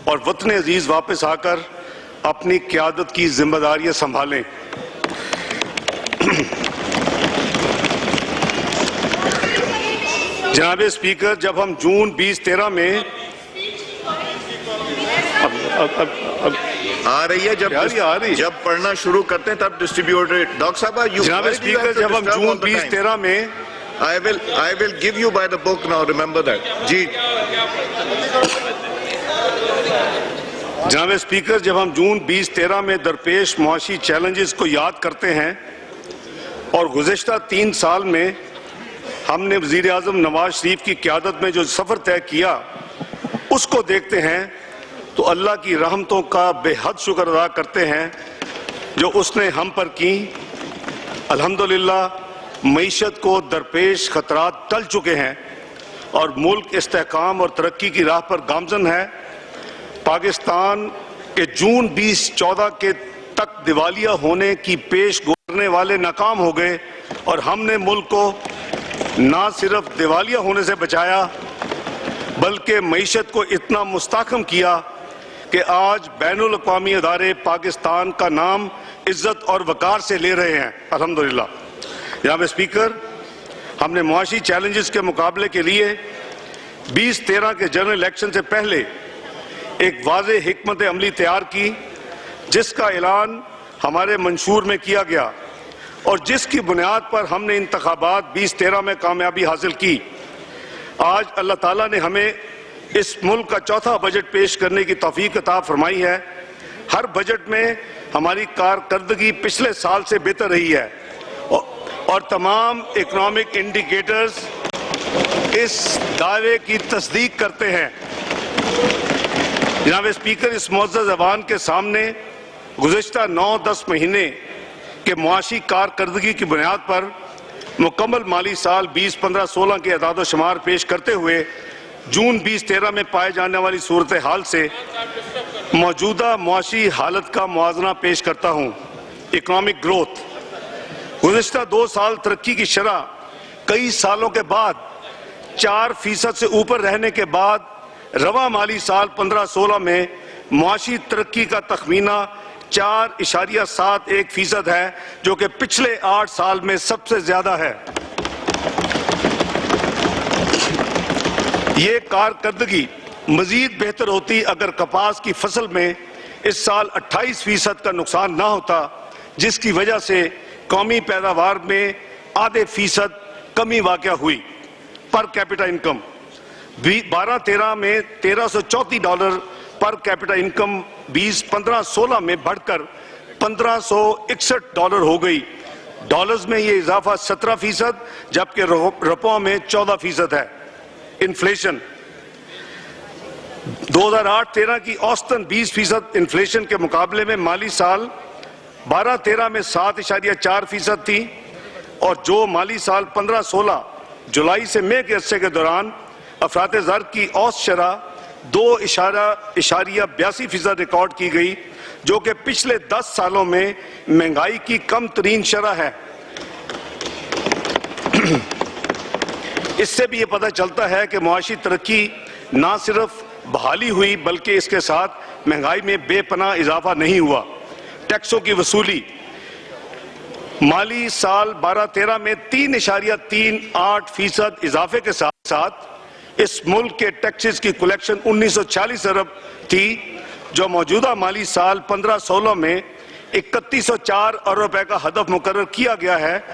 और वतन अजीज वापस आकर अपनी क़यादत की जिम्मेदारियां संभालें। जनाब स्पीकर, जब हम जून 2013 में आ रही है, जब पढ़ना शुरू करते हैं तब डिस्ट्रीब्यूटर डॉक्टर साहब, जनाब स्पीकर, जब हम जून 2013 में I will give you by the book now, remember that. जी जनाब स्पीकर, जब हम जून 2013 में दरपेश मुआशी चैलेंजेस को याद करते हैं और गुज़िश्ता 3 साल में हमने वज़ीर आज़म नवाज शरीफ की क़यादत में जो सफ़र तय किया उसको देखते हैं तो अल्लाह की रहमतों का बेहद शुक्र अदा करते हैं जो उसने हम पर की। अल्हम्दुलिल्लाह मईशत को दरपेश खतरात टल चुके हैं और मुल्क इस्तेहकाम और तरक्की की राह पर गामजन है। पाकिस्तान के जून 2014 के तक दिवालिया होने की पेश गोरने वाले नाकाम हो गए और हमने मुल्क को ना सिर्फ दिवालिया होने से बचाया बल्कि मईशत को इतना मुस्तहकम किया कि आज बैनुल अक़वामी अदारे पाकिस्तान का नाम इज्जत और वक़ार से ले रहे हैं, अल्हम्दुलिल्लाह। जनाब स्पीकर, हमने मुआशी चैलेंजेस के मुकाबले के लिए 2013 के जनरल इलेक्शन से पहले एक वाज़े हिकमत अमली तैयार की जिसका ऐलान हमारे मंशूर में किया गया और जिसकी बुनियाद पर हमने इंतखाबात 2013 में कामयाबी हासिल की। आज अल्लाह ताला ने हमें इस मुल्क का चौथा बजट पेश करने की तौफीक अता फरमाई है। हर बजट में हमारी कारकर्दगी पिछले साल से बेहतर रही है और तमाम इकनॉमिक इंडिकेटर्स इस दावे की तस्दीक करते हैं। जनाब स्पीकर, इस मुअज़्ज़ज़ ज़बान के सामने गुज़िश्ता 9-10 महीने के मुआशी कारकर्दगी की बुनियाद पर मुकम्मल माली साल 2015-16 के अदाद शुमार पेश करते हुए जून 2013 में पाए जाने वाली सूरत हाल से मौजूदा मुआशी हालत का मुआवजना पेश करता हूँ। इकनॉमिक ग्रोथ, गुज़िश्ता 2 साल तरक्की की शरह कई सालों के बाद 4% से ऊपर रहने के बाद रवा माली साल 15-16 में मुआशी तरक्की का तखमीना 4.71% है जो कि पिछले 8 साल में सबसे ज्यादा है। ये कारकर्दगी मजीद बेहतर होती अगर कपास की फसल में इस साल 28% का नुकसान ना होता जिसकी वजह से कौमी पैदावार में आधे फीसद कमी वाक़या हुई। पर कैपिटा इनकम 12-13 में $1334 पर कैपिटा इनकम 2015-16 में बढ़कर $1561 हो गई। डॉलर्स में ये इजाफा 17% जबकि रुपयों में 14% है। इन्फ्लेशन 2008-13 की औसतन 20% इन्फ्लेशन के मुकाबले में माली साल 12-13 में 7.4% थी और जो माली साल 15-16 जुलाई से मई के अरसे के दौरान अफरात ज़र की औसत शरह 2.82% रिकॉर्ड की गई जो कि पिछले 10 सालों में महंगाई की कम तरीन शरह है। इससे भी ये पता चलता है कि मुआशी तरक्की ना सिर्फ बहाली हुई बल्कि इसके साथ महंगाई में बेपनाह इजाफा नहीं हुआ। टैक्सों की वसूली माली साल 12-13 में 3.38% इजाफे के साथ साथ इस मुल्क के टैक्सेस की कलेक्शन 1940 अरब थी जो मौजूदा माली साल 15-16 में 3104 अरब रुपए का हदफ मुकर्रर किया गया है।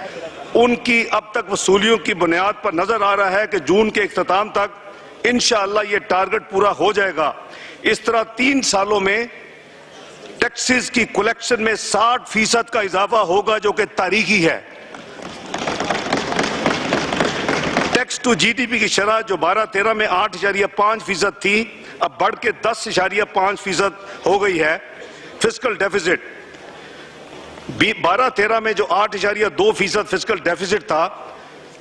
उनकी अब तक वसूलियों की बुनियाद पर नजर आ रहा है कि जून के इख्तिताम तक इंशाअल्लाह ये टारगेट पूरा हो जाएगा। इस तरह 3 सालों में टैक्सेस की कलेक्शन में 60% का इजाफा होगा जो कि तारीखी है। टैक्स टू जीडीपी की शरह जो 12-13 में 8.5% थी अब बढ़ के 10.5% हो गई है। फिस्कल डेफिसिट 12-13 में जो 8.2% फिस्कल डेफिसिट था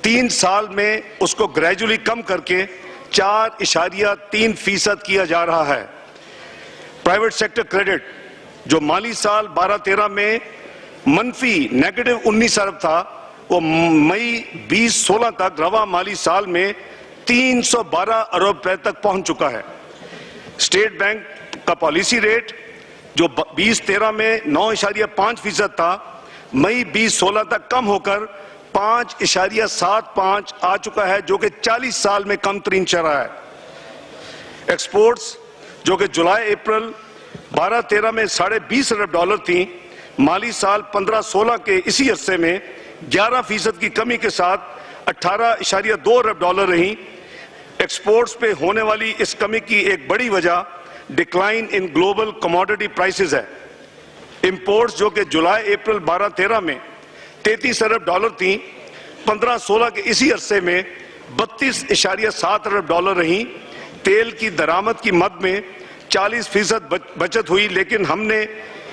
3 साल में उसको ग्रेजुअली कम करके 4.3% किया जा रहा है। प्राइवेट सेक्टर क्रेडिट जो माली साल 12-13 में मनफी नेगेटिव 19 अरब था वो मई 2016 तक रवा माली साल में 312 अरब रुपए तक पहुंच चुका है। स्टेट बैंक का पॉलिसी रेट जो 2013 में 9.5% था, मई 2016 तक कम होकर 5.75 आ चुका है, जो कि 40 साल में कम तरीन रहा है। एक्सपोर्ट्स जो कि जुलाई अप्रैल 12-13 में $20.5 अरब थी, माली साल 15-16 के इसी अरसे में 11% की कमी के साथ $18.2 अरब रही। एक्सपोर्ट्स पे होने वाली इस कमी की एक बड़ी वजह decline in global commodity prices है। इंपोर्ट्स जो कि जुलाई अप्रैल 12-13 में $33 अरब थी, 15-16 के इसी अरसे में $32.7 अरब रही। तेल की दरामद की मद में 40% बचत हुई, लेकिन हमने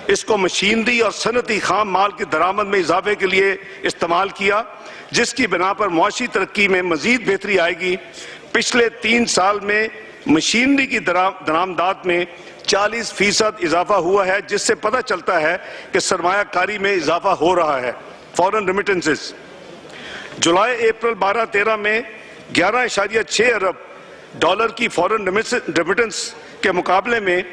इसको मशीनरी और सनती खाम माल की दरामद में इजाफे के लिए इस्तेमाल किया, जिसकी बिना पर मुआशी तरक्की में मजीद बेहतरी आएगी। पिछले 3 साल में मशीनरी की दरामदात में 40% इजाफा हुआ है, जिससे पता चलता है कि सरमायाकारी में इजाफा हो रहा है। फॉरेन रेमिटेंसेस जुलाई अप्रैल 12-13 में $11.6 अरब की फॉरेन रेमिटेंस के मुकाबले में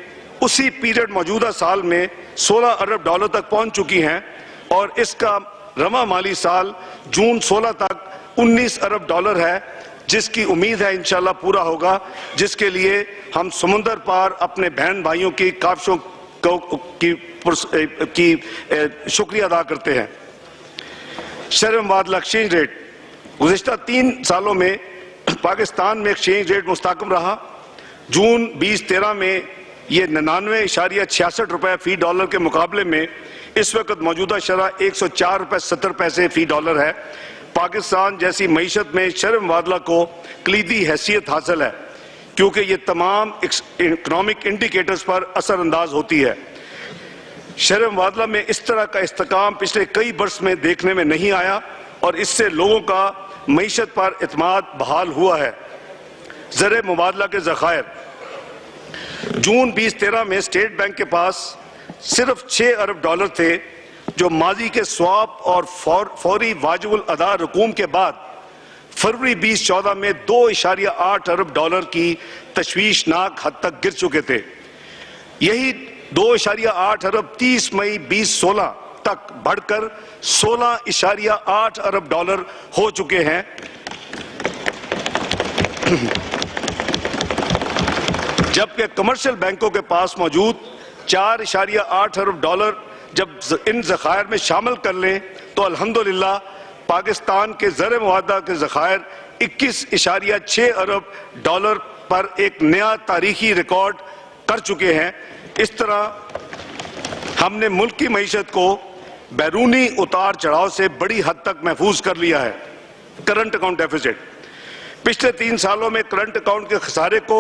उसी पीरियड मौजूदा साल में $16 अरब तक पहुंच चुकी हैं, और इसका रवा माली साल जून 16 तक $19 अरब है, जिसकी उम्मीद है इंशाल्लाह पूरा होगा, जिसके लिए हम समुंदर पार अपने बहन भाइयों की काविशों की शुक्रिया अदा करते हैं। शरह मुबादला एक्सचेंज रेट गुज़िश्ता 3 सालों में पाकिस्तान में एक्सचेंज रेट मुस्तकम रहा। जून 2013 में ये 99.66 रुपए फी डॉलर के मुकाबले में इस वक्त मौजूदा शरह 104 रुपए 70 पैसे फी डॉलर है। पाकिस्तान जैसी मईशत में शरह मुबादला को कलीदी हैसियत हासिल है, क्योंकि ये तमाम इकनॉमिक इंडिकेटर्स पर असरअंदाज होती है। शरह मुबादला में इस तरह का इस्तेकाम पिछले कई बरस में देखने में नहीं आया, और इससे लोगों का मईशत पर एतमाद बहाल हुआ है। ज़र मुबादला के ज़खायर जून 2013 में स्टेट बैंक के पास सिर्फ $6 अरब थे, जो माजी के स्वाप और फौरी वाजिबुल अदा रकूम के बाद फरवरी 2014 में $2.8 अरब की तशवीशनाक हद तक गिर चुके थे। यही $2.8 अरब 30 मई 2016 तक बढ़कर $16.8 अरब हो चुके हैं। जबकि कमर्शियल बैंकों के पास मौजूद $4.8 अरब जब इन ज़खायर में शामिल कर लें तो अल्हम्दुलिल्लाह पाकिस्तान के ज़र मुआदा के ज़खायर $21.6 अरब पर एक नया तारीखी रिकॉर्ड कर चुके हैं। इस तरह हमने मुल्क की मईशत को बैरूनी उतार चढ़ाव से बड़ी हद तक महफूज कर लिया है। करंट अकाउंट डेफिसिट पिछले 3 सालों में करंट अकाउंट के खसारे को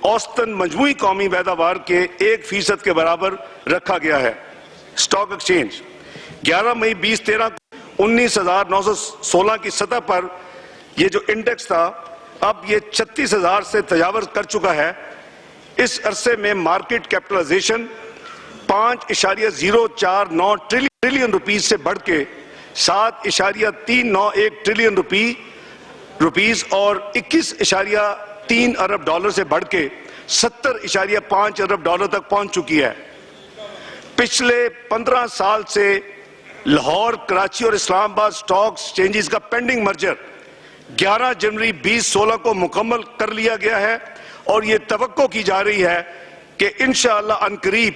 औसतन मजमूई कौमी पैदावार के 1% के बराबर रखा गया है। स्टॉक एक्सचेंज 11 मई 2013 19,916 की सतह पर यह जो इंडेक्स था, अब ये 36,000 से तजावज़ कर चुका है। इस अरसे में मार्केट कैपिटलाइजेशन 5.049 ट्रिलियन रुपीज से बढ़ के 7.391 ट्रिलियन रुपीज और 21.3 अरब डॉलर से बढ़ के 70.5 अरब डॉलर तक पहुंच चुकी है। पिछले 15 साल से लाहौर, कराची और इस्लामाबाद स्टॉक एक्सचेंजेस का पेंडिंग मर्जर 11 जनवरी 2016 को मुकम्मल कर लिया गया है, और ये तवक्को की जा रही है कि इंशाअल्लाह अनकरीब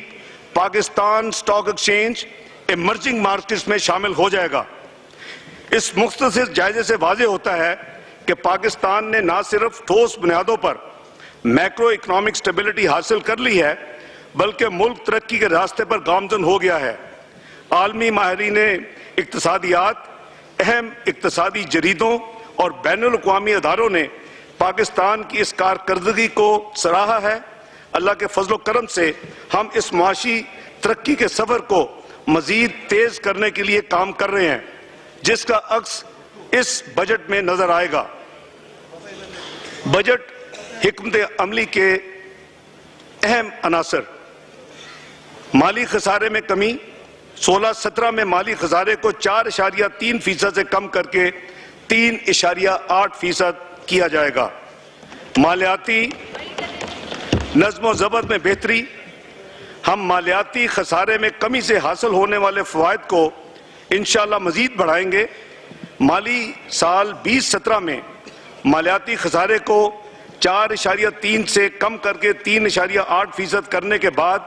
Pakistan stock exchange emerging markets में शामिल हो जाएगा। इस मुख्तसर जायजे से वाज़ेह होता है कि पाकिस्तान ने न सिर्फ ठोस बुनियादों पर मैक्रो इकोनॉमिक स्टेबिलिटी हासिल कर ली है, बल्कि मुल्क तरक्की के रास्ते पर गामजन हो गया है। आलमी माहिरीन इक्तिसादियात, अहम इक्तिसादी जरीदों और बैनुल अक़वामी अदारों ने पाकिस्तान की इस कारकर्दगी को सराहा है। अल्लाह के फजल करम से हम इस मुआशी तरक्की के सफर को मजीद तेज करने के लिए काम कर रहे हैं, जिसका अक्स इस बजट में नजर आएगा। बजट हिकमत अमली के अहम अनासर: माली खसारे में कमी, 16-17 में माली खसारे को 4.3% से कम करके 3.8% किया जाएगा। मालियाती नज़्म ज़ब्त में बेहतरी, हम मालियाती खसारे में कमी से हासिल होने वाले फ़वाइद को इंशाअल्लाह मज़ीद बढ़ाएंगे। माली साल 2017 में मालियाती खसारे को 4.3 से कम करके 3.8% करने के बाद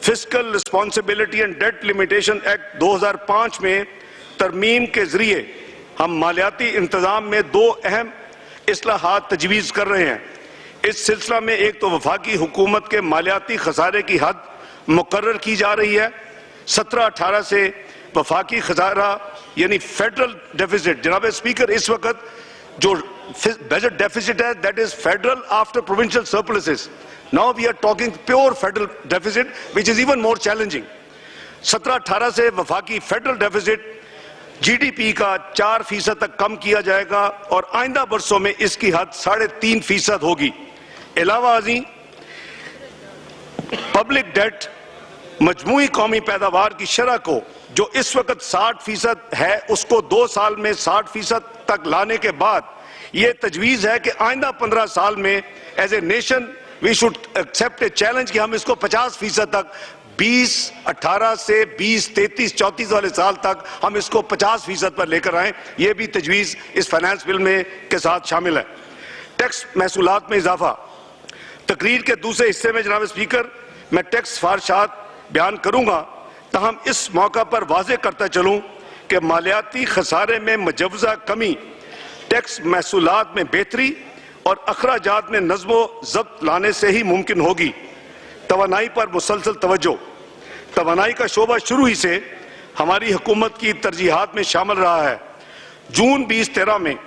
fiscal responsibility and debt limitation act 2005 में तरमीम के जरिए हम मालियाती इंतजाम में 2 अहम इस्लाहात तजवीज़ कर रहे हैं। इस सिलसिला में एक तो वफाकी हुकूमत के मालियाती खसारे की हद मुकर्रर की जा रही है। 17-18 से वफाकी खसारा यानी फेडरल डेफिसिट, जनाब स्पीकर, इस वक्त जो बजट डेफिसिट है that is federal after provincial surpluses. Now we are talking pure federal deficit which is even more challenging. 17-18 से वफाकी फेडरल डेफिसिट जीडीपी का 4% तक कम किया जाएगा और आइंदा बरसों में इसकी हद 3.5% होगी। अलावा अजी पब्लिक डेट मजमूई कौमी पैदावार की शरह को जो इस वक्त 60% है उसको 2 साल में 60% तक लाने के बाद ये तजवीज़ है कि आइंदा 15 साल में as a nation we should accept a challenge कि हम इसको 50% तक 18 से 33-34 वाले साल तक हम इसको 50% पर लेकर आए। ये भी तजवीज़ इस फाइनेंस बिल में के साथ शामिल है। टैक्स महसूलात में इजाफा, तकरीर के दूसरे हिस्से में जनाब स्पीकर मैं टैक्स फारशात बयान करूंगा, तहम इस मौका पर वाज़े करता चलूं कि मालियाती खसारे में मुजव्वज़ा कमी, टैक्स महसूलात में बेहतरी और अखराजात में नज़्म ज़ब्त लाने से ही मुमकिन होगी। तवानाई पर मुसलसल तवज्जो, तवानाई का शोबा शुरू ही से हमारी हुकूमत की तरजीहात में शामिल रहा है। जून 2013 में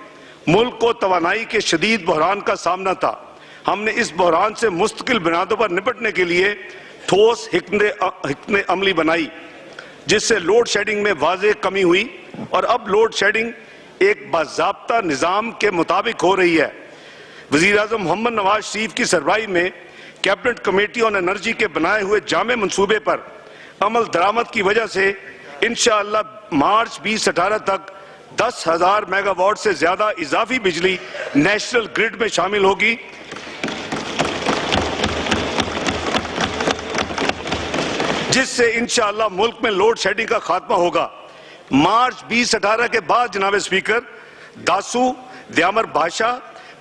मुल्क को तवानाई के शदीद बहरान का सामना था। हमने इस बहरान से मुस्तकिल बुनियादों पर निपटने के लिए ठोस हिकमत अमली बनाई, जिससे लोड शेडिंग में वाज़ेह कमी हुई और अब लोड शेडिंग एक बाज़ाब्ता निज़ाम के मुताबिक हो रही है। वज़ीर आज़म मोहम्मद नवाज शरीफ की सरबराही में कैबिनेट कमेटी ऑन एनर्जी के बनाए हुए जामे मंसूबे पर अमल दरामद की वजह से इंशाअल्लाह मार्च 2018 तक 10,000 मेगावाट से ज्यादा इजाफी बिजली नेशनल ग्रिड में शामिल होगी, जिससे इंशाअल्लाह मुल्क में लोड शेडिंग का खात्मा होगा। मार्च 2018 के बाद जनाब स्पीकर दासू, दयामर बादशाह,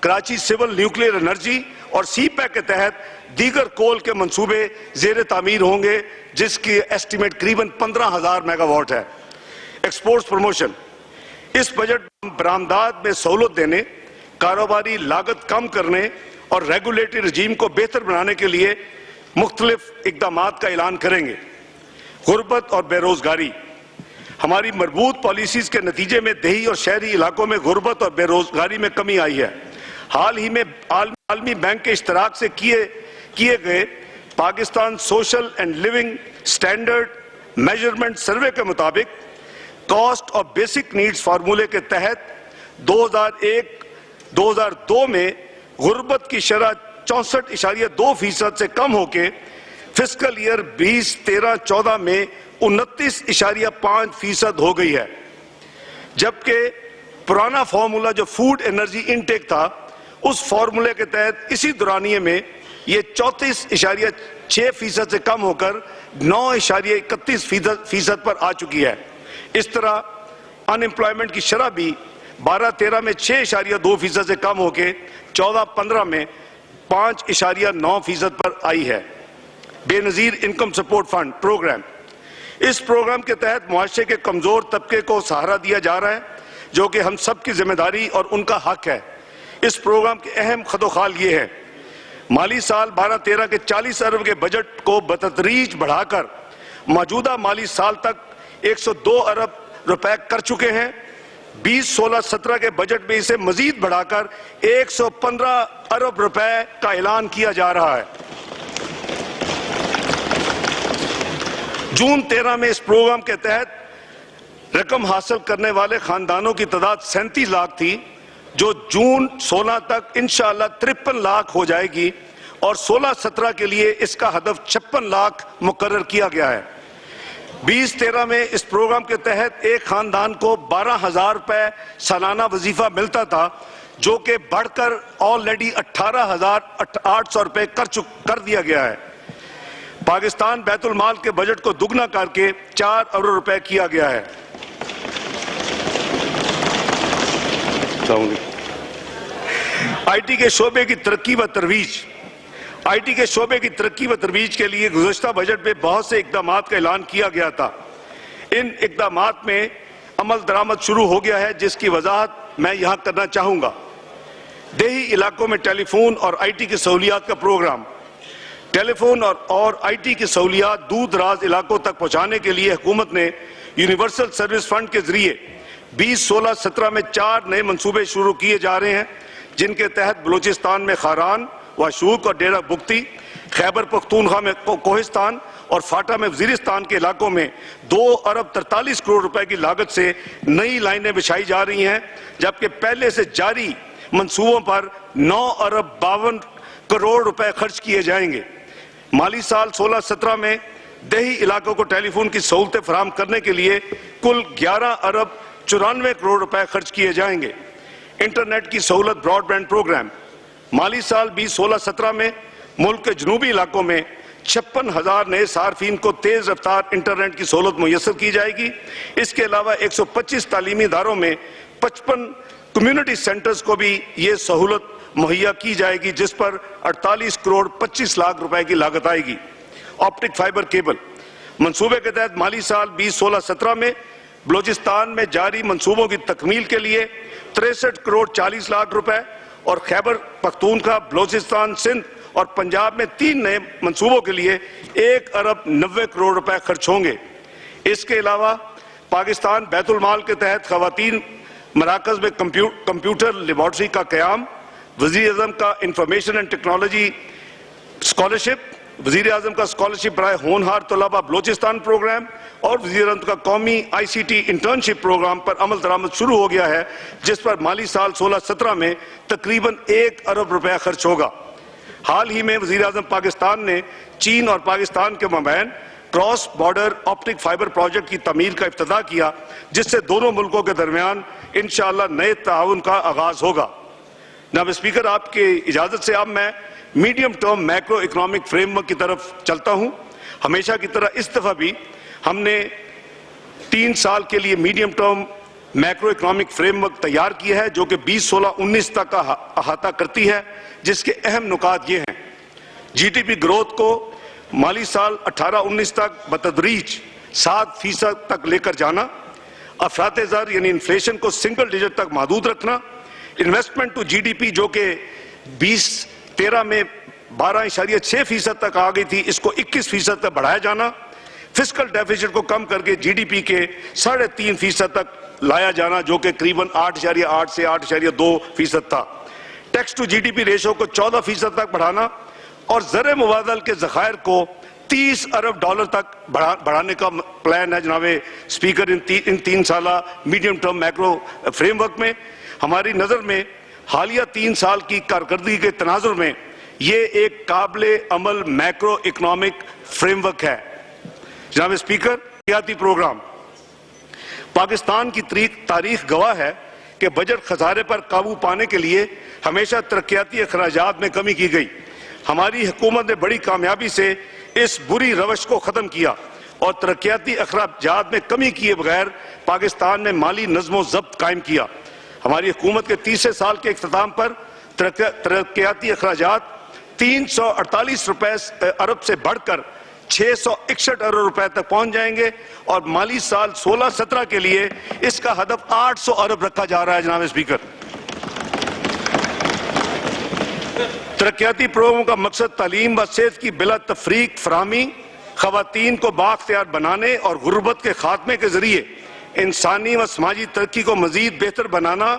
कराची सिविल न्यूक्लियर एनर्जी और सीपैक के तहत दीगर कोल के मंसूबे जेर तामीर होंगे, जिसकी एस्टीमेट करीबन 15,000 मेगावाट है। एक्सपोर्ट्स प्रमोशन, इस बजट बरामदात में सहूलत देने, कारोबारी लागत कम करने और रेगुलेटरी रजीम को बेहतर बनाने के लिए मुख्तलिफ इकदामात का ऐलान करेंगे। गुर्बत और बेरोजगारी, हमारी मजबूत पॉलिसीज के नतीजे में देही और शहरी इलाकों में गुर्बत और बेरोजगारी में कमी आई है। हाल ही में आलमी बैंक के इश्तराक से किए गए Pakistan social and living standard measurement survey के मुताबिक कॉस्ट ऑफ बेसिक नीड्स फार्मूले के तहत 2001-2002 में गुर्बत की शरह 64.2% से कम होके फिस्कल ईयर 2013-14 में 29.5% हो गई है, जबकि पुराना फार्मूला जो फूड एनर्जी इनटेक था उस फार्मूले के तहत इसी दौरानिये में ये 34.6% से कम होकर 9.31% पर आ चुकी है। इस तरह अनएम्प्लॉयमेंट की शरह भी 12-13 में 6.2% से कम होकर 14-15 में 5.9% पर आई है। Benazir income support fund program, इस प्रोग्राम के तहत मुआशरे के कमजोर तबके को सहारा दिया जा रहा है, जो कि हम सब की जिम्मेदारी और उनका हक है। इस प्रोग्राम के अहम खदोखाल ये है, माली साल 12-13 के 40 अरब के बजट को बतदरीज बढ़ाकर मौजूदा माली साल तक 102 अरब रुपए कर चुके हैं। 2016-17 के बजट में इसे मजीद बढ़ाकर 115 अरब रुपए का ऐलान किया जा रहा है। जून 13 में इस प्रोग्राम के तहत रकम हासिल करने वाले खानदानों की तादाद 37 लाख थी, जो जून 16 तक इंशाअल्लाह 53 लाख हो जाएगी और 16-17 के लिए इसका हदफ 56 लाख मुकर्रर किया गया है। 2013 में इस प्रोग्राम के तहत एक खानदान को 12,000 रुपए सालाना वजीफा मिलता था, जो कि बढ़कर ऑलरेडी 18,800 रुपए कर दिया गया है। पाकिस्तान बैतुल माल के बजट को दुगना करके 4 अरब रुपए किया गया है। आईटी के शोबे की तरक्की व तरवीज। आईटी के शोबे की तरक्की व तरवीज के लिए गुज़श्ता बजट में बहुत से इक़दामात का ऐलान किया गया था। इन इक़दामात में अमल दरामद शुरू हो गया है, जिसकी वजाहत मैं यहाँ करना चाहूँगा। देही इलाकों में टेलीफोन और आईटी की सहूलियात का प्रोग्राम। टेलीफोन और आईटी की सहूलियात दूर दराज इलाकों तक पहुँचाने के लिए हुकूमत ने यूनिवर्सल सर्विस फंड के जरिए 2016-17 में 4 नए मंसूबे शुरू किए जा रहे हैं, जिनके तहत बलूचिस्तान में खारान, वाशूक और डेरा बुख्ती, खैबर पख्तूनख्वा में कोहिस्तान और फाटा में वजीरिस्तान के इलाकों में 2 अरब 43 करोड़ रुपए की लागत से नई लाइनें बिछाई जा रही हैं, जबकि पहले से जारी मंसूबों पर 9 अरब 52 करोड़ रुपए खर्च किए जाएंगे। माली साल 16-17 में देही इलाकों को टेलीफोन की सहूलतें फराहम करने के लिए कुल 11 अरब 94 करोड़ रुपए खर्च किए जाएंगे। इंटरनेट की सहूलत ब्रॉडबैंड प्रोग्राम। माली साल 2016-17 में मुल्क के जनूबी इलाकों में 56,000 नए सार्फिन को तेज रफ्तार इंटरनेट की सहूलत मुयस्सर की जाएगी। इसके अलावा 125 तालीमी इदारों में 55 कम्युनिटी सेंटर्स को भी ये सहूलत मुहैया की जाएगी, जिस पर 48 करोड़ 25 लाख रुपए की लागत आएगी। ऑप्टिक फाइबर केबल मंसूबे के तहत माली साल 2016-17 में बलूचिस्तान में जारी मंसूबों की तकमील के लिए 63 करोड़ 40 लाख रुपए और खैबर पख्तूनख्वा, बलूचिस्तान, सिंध और पंजाब में 3 नए मंसूबों के लिए 1 अरब 90 करोड़ रुपए खर्च होंगे। इसके अलावा पाकिस्तान बैतुल माल के तहत खवातीन मराकज में कंप्यूटर लेबॉर्ट्री का क़याम, वज़ीर आज़म का इंफॉर्मेशन एंड टेक्नोलॉजी स्कॉलरशिप, वज़ीर आज़म का स्कॉलरशिप बराए होनहार तलबा बलूचिस्तान प्रोग्राम और वज़ीर आज़म का कौमी ICT इंटर्नशिप प्रोग्राम पर अमल दरामद शुरू हो गया है, जिस पर माली साल 16-17 में तकरीबन 1 अरब रुपया खर्च होगा। हाल ही में वज़ीर आज़म पाकिस्तान ने चीन और पाकिस्तान के मबैन cross border optic fibre project की तमीर का इफ्तिताह किया, जिससे दोनों मुल्कों के दरमियान इंशाअल्लाह नए ताउन का आगाज होगा। जनाब स्पीकर, आपके इजाज़त से अब मैं medium term macro economic framework की तरफ चलता हूँ। हमेशा की तरह इस दफ़ा भी हमने 3 साल के लिए medium term macro economic framework तैयार किया है, जो कि 2016-19 तक का अहाता करती है, जिसके अहम नुकात ये हैं। GDP ग्रोथ को माली साल 18-19 तक बतदरीज 7% तक लेकर जाना, अफरात ज़र यानी इन्फ्लेशन को सिंगल डिजिट तक महदूद रखना, इन्वेस्टमेंट टू GDP जो कि 2013 में 12.6% तक आ गई थी, इसको 21% तक बढ़ाया जाना, फिस्कल डेफिसिट को कम करके GDP के 3.5% तक लाया जाना, जो कि करीबन 8.8 से 8.2% था। टैक्स टू GDP रेशो को 14% तक बढ़ाना और ज़र मुबादल के ज़खायर को 30 अरब डॉलर तक बढ़ाने का प्लान है। जनाब स्पीकर, इन 3 साला मीडियम टर्म मैक्रो फ्रेमवर्क में हमारी नज़र में हालिया 3 साल की कारकर्दगी के तनाजुर में ये एक काबिले अमल मैक्रो इकोनॉमिक फ्रेमवर्क है। जनाब स्पीकर, तरक्याती प्रोग्राम। पाकिस्तान की तारीख गवाह है कि बजट खसारे पर काबू पाने के लिए हमेशा तरक्याती अखराजात में कमी की गई। हमारी हुकूमत ने बड़ी कामयाबी से इस बुरी रवश को ख़त्म किया और तरक्याती अखराजात में कमी किए बगैर पाकिस्तान ने माली नज़्म ज़ब्त कायम किया। हमारी हुकूमत के 30 साल के इख्तिताम पर तरक्याती अखराजात 348 अरब से बढ़कर 661 अरब रुपए तक पहुंच जाएंगे और माली साल 16-17 के लिए इसका हदफ 800 अरब रखा जा रहा है। जनाब स्पीकर, तरक्याती प्रोग्रामों का मकसद तालीम व सेहत की बिला तफरीक फराहमी, खवातीन को बाख्तियार बनाने और गुर्बत के खात्मे के जरिए इंसानी व समाजी तरक्की को मजीद बेहतर बनाना,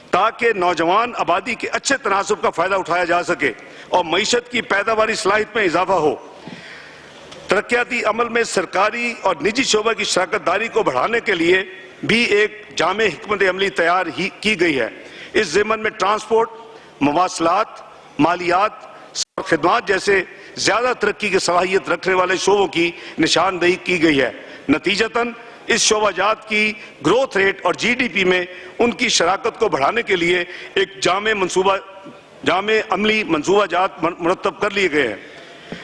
ताकि नौजवान आबादी के अच्छे तनासब का फ़ायदा उठाया जा सके और मईशत की पैदावारी सलाहियत में इजाफा हो। तरक्याती अमल में सरकारी और निजी शोबे की शराकतदारी को बढ़ाने के लिए भी एक जामे हिकमत अमली तैयार की गई है। इस ज़िम्मन में ट्रांसपोर्ट, मवासलात, मालियात और खिदमात जैसे ज़्यादा तरक्की की सलाहियत रखने वाले शोबों की निशानदेही की गई है। नतीजतन इस शोबाजात की ग्रोथ रेट और जीडीपी में उनकी शराकत को बढ़ाने के लिए एक जामे अमली मंसूबाजात मुरतब कर लिए गए हैं।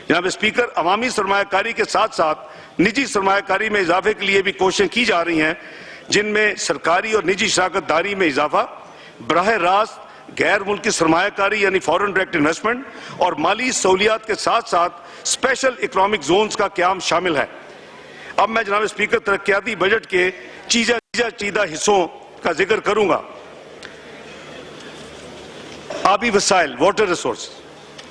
जनाब स्पीकर, अवामी सरमायाकारी के साथ साथ निजी सरमायाकारी में इजाफे के लिए भी कोशिशें की जा रही हैं, जिनमें सरकारी और निजी शराकतदारी में इजाफा, बराह रास्त गैर मुल्की सरमायाकारी यानी फॉरेन डायरेक्ट इन्वेस्टमेंट और माली सहूलियात के साथ साथ स्पेशल इकोनॉमिक जोन्स का क्याम शामिल है। अब मैं जनाब स्पीकर तरक्याती बजट के चीजा हिस्सों का जिक्र करूंगा। आबी वसाइल, वाटर रिसोर्स।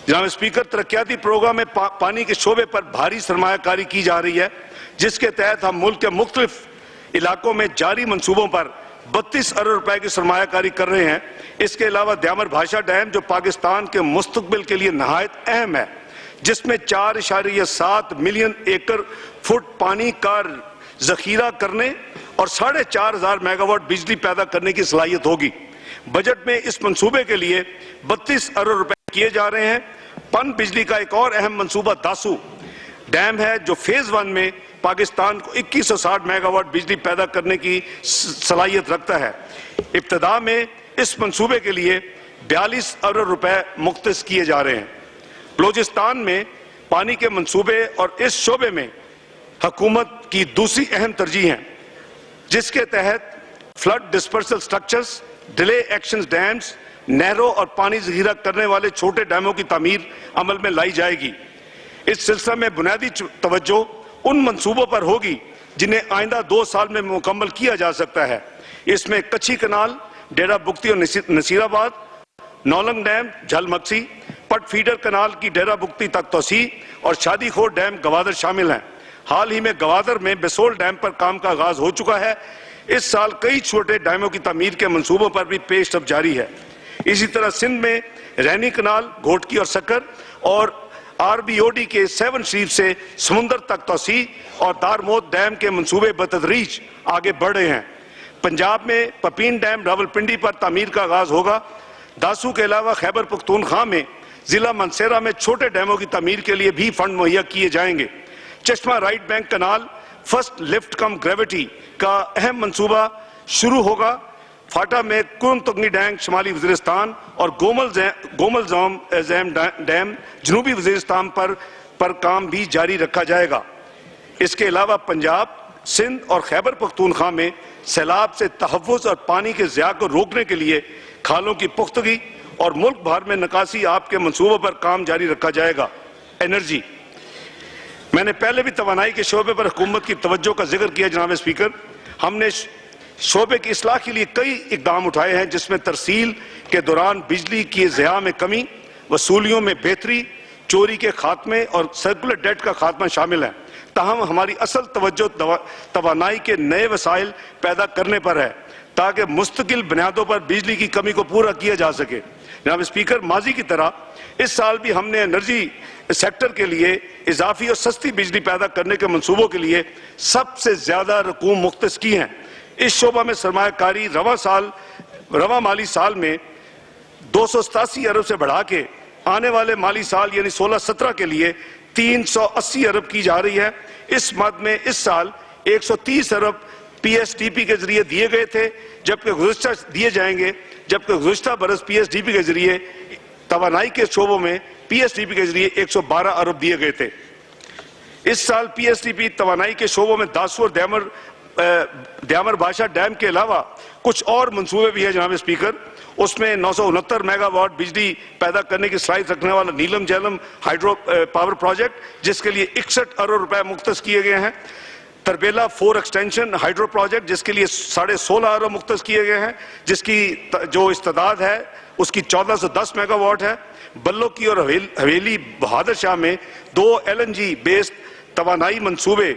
जनाब स्पीकर, तरक्याती प्रोग्राम में पानी के शोबे पर भारी सरमायाकारी की जा रही है, जिसके तहत हम मुल्क के मुख्तलिफ इलाकों में जारी मंसूबों पर 32 अरब रुपए की सरमायाकारी कर रहे हैं। इसके अलावा द्यामर भाषा डैम, जो पाकिस्तान के मुस्तकबिल के लिए नहायत अहम है, जिसमें 4.7 मिलियन एकड़ फुट पानी का जखीरा करने और 4,500 मेगावाट बिजली पैदा करने की सलाहियत होगी। बजट में इस मंसूबे के लिए 32 अरब रुपए किए जा रहे हैं। पन बिजली का एक और अहम मंसूबा दासू डैम है, जो फेज 1 में पाकिस्तान को 2160 मेगावाट बिजली पैदा करने की सलाहियत रखता है। इब्तदा में इस मंसूबे के लिए 42 अरब रुपए मुख्तस किए जा रहे हैं। बलोचिस्तान में पानी के मंसूबे और इस शोबे में हुकूमत की दूसरी अहम तरजीह है, जिसके तहत flood dispersal structures, delay action dams, नहरों और पानी जखीरा करने वाले छोटे डैमों की तामीर अमल में लाई जाएगी। इस सिलसिले में बुनियादी तवज्जो उन मंसूबों पर होगी जिन्हें आइंदा 2 साल में मुकम्मल किया जा सकता है। इसमें कच्ची कनाल, डेरा बुगती और नसीराबाद, नौलंग डैम, झलमक्सी, पट फीडर कनाल की डेरा बुगती तक तोसी और शादीखोर डैम गवादर शामिल हैं। हाल ही में गवादर में बेसोल डैम पर काम का आगाज हो चुका है। इस साल कई छोटे डैमों की तामीर के मंसूबों पर भी पेशरफ जारी है। इसी तरह सिंध में रैनी कनाल, घोटकी और सक्कर और आरबीओडी के 7 शरीफ से समुंदर तक तोसी और दारमोद डैम के मंसूबे बतदरीज आगे बढ़ रहे हैं। पंजाब में पपीन डैम रावलपिंडी पर तामीर का आगाज होगा। दासू के अलावा खैबर पख्तूनख्वा में जिला मनसेरा में छोटे डैमों की तामीर के लिए भी फंड मुहैया किए जाएंगे। चश्मा राइट बैंक कनाल फर्स्ट लिफ्ट कम ग्रेविटी का अहम मंसूबा शुरू होगा। फाटा में कुरतुंगी डैम शुमाली वजीरिस्तान और गोमल जैम डैम जनूबी वजीरिस्तान पर काम भी जारी रखा जाएगा। इसके अलावा पंजाब, सिंध और खैबर पख्तूनख्वा में सैलाब से तहफ़्फ़ुज़ और पानी के ज़िया को रोकने के लिए खालों की पुख्तगी और मुल्क भर में निकासी आप के मंसूबों पर काम जारी रखा जाएगा। एनर्जी, मैंने पहले भी तवानाई के शोबे पर हुकूमत की तवज्जो का जिक्र किया। जनाब स्पीकर, हमने शोबे की इस्लाह के लिए कई इकदाम उठाए हैं, जिसमें तरसील के दौरान बिजली की ज़िया में कमी, वसूलियों में बेहतरी, चोरी के खात्मे और सर्कुलर डेट का खात्मा शामिल है। ताहम हमारी असल तवज्जो तवानाई के नए वसाइल पैदा करने पर है, ताकि मुस्तकिल बुनियादों पर बिजली की कमी को पूरा किया जा सके। जनाब स्पीकर, माजी की तरह इस साल भी हमने एनर्जी सेक्टर के लिए इजाफी और सस्ती बिजली पैदा करने के मंसूबों के लिए सबसे ज्यादा रकूम मुख्तस की हैं। इस शोबा में सरमायाकारी रवा माली साल में 287 अरब से बढ़ा के आने वाले माली साल यानी 16-17 के लिए 380 अरब की जा रही है। इस मद में इस साल 130 अरब पीएसडीपी के जरिए दिए गए थे, जबकि गुज़िश्ता बरस पीएसडीपी के जरिए तवानाई के शोबों में पीएसडीपी के जरिए 112 अरब दिए गए थे। इस साल पीएसडीपी तवानाई के शोबों में दासू और द्यामर भाषा डैम के अलावा कुछ और मंसूबे भी है। जनाब स्पीकर, उसमें 969 मेगावाट बिजली पैदा करने की सलाहियत रखने वाला नीलम झेलम हाइड्रो पावर प्रोजेक्ट, जिसके लिए 61 अरब रुपए मुख्तस किए गए हैं। तरबेला 4 एक्सटेंशन हाइड्रो प्रोजेक्ट, जिसके लिए 16.5 अरब मुख्तस किए गए हैं, जिसकी जो इस्तादाद है उसकी 1410 मेगावाट है। बल्लो की और हवेली बहादुर शाह में 2 LNG बेस्ड तवानाई मंसूबे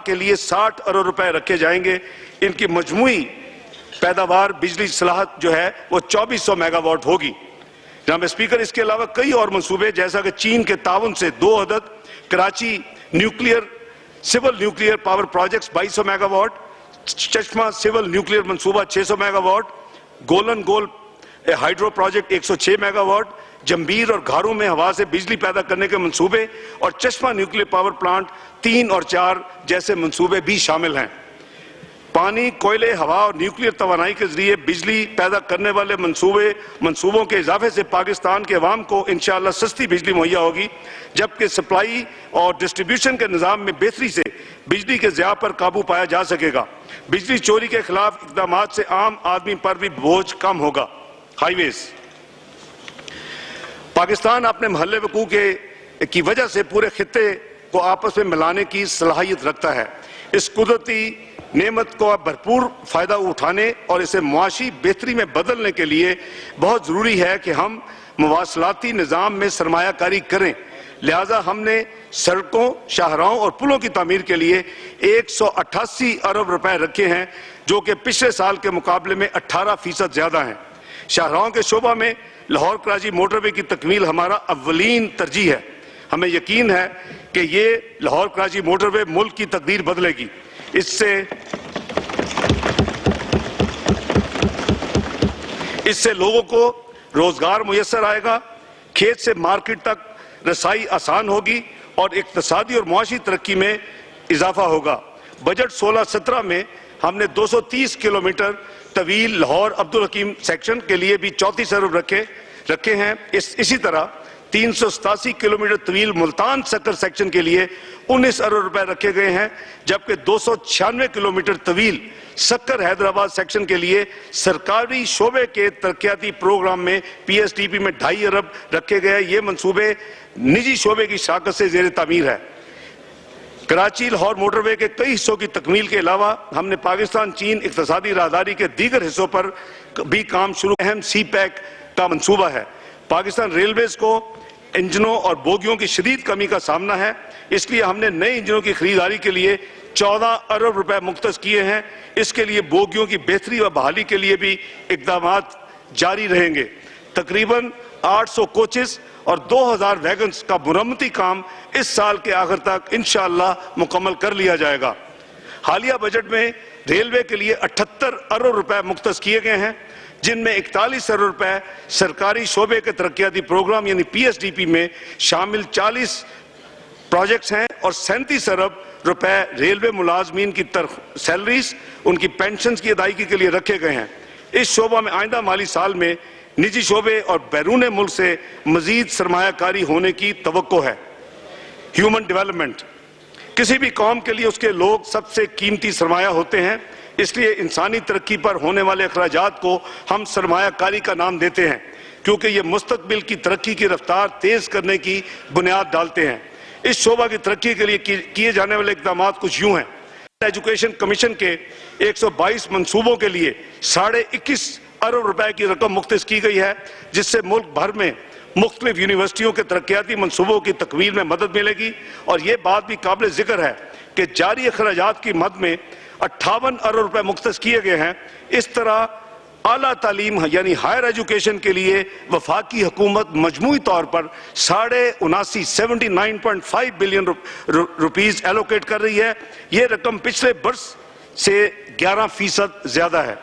के लिए 60 अरब रुपए रखे जाएंगे। इनकी मजमूई पैदावार बिजली सलाहत जो है वो 2400 मेगावाट होगी। जनाब स्पीकर, इसके अलावा कई और मंसूबे, जैसा कि चीन के ताउन से 2 अदद Karachi civil nuclear power projects 2200 megawatt, Chashma civil nuclear मंसूबा 600 megawatt, Golen Gol hydro project 106 megawatt, जंबीर और घारों में हवा से बिजली पैदा करने के मंसूबे और चश्मा न्यूक्लियर पावर प्लांट 3 और 4 जैसे मंसूबे भी शामिल हैं। पानी, कोयले, हवा और न्यूक्लियर तवानाई के जरिए बिजली पैदा करने वाले मंसूबों के इजाफे से पाकिस्तान के अवाम को इंशाअल्लाह सस्ती बिजली मुहैया होगी, जबकि सप्लाई और डिस्ट्रीब्यूशन के निज़ाम में बेहतरी से बिजली के ज़िया पर काबू पाया जा सकेगा। बिजली चोरी के खिलाफ इक़दामात से आम आदमी पर भी बोझ कम होगा। हाईवेज, पाकिस्तान अपने महल्ले वकूअ की वजह से पूरे खित्ते को आपस में मिलाने की सलाहियत रखता है। इस कुदरती नेमत को भरपूर फायदा उठाने और इसे मुआशी बेहतरी में बदलने के लिए बहुत जरूरी है कि हम मवासलाती निज़ाम में सरमायाकारी करें। लिहाजा हमने सड़कों, शाहराहों और पुलों की तामीर के लिए 188 अरब रुपए रखे हैं, जो कि पिछले साल के मुकाबले में 18% ज्यादा हैं। शाहराहों के शोबा में लाहौर कराची मोटरवे की तकमील हमारा अव्वलीन तरजीह है। हमें यकीन है कि ये लाहौर कराची मोटरवे मुल्क की तकदीर बदलेगी। इससे लोगों को रोजगार मुयस्सर आएगा, खेत से मार्केट तक रसाई आसान होगी और इक्तिसादी और मुआशी तरक्की में इजाफा होगा। बजट 16-17 में हमने 230 किलोमीटर तवील लाहौर अब्दुल हकीम सेक्शन के लिए भी 34 अरब रखे हैं। इसी तरह 387 किलोमीटर तवील मुल्तान सक्कर सेक्शन के लिए 19 अरब रुपए रखे गए हैं, जबकि 296 किलोमीटर तवील सक्कर हैदराबाद सेक्शन के लिए सरकारी शोबे के तरक्याती प्रोग्राम में PSDP में 2.5 अरब रखे गए। ये मंसूबे निजी शोबे की शाखत से जेर तामीर है। कराची लाहौर मोटरवे के कई हिस्सों की तकमील के अलावा हमने पाकिस्तान चीन इक्तिसादी राहदारी के दीगर हिस्सों पर भी काम शुरू। अहम CPEC का मंसूबा है। पाकिस्तान रेलवेज को इंजनों और बोगियों की शदीद कमी का सामना है, इसलिए हमने नए इंजनों की खरीदारी के लिए 14 अरब रुपए मुख्तस किए हैं। इसके लिए बोगियों की बेहतरी व बहाली के लिए भी इक़दामात जारी रहेंगे। तकरीबन 800 कोचेस और 2000 वैगन्स का मुरम्मती काम इस साल के आखिर तक इंशाअल्लाह मुकम्मल कर लिया जाएगा। हालिया बजट में रेलवे के लिए 78 अरब रुपए मुख्तस किए गए हैं, जिनमें 41 अरब रुपए सरकारी शोबे के तरक्याती प्रोग्राम यानी PSDP में शामिल 40 प्रोजेक्ट्स हैं और 37 अरब रुपए रेलवे मुलाजमीन की सैलरीज, उनकी पेंशन की अदायगी के लिए रखे गए हैं। इस शोबा में आइंदा माली साल में निजी शोबे और बैरून मुल्क से मजीद सरमायाकारी होने की तवक्को है। ह्यूमन डेवलपमेंट, किसी भी कौम के लिए उसके लोग सबसे कीमती सरमाया होते हैं, इसलिए इंसानी तरक्की पर होने वाले अखराजात को हम सरमायाकारी का नाम देते हैं, क्योंकि ये मुस्तकबिल की तरक्की की रफ्तार तेज करने की बुनियाद डालते हैं। इस शोबा की तरक्की के लिए किए जाने वाले इक़दाम कुछ यूं हैं। एजुकेशन कमीशन के 122 मंसूबों के लिए 21.5 अरब रुपए की रकम मुख्तस की गई है, जिससे मुल्क भर में मुख्तलिफ यूनिवर्सिटियों के तरक्याती मंसूबों की तकमील में मदद मिलेगी। और ये बात भी काबिल जिक्र है कि जारी अखराजात की मद में 58 अरब रुपए मुख्तस किए गए हैं। इस तरह आला तालीम यानी हायर एजुकेशन के लिए वफाकी हुकूमत मजमूई तौर पर 79.5 बिलियन रुपीस एलोकेट कर रही है। ये रकम पिछले वर्ष से 11% ज्यादा है।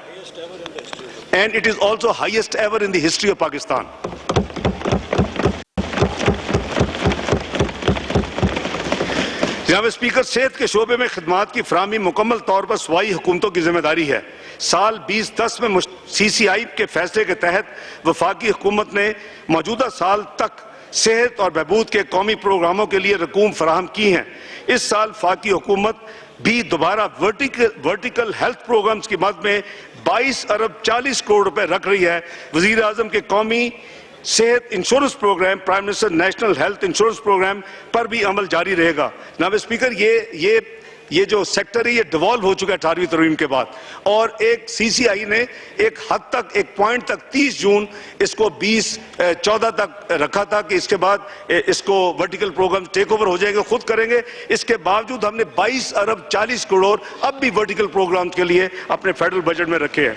And it is also highest ever in the history of Pakistan. जनाब स्पीकर, सेहत के शोबे में खिदमात की फराहमी मुकम्मल तौर पर सूबाई हुकूमतों की जिम्मेदारी है। साल 2010 में CCI के फैसले के तहत वफाकी हुकूमत ने मौजूदा साल तक सेहत और बहबूद के कौमी प्रोग्रामों के लिए रकूम फराहम की हैं। इस साल फाकी हुकूमत भी दोबारा वर्टिकल हेल्थ प्रोग्राम्स की मद में 22 अरब 40 करोड़ रुपए रख रही है। वजीर आजम के कौमी सेहत insurance program, prime minister national health insurance program पर भी अमल जारी रहेगा। जनाब स्पीकर, ये जो सेक्टर है ये डिवॉल्व हो चुका है 18वीं तरमीम के बाद, और एक CCI ने एक हद तक, एक पॉइंट तक 30 जून इसको 2014 तक रखा था कि इसके बाद इसको वर्टिकल प्रोग्राम टेक ओवर हो जाएंगे, खुद करेंगे। इसके बावजूद हमने 22 अरब 40 करोड़ अब भी वर्टिकल प्रोग्राम के लिए अपने फेडरल बजट में रखे हैं।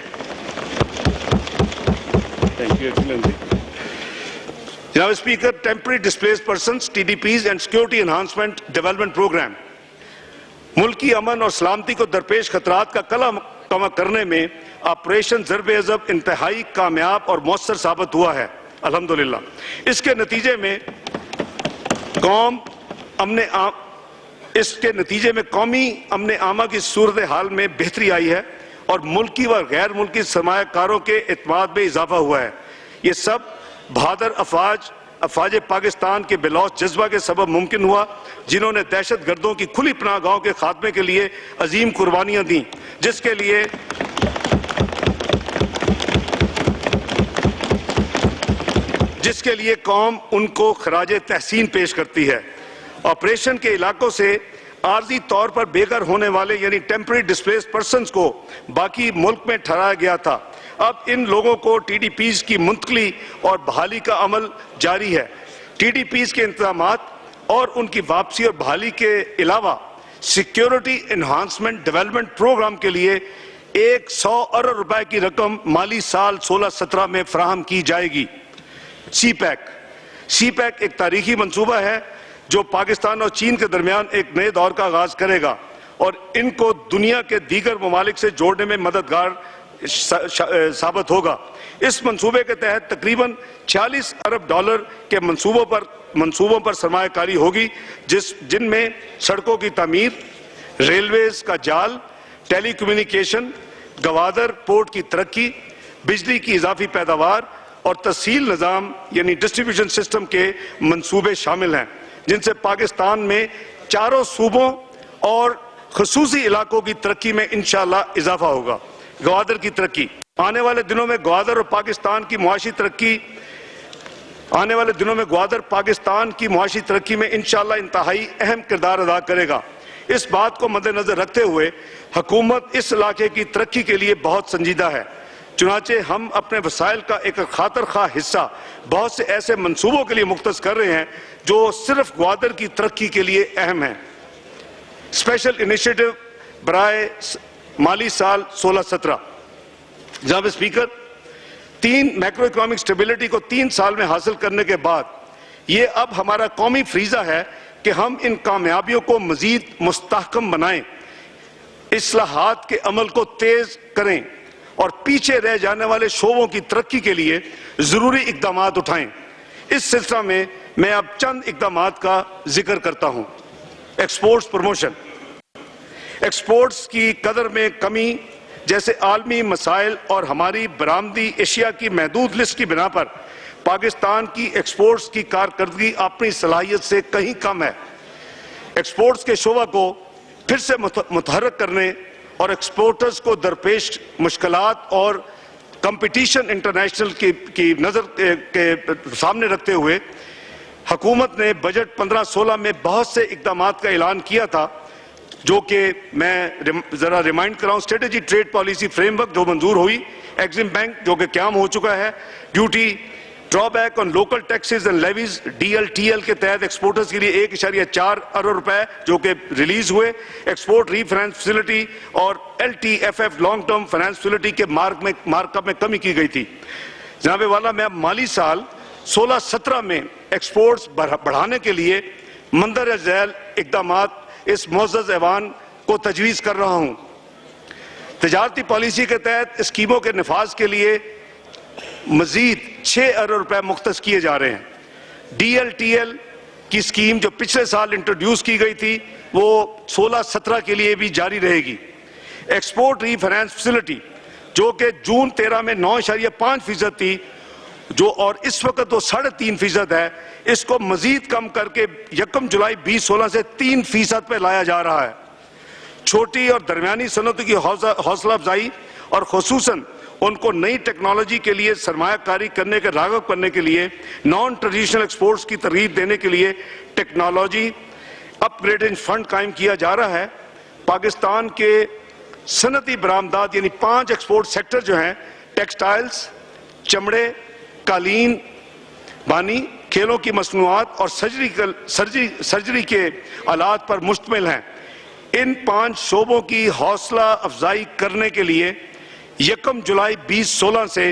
Thank you excellency. जनाब speaker, temporary displaced persons TDPs and security enhancement development programme मुल्की अमन और सलामती को दरपेश खतरात का कम करने में ऑपरेशन ज़र्ब-ए-ज़ब इंतहाई कामयाब और मौसर साबित हुआ है, अल्हम्दुलिल्लाह। इसके नतीजे में कौम इसके नतीजे में कौमी अमन आमा की सूरत हाल में बेहतरी आई है और मुल्की व गैर मुल्की सरमायाकारों के एतमाद में इजाफा हुआ है। ये सब बहादुर अफवाज पाकिस्तान के बेलौस जज्बा के सबब मुमकिन हुआ, जिन्होंने दहशत गर्दों की खुली पनाहगाहों के खात्मे के लिए अजीम कुर्बानियां दी, जिसके लिए कौम उनको खराजे तहसीन पेश करती है। ऑपरेशन के इलाकों से आर्जी तौर पर बेघर होने वाले यानी टेम्पररी डिस्प्लेस्ड पर्सन्स को बाकी मुल्क में ठहराया गया था। अब इन लोगों को टीडीपीज की मुंतकली और बहाली का अमल जारी है। टीडीपीज के इंतजामात और उनकी वापसी और बहाली के अलावा सिक्योरिटी एनहांसमेंट डेवलपमेंट प्रोग्राम के लिए 100 अरब रुपए की रकम माली साल 16-17 में फराहम की जाएगी। सीपैक एक तारीखी मंसूबा है जो पाकिस्तान और चीन के दरमियान एक नए दौर का आगाज करेगा और इनको दुनिया के दीगर ममालिक से जोड़ने में मददगार साबित होगा। इस मंसूबे के तहत तकरीबन 46 अरब डॉलर के मंसूबों पर सरमायाकारी होगी, जिनमें सड़कों की तामीर, रेलवेज का जाल, टेलीकम्युनिकेशन, गवादर पोर्ट की तरक्की, बिजली की इजाफी पैदावार और तहसील निज़ाम यानी डिस्ट्रीब्यूशन सिस्टम के मंसूबे शामिल हैं, जिनसे पाकिस्तान में चारों सूबों और खसूसी इलाकों की तरक्की में इंशाअल्लाह इजाफा होगा। गवादर की तरक्की आने वाले दिनों में ग्वादर पाकिस्तान की मुआशी तरक्की में इंशाअल्लाह इंतहाई अहम किरदार अदा करेगा। इस बात को मद्देनजर रखते हुए हुकूमत इस इलाके की तरक्की के लिए बहुत संजीदा है। चुनाचे हम अपने वसाइल का एक खातर खा हिस्सा बहुत से ऐसे मंसूबों के लिए मुख्तस कर रहे हैं जो सिर्फ ग्वादर की तरक्की के लिए अहम है। स्पेशल इनिशिएटिव बराए माली साल 16-17। जनाब स्पीकर, 3 मैक्रो इकोनॉमिक स्टेबिलिटी को 3 साल में हासिल करने के बाद ये अब हमारा कौमी फरीजा है कि हम इन कामयाबियों को मजीद मुस्तहकम बनाएं, इस्लाहात के अमल को तेज करें और पीछे रह जाने वाले शोबों की तरक्की के लिए जरूरी इकदाम उठाएं। इस सिलसिले में मैं अब चंद इकदाम का जिक्र करता हूं। एक्सपोर्ट्स प्रमोशन, एक्सपोर्ट्स की कदर में कमी जैसे आलमी मसाइल और हमारी बरामदी एशिया की महदूद लिस्ट की बिना पर पाकिस्तान की एक्सपोर्ट्स की कारकर्दगी अपनी सलाहियत से कहीं कम है। एक्सपोर्ट्स के शोबा को फिर से मुतहर्रिक करने और एक्सपोर्टर्स को दरपेश मुश्किलात और कंपटीशन इंटरनेशनल की नज़र के सामने रखते हुए हुकूमत ने बजट 15-16 में बहुत से इकदाम का ऐलान किया था, जो कि मैं जरा रिमाइंड कराऊं। स्ट्रेटेजी ट्रेड पॉलिसी फ्रेमवर्क जो मंजूर हुई, एग्जिम बैंक जो कि क्याम हो चुका है, duty drawback on local taxes and levies DLTL के तहत एक्सपोर्टर्स के लिए 1.4 अरब रुपए जो कि रिलीज हुए, एक्सपोर्ट रीफाइनेंस फैसिलिटी और LTFF long term finance facility के मार्कअप में कमी की गई थी। जनाब वाला, मैं माली साल 16-17 में एक्सपोर्ट्स बढ़ाने के लिए मंदर झैल इकदाम इस मुअज़्ज़ज़ ऐवान को तजवीज़ कर रहा हूं। तजारती पॉलिसी के तहत स्कीमों के निफाज के लिए मजीद 6 अरब रुपए मुख्तस किए जा रहे हैं। DLTL की स्कीम जो पिछले साल इंट्रोड्यूस की गई थी वो 16-17 के लिए भी जारी रहेगी। एक्सपोर्ट रीफाइनेंस फैसिलिटी जो कि जून 13 में 9.5% थी जो और इस वक्त वो 3.5% है, इसको मजीद कम करके 1 जुलाई 2016 से 3% पे लाया जा रहा है। छोटी और दरमियानी सनतों की हौसला अफजाई और खुसूसन उनको नई टेक्नोलॉजी के लिए सरमायाकारी करने के राग़ब करने के लिए नॉन ट्रेडिशनल एक्सपोर्ट्स की तरगीब देने के लिए टेक्नोलॉजी अपग्रेडिंग फंड कायम किया जा रहा है। पाकिस्तान के सनती बरामदात यानी 5 एक्सपोर्ट सेक्टर जो हैं, टेक्सटाइल्स, चमड़े, कालीन बानी, खेलों की मसनूआत और सर्जरी के आलात पर मुश्तमिल हैं। इन 5 शोबों की हौसला अफजाई करने के लिए 1 जुलाई 2016 से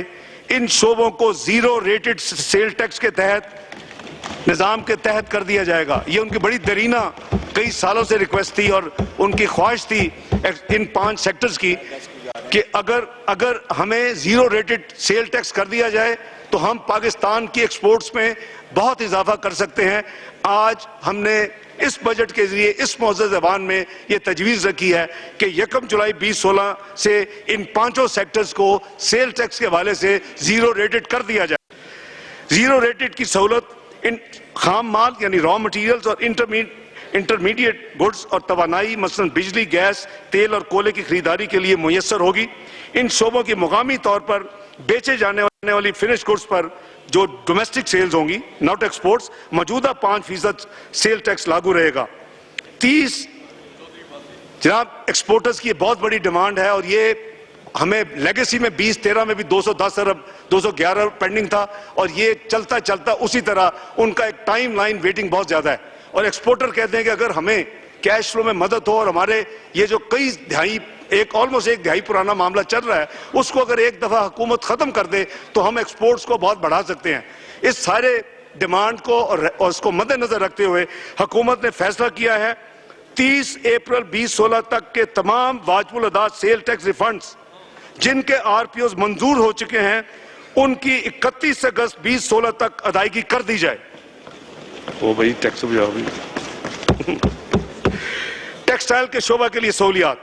इन शोबों को जीरो रेटेड सेल टैक्स के तहत निज़ाम के तहत कर दिया जाएगा। ये उनकी बड़ी दरीना कई सालों से रिक्वेस्ट थी और उनकी ख्वाहिश थी इन 5 सेक्टर्स की कि अगर हमें जीरो रेटेड सेल टैक्स कर दिया जाए तो हम पाकिस्तान की एक्सपोर्ट्स में बहुत इजाफा कर सकते हैं। आज हमने इस बजट के जरिए इस मौजूदा ज़बान में ये तजवीज़ रखी है कि 1 जुलाई 2016 से इन 5 सेक्टर्स को सेल टैक्स के हवाले से जीरो रेटेड कर दिया जाए। जीरो रेटेड की सहूलत इन खाम माल यानी रॉ मटीरियल्स और इंटरमीडिएट गुड्स और तवानाई मसलन बिजली, गैस, तेल और कोयले की खरीदारी के लिए मुयस्सर होगी। इन शोबों की मुकामी तौर पर बेचे जाने वाली फिनिश गुड्स पर जो डोमेस्टिक सेल्स होंगी, नॉट एक्सपोर्ट्स, मौजूदा 5% सेल टैक्स लागू रहेगा। 30 जनाब एक्सपोर्टर्स की बहुत बड़ी डिमांड है और ये हमें लेगेसी में 2013 में भी 210 अरब 211 अरब पेंडिंग था और ये चलता चलता उसी तरह उनका एक टाइम लाइन वेटिंग बहुत ज्यादा है। और एक्सपोर्टर कहते हैं कि अगर हमें कैश फ्लो में मदद हो और हमारे ये जो कई दिहाई ऑलमोस्ट एक दिहाई पुराना मामला चल रहा है उसको अगर एक दफा हुकूमत खत्म कर दे तो हम एक्सपोर्ट्स को बहुत बढ़ा सकते हैं। इस सारे डिमांड को और उसको मद्देनजर रखते हुए हुकूमत ने फैसला किया है 30 अप्रैल 2016 तक के तमाम वाजिबुल अदा सेल टैक्स रिफंड्स जिनके आरपीओ मंजूर हो चुके हैं उनकी 31 अगस्त 2016 तक अदायगी कर दी जाए। ओ भाई टैक्स भी आओ टेक्सटाइल के शोबा के लिए सहूलियात,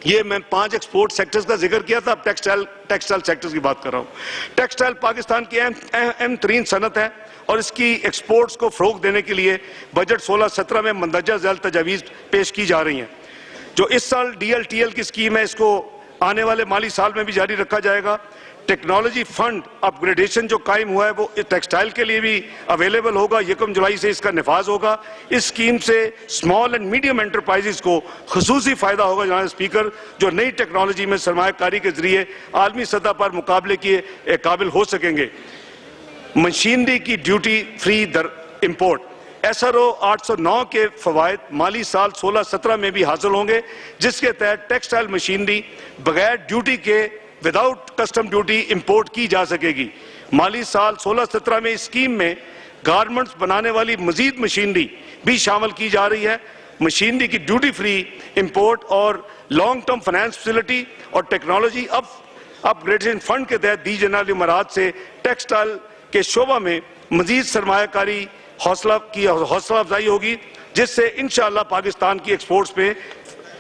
ये मैं 5 एक्सपोर्ट सेक्टर्स का जिक्र किया था, अब टेक्सटाइल सेक्टर्स की बात कर रहा हूं। टेक्सटाइल पाकिस्तान की अहम तरीन सनत है और इसकी एक्सपोर्ट्स को फरोग देने के लिए बजट 16-17 में मंदरजा झैल तजावीज़ पेश की जा रही हैं। जो इस साल DLTL की स्कीम है इसको आने वाले माली साल में भी जारी रखा जाएगा। टेक्नोलॉजी फंड अपग्रेडेशन जो कायम हुआ है वो टेक्सटाइल के लिए भी अवेलेबल होगा। 1 जुलाई से इसका निफाज होगा। इस स्कीम से स्मॉल एंड मीडियम एंटरप्राइजेस को खुसूसी फायदा होगा जनाब स्पीकर, जो नई टेक्नोलॉजी में सरमायाकारी के जरिए आलमी सतह पर मुकाबले के काबिल हो सकेंगे। मशीनरी की ड्यूटी फ्री दर इम्पोर्ट SRO 809 के फवायद माली साल 16-17 में भी हासिल होंगे जिसके तहत टेक्सटाइल मशीनरी बगैर ड्यूटी के विदाउट कस्टम ड्यूटी इंपोर्ट की जा सकेगी। माली साल 16-17 में इस स्कीम में गारमेंट्स बनाने वाली मजीद मशीनरी भी शामिल की जा रही है। मशीनरी की ड्यूटी फ्री इंपोर्ट और लॉन्ग टर्म फाइनेंस फैसिलिटी और टेक्नोलॉजी अपग्रेडेशन फंड के तहत दी जाने वाली मराहत से टेक्सटाइल के शोबा में मजीद सरमायाकारी हौसला अफजाई होगी जिससे इंशाअल्लाह पाकिस्तान की एक्सपोर्ट्स में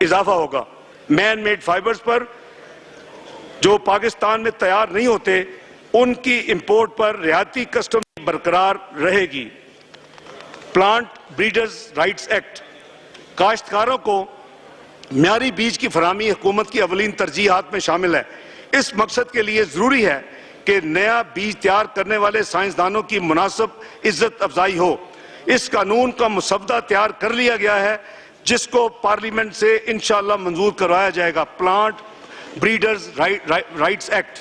इजाफा होगा। मैन मेड फाइबर्स पर जो पाकिस्तान में तैयार नहीं होते उनकी इंपोर्ट पर रियायती कस्टम बरकरार रहेगी। प्लांट ब्रीडर्स राइट्स एक्ट काश्तकारों को म्यारी बीज की फराहमी हुकूमत की अवलीन तरजीहात में शामिल है। इस मकसद के लिए जरूरी है कि नया बीज तैयार करने वाले साइंसदानों की मुनासिब इज्जत अफजाई हो। इस कानून का मुसवदा तैयार कर लिया गया है जिसको पार्लियामेंट से इंशाअल्लाह मंजूर करवाया जाएगा। Plant breeders rights act.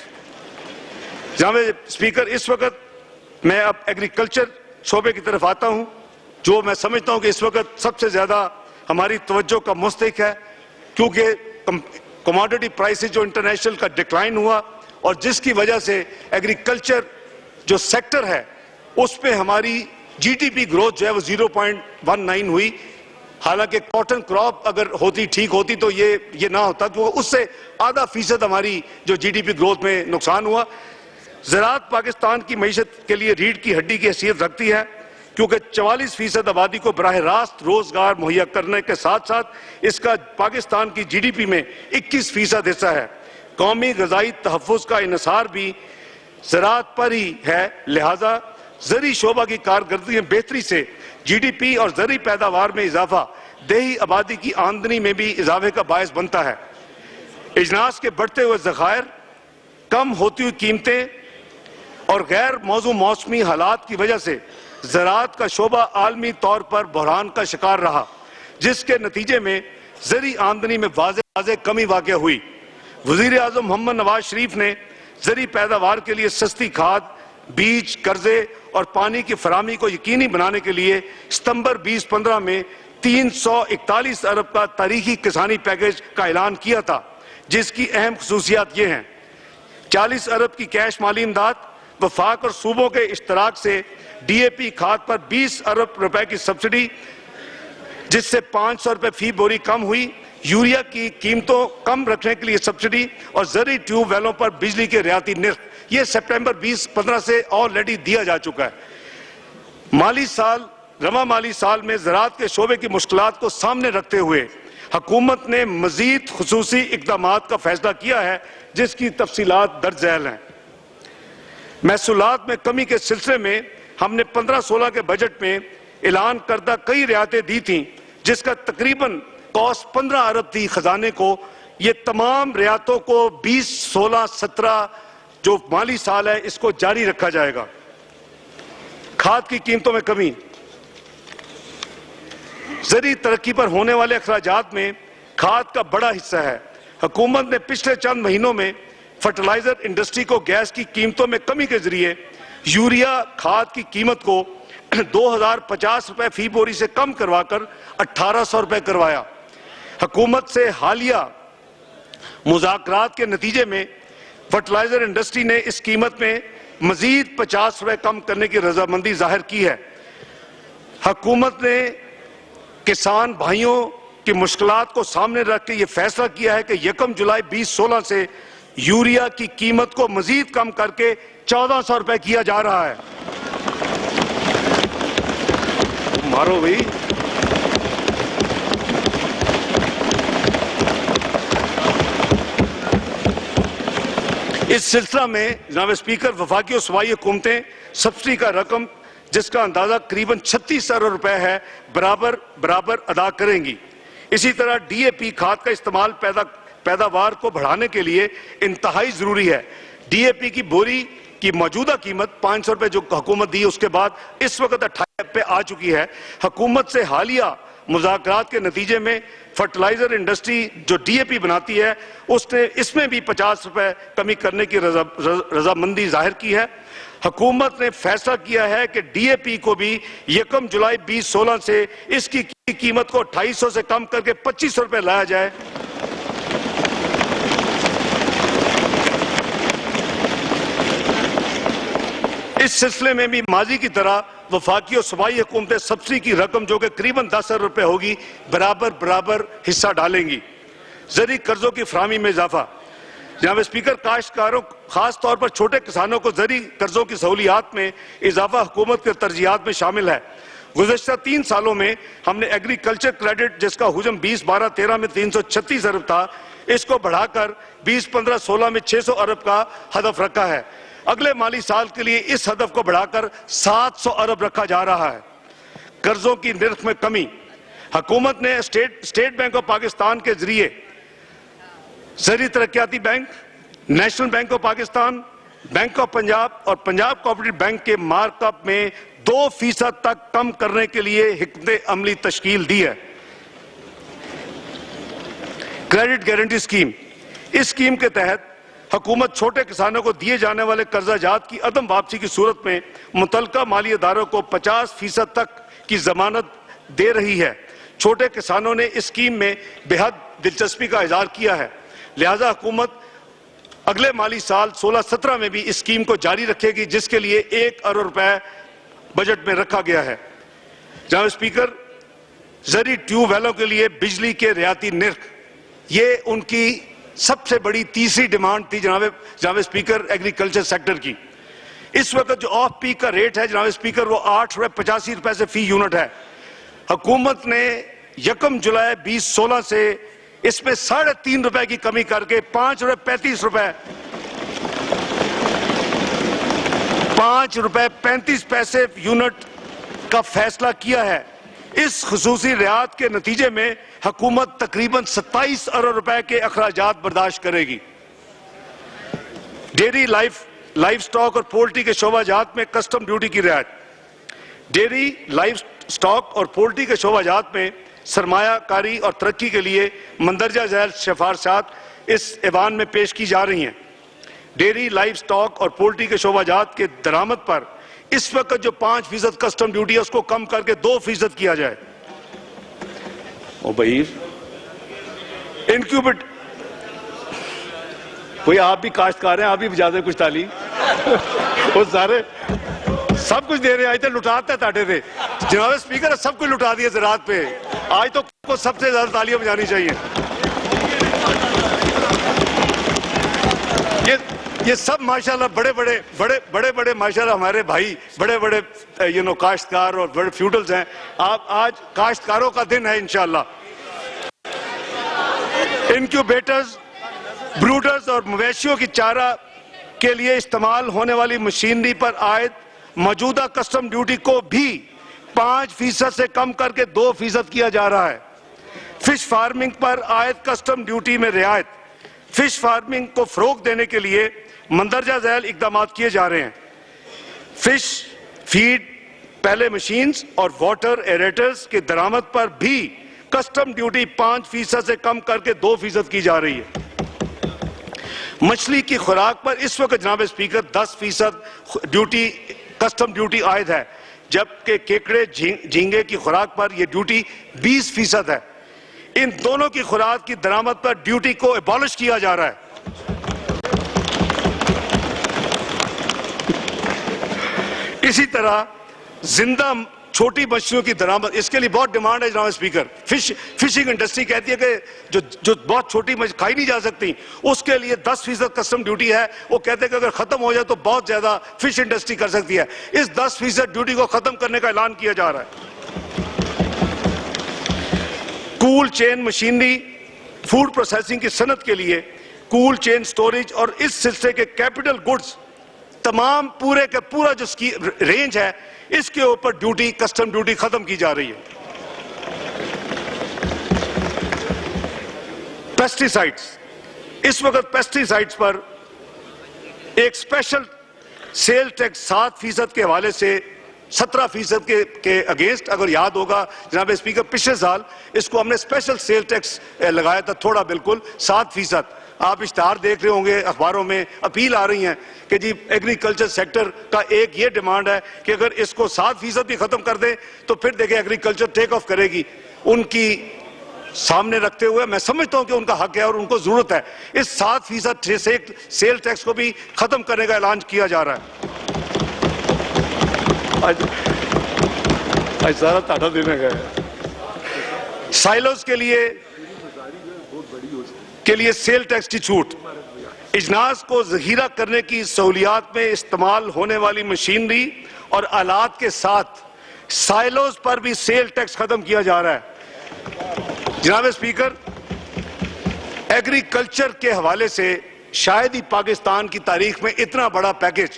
जनाब स्पीकर, इस वक्त मैं अब एग्रीकल्चर शोबे की तरफ आता हूं जो मैं समझता हूं कि इस वक्त सबसे ज्यादा हमारी तवज्जो का मुस्तहिक है क्योंकि कमोडिटी प्राइसेस जो इंटरनेशनल का डिक्लाइन हुआ और जिसकी वजह से एग्रीकल्चर जो सेक्टर है उस पे हमारी GDP ग्रोथ जो है वो 0.19 हुई। हालांकि कॉटन क्रॉप अगर होती ठीक होती तो ये ना होता, तो उससे आधा फीसद हमारी जो GDP ग्रोथ में नुकसान हुआ। ज़राअत पाकिस्तान की मईशत के लिए रीढ़ की हड्डी की हैसियत रखती है क्योंकि 44% आबादी को बराह रास्त रोजगार मुहैया करने के साथ साथ इसका पाकिस्तान की GDP में 21% हिस्सा है। कौमी ग़ज़ाई तहफ़्फ़ुज़ का इन्हिसार भी ज़राअत पर ही है, लिहाजा ज़री शोबा की कारकर्दगी में बेहतरी से GDP और ज़री पैदावार में इजाफा देही आबादी की आमदनी में भी इजाफे का बायस बनता है। इजनास के बढ़ते हुए ज़खायर, कम होती हुई कीमतें और गैर मौसमी हालात की वजह से ज़राअत का शोबा आलमी तौर पर बहरान का शिकार रहा जिसके नतीजे में ज़री आमदनी में वाज़े कमी वाक़ हुई। वज़ीर आज़म मोहम्मद नवाज शरीफ ने ज़री पैदावार के लिए सस्ती खाद, बीज, कर्जे और पानी की फराहमी को यकीनी बनाने के लिए सितंबर 2015 में 341 अरब का तारीखी किसानी पैकेज का ऐलान किया था जिसकी अहम खसूसियात ये हैं: 40 अरब की कैश माली इमदाद, वफाक और सूबों के इश्तराक से DAP खाद पर 20 अरब रुपए की सब्सिडी जिससे 500 रुपए फी बोरी कम हुई, यूरिया की कीमतों कम रखने के लिए सब्सिडी और ज़री ट्यूबवेलों पर बिजली के रियायती निर्ख, ये सितंबर 2015 से ऑलरेडी दिया जा चुका है। माली साल रवा माली साल में ज़राअत के शोबे की मुश्किलात को सामने रखते हुए हुकूमत ने मजीद खुसूसी इक़दामात का फैसला किया है, जिसकी तफसीलात दर्ज झैल हैं। महसूलात में कमी के सिलसिले में हमने 15-16 के बजट में ऐलान करदा कई रियायतें दी थीं, जिसका तकरीबन कॉस्ट 15 अरब थी खजाने को। ये तमाम रियायतों को 20, 16, 17 जो माली साल है इसको जारी रखा जाएगा। खाद की कीमतों में कमी, ज़रूरी तरक्की पर होने वाले अखराजात में खाद का बड़ा हिस्सा है। हुकूमत ने पिछले चंद महीनों में फर्टिलाइजर इंडस्ट्री को गैस की कीमतों में कमी के जरिए यूरिया खाद की कीमत को 2050 रुपए फी बोरी से कम करवाकर 1800 रुपए करवाया। हुकूमत से हालिया मुज़ाकरात के नतीजे में फर्टिलाइजर इंडस्ट्री ने इस कीमत में मजीद 50 रुपए कम करने की रजामंदी जाहिर की है। हुकूमत ने किसान भाइयों की मुश्किलात को सामने रख के ये फैसला किया है कि 1 जुलाई 2016 से यूरिया की कीमत को मजीद कम करके 1400 रुपए किया जा रहा है। मारो भाई। इस सिलसिला में जनाब स्पीकर वफाकी और सूबाई हुकूमतें सब्सिडी का रकम जिसका अंदाजा करीबन 36 अरब रुपए है बराबर अदा करेंगी। इसी तरह DAP खाद का इस्तेमाल पैदावार को बढ़ाने के लिए इंतहाई जरूरी है। DAP की बोरी की मौजूदा कीमत 500 रुपए जो हुकूमत दी, उसके बाद इस वक्त 28 पे आ चुकी है। हुकूमत से हालिया मुज़ाकरात के नतीजे में फर्टिलाइजर इंडस्ट्री जो DAP बनाती है उसने इसमें भी 50 रुपए कमी करने की रजामंदी जाहिर की है। हुकूमत ने फैसला किया है कि DAP को भी 1 जुलाई 2016 से इसकी कीमत को 2800 से कम करके 2500 रुपए लाया जाए। इस सिलसिले में भी माजी की तरह वफाकी और सूबाई हुकूमतें सब्सिडी की रकम जो कि करीबन 10 अरब रुपए होगी बराबर हिस्सा डालेंगी। ज़रूरी कर्जों की फराहमी में इजाफा, जनाब स्पीकर काश्तकारों खास तौर पर छोटे किसानों को ज़रूरी कर्जों की सहूलियात में इजाफा हुकूमत के तरजीहात में शामिल है। गुज़श्ता 3 सालों में हमने एग्रीकल्चर क्रेडिट जिसका हुजम 20-12-13 में 336 अरब था, इसको बढ़ाकर 20-15-16 में 600 अरब का हदफ रखा है। अगले माली साल के लिए इस हदफ को बढ़ाकर 700 अरब रखा जा रहा है। कर्जों की निर्ख में कमी, हुकूमत ने स्टेट बैंक ऑफ पाकिस्तान के जरिए ज़रूरी तरक्याती bank, National Bank of Pakistan, Bank of Punjab और पंजाब कोऑपरेटिव बैंक के मार्कअप में 2% तक कम करने के लिए हिकमत अमली तश्कील दी है। क्रेडिट गारंटी स्कीम, इस स्कीम के तहत हुकूमत छोटे किसानों को दिए जाने वाले कर्जाजात की अदम वापसी की सूरत में मुतलका माली इदारों को 50% तक की जमानत दे रही है। छोटे किसानों ने इस स्कीम में बेहद दिलचस्पी का इजहार किया है, लिहाजा हुकूमत अगले माली साल 16-17 में भी इस स्कीम को जारी रखेगी, जिसके लिए 1 अरब रुपए बजट में रखा गया है। जनाब स्पीकर, ज़रूरी ट्यूबवेलों के लिए बिजली के रियायती निर्ख, ये उनकी सबसे बड़ी तीसरी डिमांड थी जनाब स्पीकर एग्रीकल्चर सेक्टर की। इस वक्त जो ऑफ पीक का रेट है जनाब स्पीकर वो 8.85 रुपए से फी यूनिट है। हुकूमत ने 1 जुलाई 2016 से इसमें 3.5 रुपए की कमी करके 5.35 रुपए 5.35 रुपए यूनिट का फैसला किया है। इस खुसूसी रियायत के नतीजे में हुकूमत तकरीबन 27 अरब रुपए के अखराजात बर्दाश्त करेगी। डेयरी लाइफ स्टॉक और पोल्ट्री के शोबाजात में कस्टम ड्यूटी की रियायत, डेयरी लाइफ स्टॉक और पोल्ट्री के शोबाजात में सरमायाकारी और तरक्की के लिए मंदरजा झैल सिफारिशात इस ऐवान में पेश की जा रही हैं। डेयरी लाइफ स्टॉक और पोल्ट्री के शोबाजात के दरामद पर इस वक्त जो 5% कस्टम ड्यूटी है उसको कम करके 2% किया जाए। ओ भाई इनक्यूबेट, कोई आप भी काश्तकार हैं, आप भी बजा दें कुछ ताली। वो सारे सब कुछ दे रहे हैं, आज तो लुटाते ताटे थे जनाब स्पीकर, सब कुछ लुटा दिया ज़राअत पे। आज तो सबसे ज्यादा तालियां बजानी चाहिए। ये सब माशाल्लाह बड़े माशाल्लाह हमारे भाई बड़े काश्तकार और बड़े फ्यूडल्स हैं। आप आज काश्तकारों का दिन है इंशाल्लाह। इनक्यूबेटर्स, ब्रूडर्स और मवेशियों की चारा के लिए इस्तेमाल होने वाली मशीनरी पर आयद मौजूदा कस्टम ड्यूटी को भी 5% से कम करके 2% किया जा रहा है। फिश फार्मिंग पर आयद कस्टम ड्यूटी में रियायत, फिश फार्मिंग को फरोग देने के लिए मंदरजा झैल इकदाम किए जा रहे हैं। फिश फीड, पहले मशीन्स और वाटर एरेटर्स के दरामद पर भी कस्टम ड्यूटी 5% से कम करके 2% की जा रही है। मछली की खुराक पर इस वक्त जनाब स्पीकर 10% ड्यूटी कस्टम ड्यूटी आयद है, जबकि केकड़े झींगे की खुराक पर यह ड्यूटी 20% है। इन दोनों की खुराक की दरामद पर ड्यूटी को एबॉलिश किया जा रहा है। इसी तरह जिंदा छोटी मछलियों की दरामद, इसके लिए बहुत डिमांड है जनाब स्पीकर। फिशिंग इंडस्ट्री कहती है कि जो बहुत छोटी मछली खाई नहीं जा सकती, उसके लिए 10% कस्टम ड्यूटी है। वो कहते हैं कि अगर खत्म हो जाए तो बहुत ज्यादा फिश इंडस्ट्री कर सकती है। इस 10% ड्यूटी को खत्म करने का ऐलान किया जा रहा है। Cool chain machinery, food processing की सनत के लिए कूल चेन स्टोरेज और इस सिलसिले के कैपिटल गुड्स, तमाम पूरे का पूरा जो रेंज है, इसके ऊपर ड्यूटी कस्टम ड्यूटी खत्म की जा रही है। पेस्टिसाइड्स, इस वक्त पेस्टिसाइड्स पर एक स्पेशल सेल टैक्स 7% के हवाले से 17% के अगेंस्ट, अगर याद होगा जनाब स्पीकर, पिछले साल इसको हमने स्पेशल सेल टैक्स लगाया था, थोड़ा बिल्कुल 7%। आप इश्तार देख रहे होंगे अखबारों में, अपील आ रही हैं कि जी एग्रीकल्चर सेक्टर का एक ये डिमांड है कि अगर इसको 7% भी खत्म कर दें तो फिर देखें एग्रीकल्चर टेक ऑफ करेगी। उनकी सामने रखते हुए मैं समझता हूं कि उनका हक है और उनको जरूरत है। इस 7% सेल टैक्स को भी खत्म करने का ऐलान किया जा रहा है। आज सारा ताटा देने गया। साइलोज के लिए सेल टैक्स की छूट, इजनास को जखीरा करने की सहूलियात में इस्तेमाल होने वाली मशीनरी और आलात के साथ साइलोज पर भी सेल टैक्स खत्म किया जा रहा है। जनाब स्पीकर, एग्रीकल्चर के हवाले से शायद ही पाकिस्तान की तारीख में इतना बड़ा पैकेज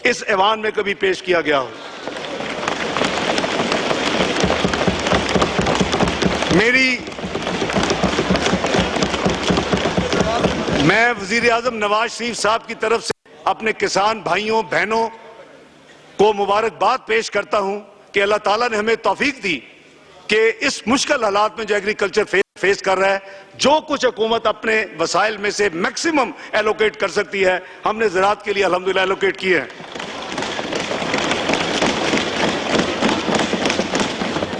इस ऐवान में कभी पेश किया गया हो। मैं वजीर आजम नवाज शरीफ साहब की तरफ से अपने किसान भाइयों बहनों को मुबारकबाद पेश करता हूं कि अल्लाह ताला ने हमें तौफीक दी कि इस मुश्किल हालात में जो एग्रीकल्चर फेस कर रहा है, जो कुछ हुकूमत अपने वसाइल में से मैक्सिमम एलोकेट कर सकती है, हमने ज़राअत के लिए अल्हम्दुलिल्लाह एलोकेट किए हैं।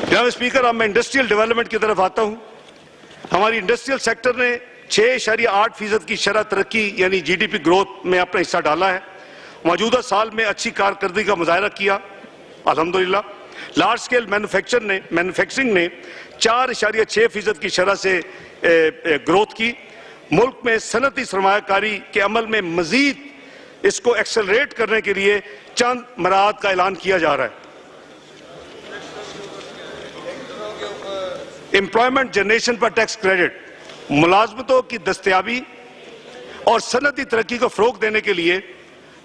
जनाब स्पीकर, अब मैं इंडस्ट्रियल डेवलपमेंट की तरफ आता हूं। हमारी इंडस्ट्रियल सेक्टर ने 6.8% की शरह तरक्की यानी GDP ग्रोथ में अपना हिस्सा डाला है। मौजूदा साल में अच्छी कारकर्दगी का मुजाहरा किया अल्हम्दुलिल्लाह। लार्ज स्केल मैन्युफैक्चरिंग ने 4.6% की शरह से ग्रोथ की। मुल्क में सनती सरमायाकारी के अमल में मजीद इसको एक्सेलरेट करने के लिए चंद मराहत का ऐलान किया जा रहा है। एम्प्लॉयमेंट जनरेशन पर टैक्स क्रेडिट, मुलाजमतों की दस्तयाबी और सनती तरक्की को फरोग देने के लिए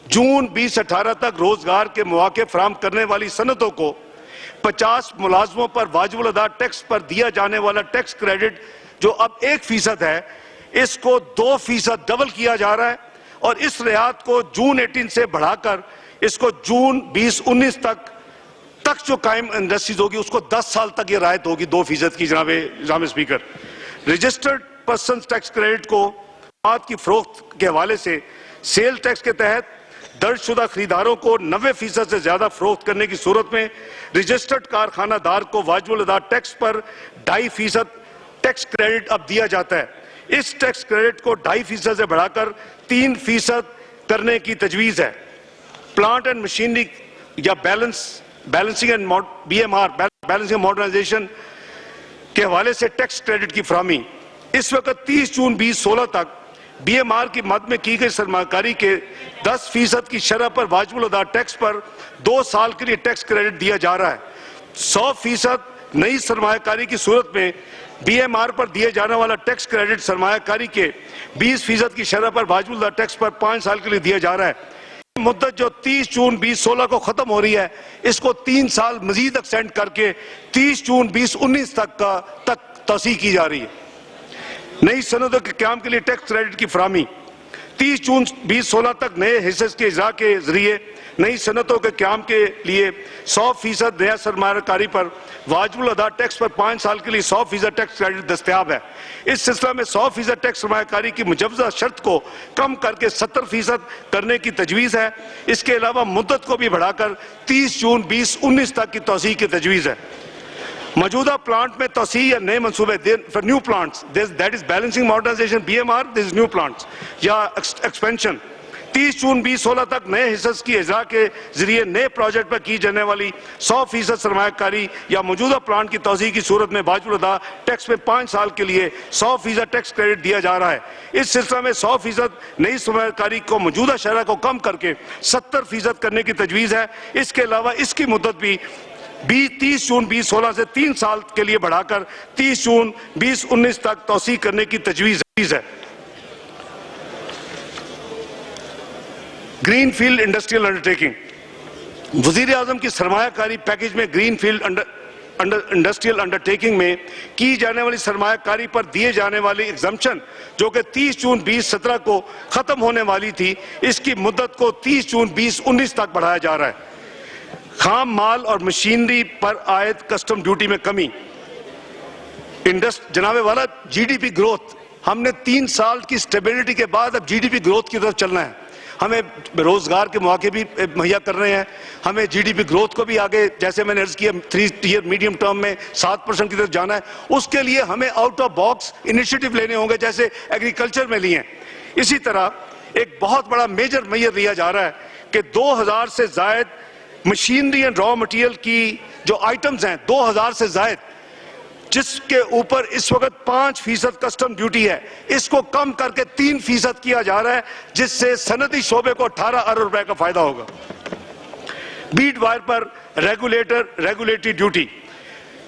जून 2018 तक रोजगार के मौके फराहम करने वाली सनतों को 50 मुलाजमों पर वाजिबुल अदा टैक्स पर दिया जाने वाला टैक्स क्रेडिट जो अब 1% है, इसको 2% डबल किया जा रहा है और इस रियायत को जून 18 से बढ़ाकर इसको जून 2019 तक जो कायम इंडस्ट्रीज होगी उसको 10 साल तक ये रायत होगी 2% की। जनाब speaker, registered person tax credit को बात की फरोख्त के हवाले से सेल टैक्स के तहत दर्जशुदा खरीदारों को 90% से ज्यादा फरोख्त करने की सूरत में रजिस्टर्ड कारखानादार को वाजिबुल अदा टैक्स पर 2.5% टैक्स क्रेडिट अब दिया जाता है। इस टैक्स क्रेडिट को 2.5% से बढ़ाकर 3% करने की तजवीज है। प्लांट एंड मशीनरी या balancing and BMR balancing modernization के हवाले से टैक्स क्रेडिट की फराहमी इस वक्त 30 जून 2016 तक BMR की मद में की गई सरमाकारी के 10% की शरह पर वाजिबुल अदा टैक्स पर 2 साल के लिए टैक्स क्रेडिट दिया जा रहा है। 100% नई सरमाकारी की सूरत में BMR पर दिए जाने वाला टैक्स क्रेडिट सरमाकारी के 20% की शरह पर वाजिबुल अदा टैक्स पर 5 साल के लिए दिया जा रहा है। मुद्दत जो 30 जून 2016 को खत्म हो रही है, इसको 3 साल मजीद एक्सटेंड करके 30 जून 2019 तक तोसी की जा रही है। नई सनदों के क्याम के लिए टैक्स क्रेडिट की फराहमी 30 जून 2016 तक नए हिस्से के इजरा के जरिए नई सनतों के क्याम के लिए 100% नया सरमाकारी पर वाजिबुल अदा टैक्स पर 5 साल के लिए 100% टैक्स क्रेडिट दस्तयाब है। इस सिलसिले में 100% टैक्स सरमाकारी की मुजवजा शर्त को कम करके 70% करने की तजवीज़ है। इसके अलावा मुद्दत को भी बढ़ाकर 30 जून 2019 तक की तोसी की तजवीज़ है। मौजूदा प्लांट में तोसी या नए मनसूबे for new plants that is balancing modernization BMR this is new plants या एक्सपेंशन 30 जून 2016 तक नए हिस्से की इजरा के जरिए नए प्रोजेक्ट पर की जाने वाली 100% सरमाकारी या मौजूदा प्लांट की तोसी की सूरत में वाजिबुल अदा टैक्स में 5 साल के लिए 100% टैक्स क्रेडिट दिया जा रहा है। इस सिलसिले में 100% नई सरमाकारी को मौजूदा शरह को कम करके 70% करने की तजवीज़ है। इसके अलावा इसकी मुद्दत भी 30 जून 2016 से 3 साल के लिए बढ़ाकर 30 जून 2019 तक तोसी करने की तजवीज़ है। ग्रीन फील्ड इंडस्ट्रियल अंडरटेकिंग वजीर आजम की सरमायाकारी पैकेज में ग्रीन फील्ड इंडस्ट्रियल अंडरटेकिंग में की जाने वाली सरमायाकारी पर दिए जाने वाली एग्जम्पशन जो कि 30 जून 2017 को खत्म होने वाली थी, इसकी मुद्दत को 30 जून 2019 तक बढ़ाया जा रहा है। खाम माल और मशीनरी पर आयद कस्टम ड्यूटी में कमी। जनाबे वाला GDP ग्रोथ, हमने 3 साल की स्टेबिलिटी के बाद अब GDP ग्रोथ की तरफ चलना है। हमें रोजगार के मौके भी मुहैया कर रहे हैं, हमें GDP ग्रोथ को भी आगे, जैसे मैंने अर्ज किया 3 ईयर मीडियम टर्म में 7% की तरफ जाना है। उसके लिए हमें आउट ऑफ बॉक्स इनिशिएटिव लेने होंगे, जैसे एग्रीकल्चर में लिए हैं। इसी तरह एक बहुत बड़ा मेजर मेजर लिया जा रहा है कि 2000 से जायद मशीनरी एंड रॉ मटेरियल की जो आइटम्स हैं 2000 से जायद, जिसके ऊपर इस वक्त 5% कस्टम ड्यूटी है, इसको कम करके 3% किया जा रहा है, जिससे सनदी शोबे को 18 अरब रुपए का फायदा होगा। बीट वायर पर रेगुलेटरी ड्यूटी,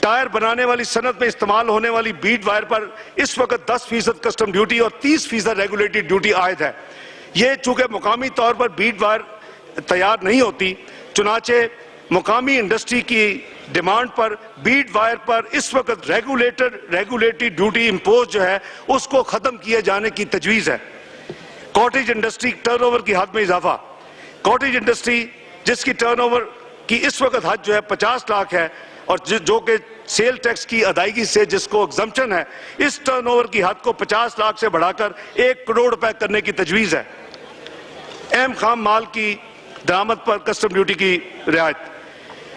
टायर बनाने वाली सनत में इस्तेमाल होने वाली बीट वायर पर इस वक्त 10% कस्टम ड्यूटी और 30% रेगुलेटरी ड्यूटी आयद है। ये चूंकि मुकामी तौर पर बीट वायर तैयार नहीं होती, चुनाचे मुकामी इंडस्ट्री की डिमांड पर बीट वायर पर इस वक्त रेगुलेटरी ड्यूटी इंपोज जो है उसको खत्म किए जाने की तजवीज़ है। कॉटेज इंडस्ट्री टर्नओवर की हद में इजाफा। कॉटेज इंडस्ट्री जिसकी टर्नओवर की इस वक्त हद जो है 50 लाख है और जो कि सेल टैक्स की अदायगी से जिसको एग्जम्पशन है, इस टर्नओवर की हद को 50 लाख से बढ़ाकर 1 करोड़ रुपए करने की तजवीज़ है। अहम खाम माल की दरामद पर कस्टम ड्यूटी की रियायत।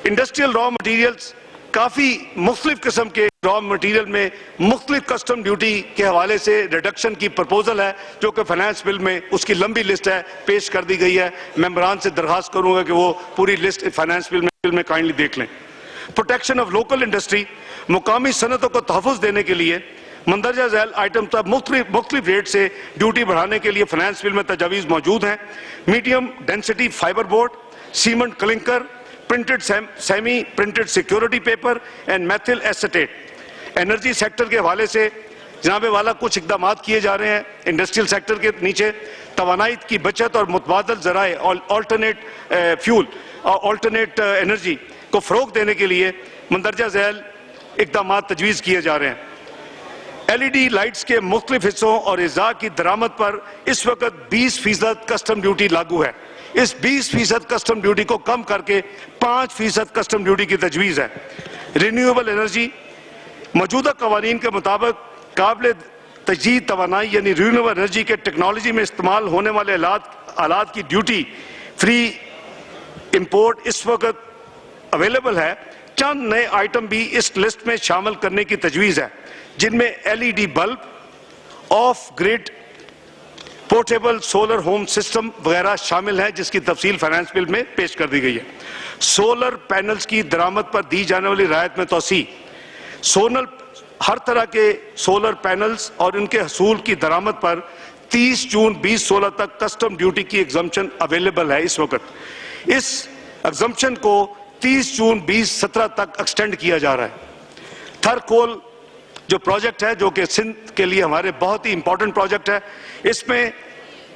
इंडस्ट्रियल रॉ मटीरियल्स, काफ़ी मुख्तलिफ किस्म के रॉ मटीरियल में मुख्तलिफ कस्टम ड्यूटी के हवाले से रिडक्शन की प्रपोजल है, जो कि फाइनेंस बिल में उसकी लंबी लिस्ट है, पेश कर दी गई है। मेंबरान से दरखास्त करूंगा कि वो पूरी लिस्ट फाइनेंस बिल में काइंडली देख लें। प्रोटेक्शन ऑफ लोकल इंडस्ट्री, मुकामी सनतों को तहफ़्फ़ुज़ देने के लिए मंदरजा झैल आइटम तक मुख्तलिफ रेट से ड्यूटी बढ़ाने के लिए फाइनेंस बिल में तजावीज़ मौजूद हैं। Medium density fibre board, cement clinker, printed semi printed security paper and methyl acetate. Energy sector के हवाले से जनाबे वाला कुछ इकदाम किए जा रहे हैं। इंडस्ट्रियल सेक्टर के नीचे तवानाई की बचत और मुतबादल ज़राए और ऑल्टरनेट फ्यूल और ऑल्टरनेट एनर्जी को फ़रोग़ देने के लिए मंदरजा झैल इकदाम तजवीज़ किए जा रहे हैं। LED लाइट्स के मुख्तलिफ हिस्सों और इज़ा की दरामद पर इस वक्त 20% कस्टम ड्यूटी लागू है। इस 20% कस्टम ड्यूटी को कम करके 5% कस्टम ड्यूटी की तजवीज़ है। रिन्यूएबल एनर्जी, मौजूदा कवानीन के मुताबिक काबिल तजदीद तवानाई यानी रिन्यूएबल एनर्जी के टेक्नोलॉजी में इस्तेमाल होने वाले आलात की ड्यूटी फ्री इंपोर्ट इस वक्त अवेलेबल है। चंद नए आइटम भी इस लिस्ट में शामिल करने की तजवीज़ है, जिनमें LED bulb, of grid portable solar home system वगैरह शामिल हैं, जिसकी तफसील फाइनेंस बिल में पेश कर दी गई है। सोलर पैनल्स की दरामद पर दी जाने वाली रायत में तोसी। हर तरह के सोलर पैनल्स और उनके हसूल की दरामद पर 30 जून 2016 तक कस्टम ड्यूटी की एग्जम्पशन अवेलेबल है। इस वक्त इस एग्जम्पशन को 30 जून 2017 तक एक्सटेंड किया जा रहा है। थर कोल जो प्रोजेक्ट है, जो कि सिंध के लिए हमारे बहुत ही इंपॉर्टेंट प्रोजेक्ट है, इसमें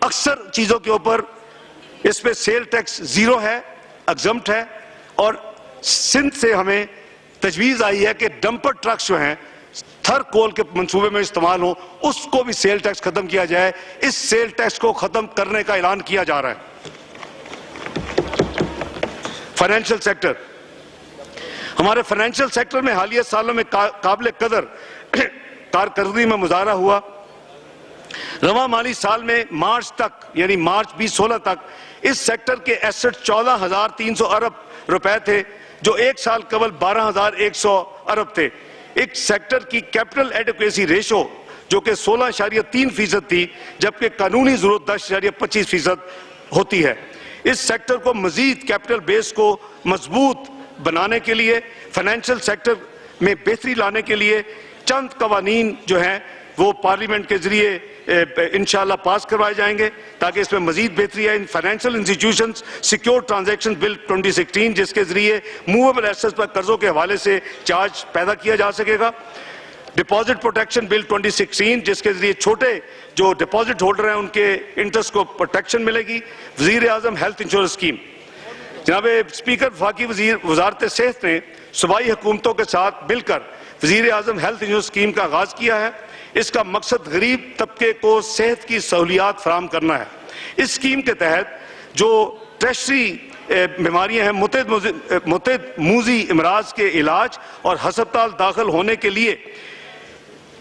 अक्सर चीजों के ऊपर इसमें सेल टैक्स जीरो है, एग्जम्प्ट है, और सिंध से हमें तजवीज आई है कि डंपर ट्रक्स जो हैं थर कोल के मंसूबे में इस्तेमाल हो, उसको भी सेल टैक्स खत्म किया जाए। इस सेल टैक्स को खत्म करने का ऐलान किया जा रहा है। फाइनेंशियल सेक्टर, हमारे फाइनेंशियल सेक्टर में हालिया सालों में काबिल कदर कारकर्दगी में मुजाहरा हुआ। रवा माली साल में मार्च तक, यानी मार्च 2016 तक, इस सेक्टर के एसेट 14,300 अरब रुपए थे, जो एक साल कबल 12,100 अरब थे। इस सेक्टर की कैपिटल एडिक्वेसी रेशो जो कि 16.3% थी, जबकि कानूनी जरूरत 10.25% होती है। इस सेक्टर को मजीद कैपिटल बेस को मजबूत बनाने के लिए, फाइनेंशियल सेक्टर में बेहतरी लाने के लिए चंद कवानीन जो हैं वो पार्लियामेंट के जरिए इंशाअल्लाह पास करवाए जाएंगे, ताकि इसमें मजीद बेहतरी आए। Financial institutions secure transaction bill 2016, जिसके जरिए मूवेबल एसेट्स पर कर्जों के हवाले से चार्ज पैदा किया जा सकेगा। डिपॉजिट प्रोटेक्शन बिल 2016, जिसके जरिए छोटे जो डिपॉजिट होल्डर हैं उनके इंटरेस्ट को प्रोटेक्शन मिलेगी। वजीर आजम हेल्थ इंश्योरेंस स्कीम, जनाब स्पीकर वफाकी वजारत सेहत ने सूबाई हुकूमतों के साथ मिलकर वजीर आजम हेल्थ इंश्योरेंस स्कीम का आगाज किया है। इसका मकसद गरीब तबके को सेहत की सहूलियात फराम करना है। इस स्कीम के तहत जो ट्रेशरी बीमारियां हैं, मुतअद्दिद मूजी इमराज के इलाज और हस्पताल दाखिल होने के लिए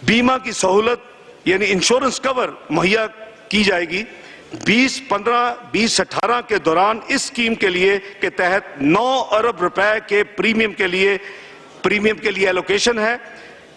बीमा की सहूलत यानी इंश्योरेंस कवर मुहैया की जाएगी। 2015-2018 के दौरान इस स्कीम के लिए के तहत 9 अरब रुपए के प्रीमियम के लिए एलोकेशन है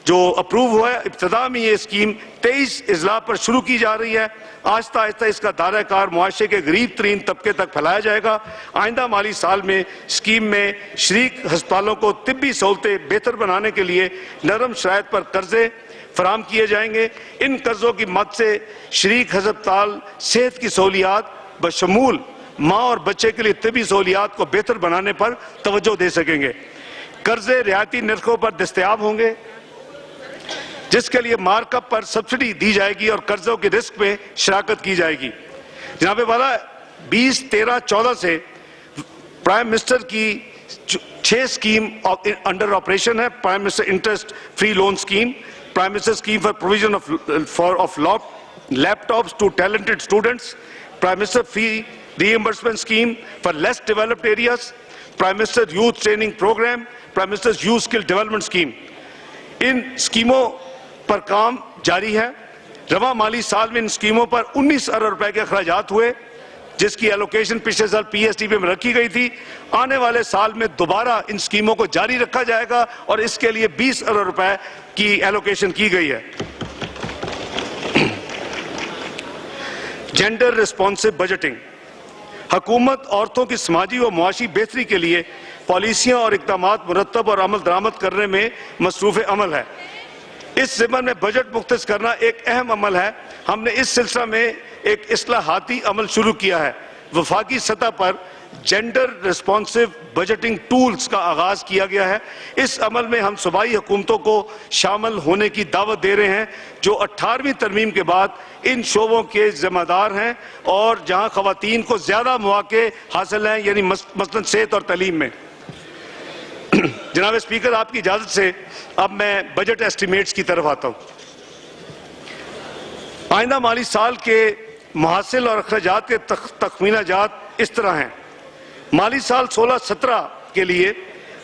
जो अप्रूव हुआ है। इब्तिदा में ये स्कीम 23 अजला पर शुरू की जा रही है। आहिस्ता आहिस्ता इसका दायरा-ए-कार मुआशरे के गरीब तरीन तबके तक फैलाया जाएगा। आइंदा माली साल में स्कीम में शरीक हस्पतालों को तिब्बी सहूलतें बेहतर बनाने के लिए नरम शराइत पर कर्जे फराम किए जाएंगे। इन कर्जों की मद से शरीक हस्पताल सेहत की सहूलियात बशमूल माँ और बच्चे के लिए तिब्बी सहूलियात को बेहतर बनाने पर तवज्जो दे सकेंगे। कर्जे रियायती निर्खों पर दस्तयाब होंगे, जिसके लिए मार्कअप पर सब्सिडी दी जाएगी और कर्जों के रिस्क में शराकत की जाएगी। जनाब वाला 2013-14 से प्राइम मिनिस्टर की 6 स्कीम अंडर ऑपरेशन है। Prime minister interest free loan scheme, prime minister scheme for provision of laptops to talented students, prime minister free reimbursement scheme for less developed areas, prime minister youth training programme, prime minister youth skill development scheme. इन स्कीमों पर काम जारी है। रवा माली साल में इन स्कीमों पर 19 अरब रुपए के अखराजात हुए, जिसकी एलोकेशन पिछले साल पीएसडीपी में रखी गई थी। आने वाले साल में दोबारा इन स्कीमों को जारी रखा जाएगा और इसके लिए 20 अरब रुपए की एलोकेशन की गई है। जेंडर रिस्पॉन्सिव बजटिंग, हुकूमत औरतों की समाजी व मुआशी बेहतरी के लिए पॉलिसियां और इक़दामात मुरतब और अमल दरामद करने में मसरूफ़ अमल है। इस ज़िम्मन में बजट मुख्तस करना एक अहम अमल है। हमने इस सिलसिला में एक इस्लाहाती अमल शुरू किया है। वफाकी सतह पर जेंडर रिस्पॉन्सिव बजटिंग टूल्स का आगाज किया गया है। इस अमल में हम सूबाई हुकूमतों को शामिल होने की दावत दे रहे हैं, जो 18वीं तरमीम के बाद इन शोबों के जिम्मेदार हैं और जहां खवातीन को ज्यादा मौके हासिल हैं, यानी मसलन सेहत और तालीम में। जनाब स्पीकर, आपकी इजाजत से अब मैं बजट एस्टिमेट्स की तरफ आता हूं। आइंदा माली साल के मुहासिल और अखराजात के तखमीनाजात इस तरह हैं। माली साल 16-17 के लिए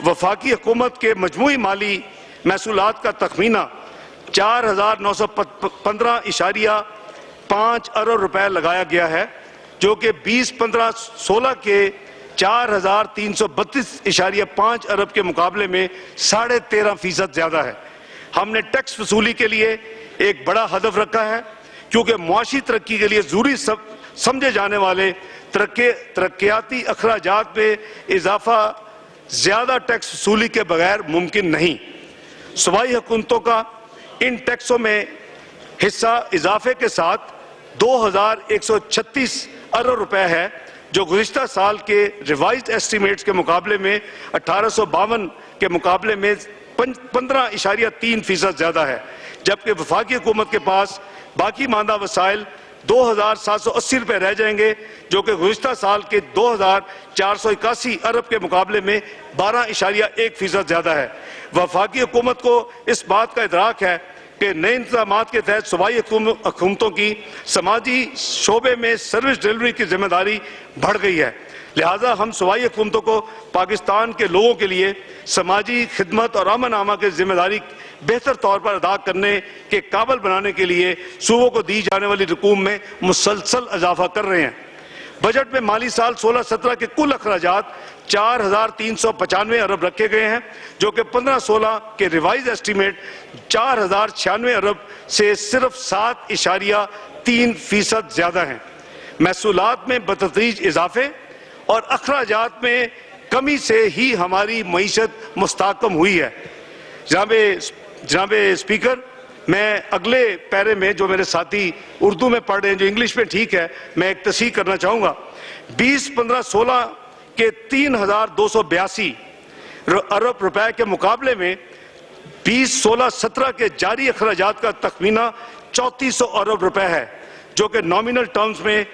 वफाकी हुकूमत के मजमूई माली महसूलात का तखमीना 4,915.5 अरब रुपए लगाया गया है, जो कि 2015-16 के 4,332.5 अरब के मुकाबले में 13.5% ज्यादा है। हमने टैक्स वसूली के लिए एक बड़ा हदफ रखा है, क्योंकि मुआशी तरक्की के लिए जरूरी समझे जाने वाले तरक्याती अखराजात में इजाफा ज्यादा टैक्स वसूली के बगैर मुमकिन नहीं। सूबाई हुकूमतों का इन टैक्सों में हिस्सा इजाफे के साथ 2136 अरब रुपए है, जो गुज़िश्ता साल के रिवाइज्ड एस्टीमेट्स के मुकाबले में 1852 के मुकाबले में 15.3% ज्यादा है। जबकि वफाकी हुकूमत के पास बाकी मांदा वसाइल 2780 रुपए रह जाएंगे, जो कि गुज़िश्ता साल के 2481 अरब के मुकाबले में 12.1% ज्यादा है। वफाकी हुकूमत को इस बात का इदराक है कि नए इंतजाम के तहत सूबाई हुकूमतों की समाजी शोबे में सर्विस डिलीवरी की जिम्मेदारी बढ़ गई है। लिहाजा हम सूबाई हुकूमतों को पाकिस्तान के लोगों के लिए समाजी खिदमत और अमन आमा की जिम्मेदारी बेहतर तौर पर अदा करने के काबिल बनाने के लिए सूबों को दी जाने वाली रकूम में मुसलसल इजाफा कर रहे हैं। बजट में माली साल 16-17 के कुल अखराजात 4395 अरब रखे गए हैं, जो कि 15-16 के रिवाइज एस्टीमेट 4096 अरब से सिर्फ 7.3% ज्यादा हैं। महसूलात में बतदरीज इजाफे और अखराजात में कमी से ही हमारी मईशत मुस्तहकम हुई है। जनाब स्पीकर, मैं अगले पैरे में जो मेरे साथी उर्दू में पढ़ रहे हैं, जो इंग्लिश में ठीक है, मैं एक तस्हीह करना चाहूंगा। 2015-16 के 3282 अरब रुपए के मुकाबले में 2016-17 के जारी अखराजात का तखमीना 3400 अरब रुपए है, जो कि नॉमिनल टर्म्स में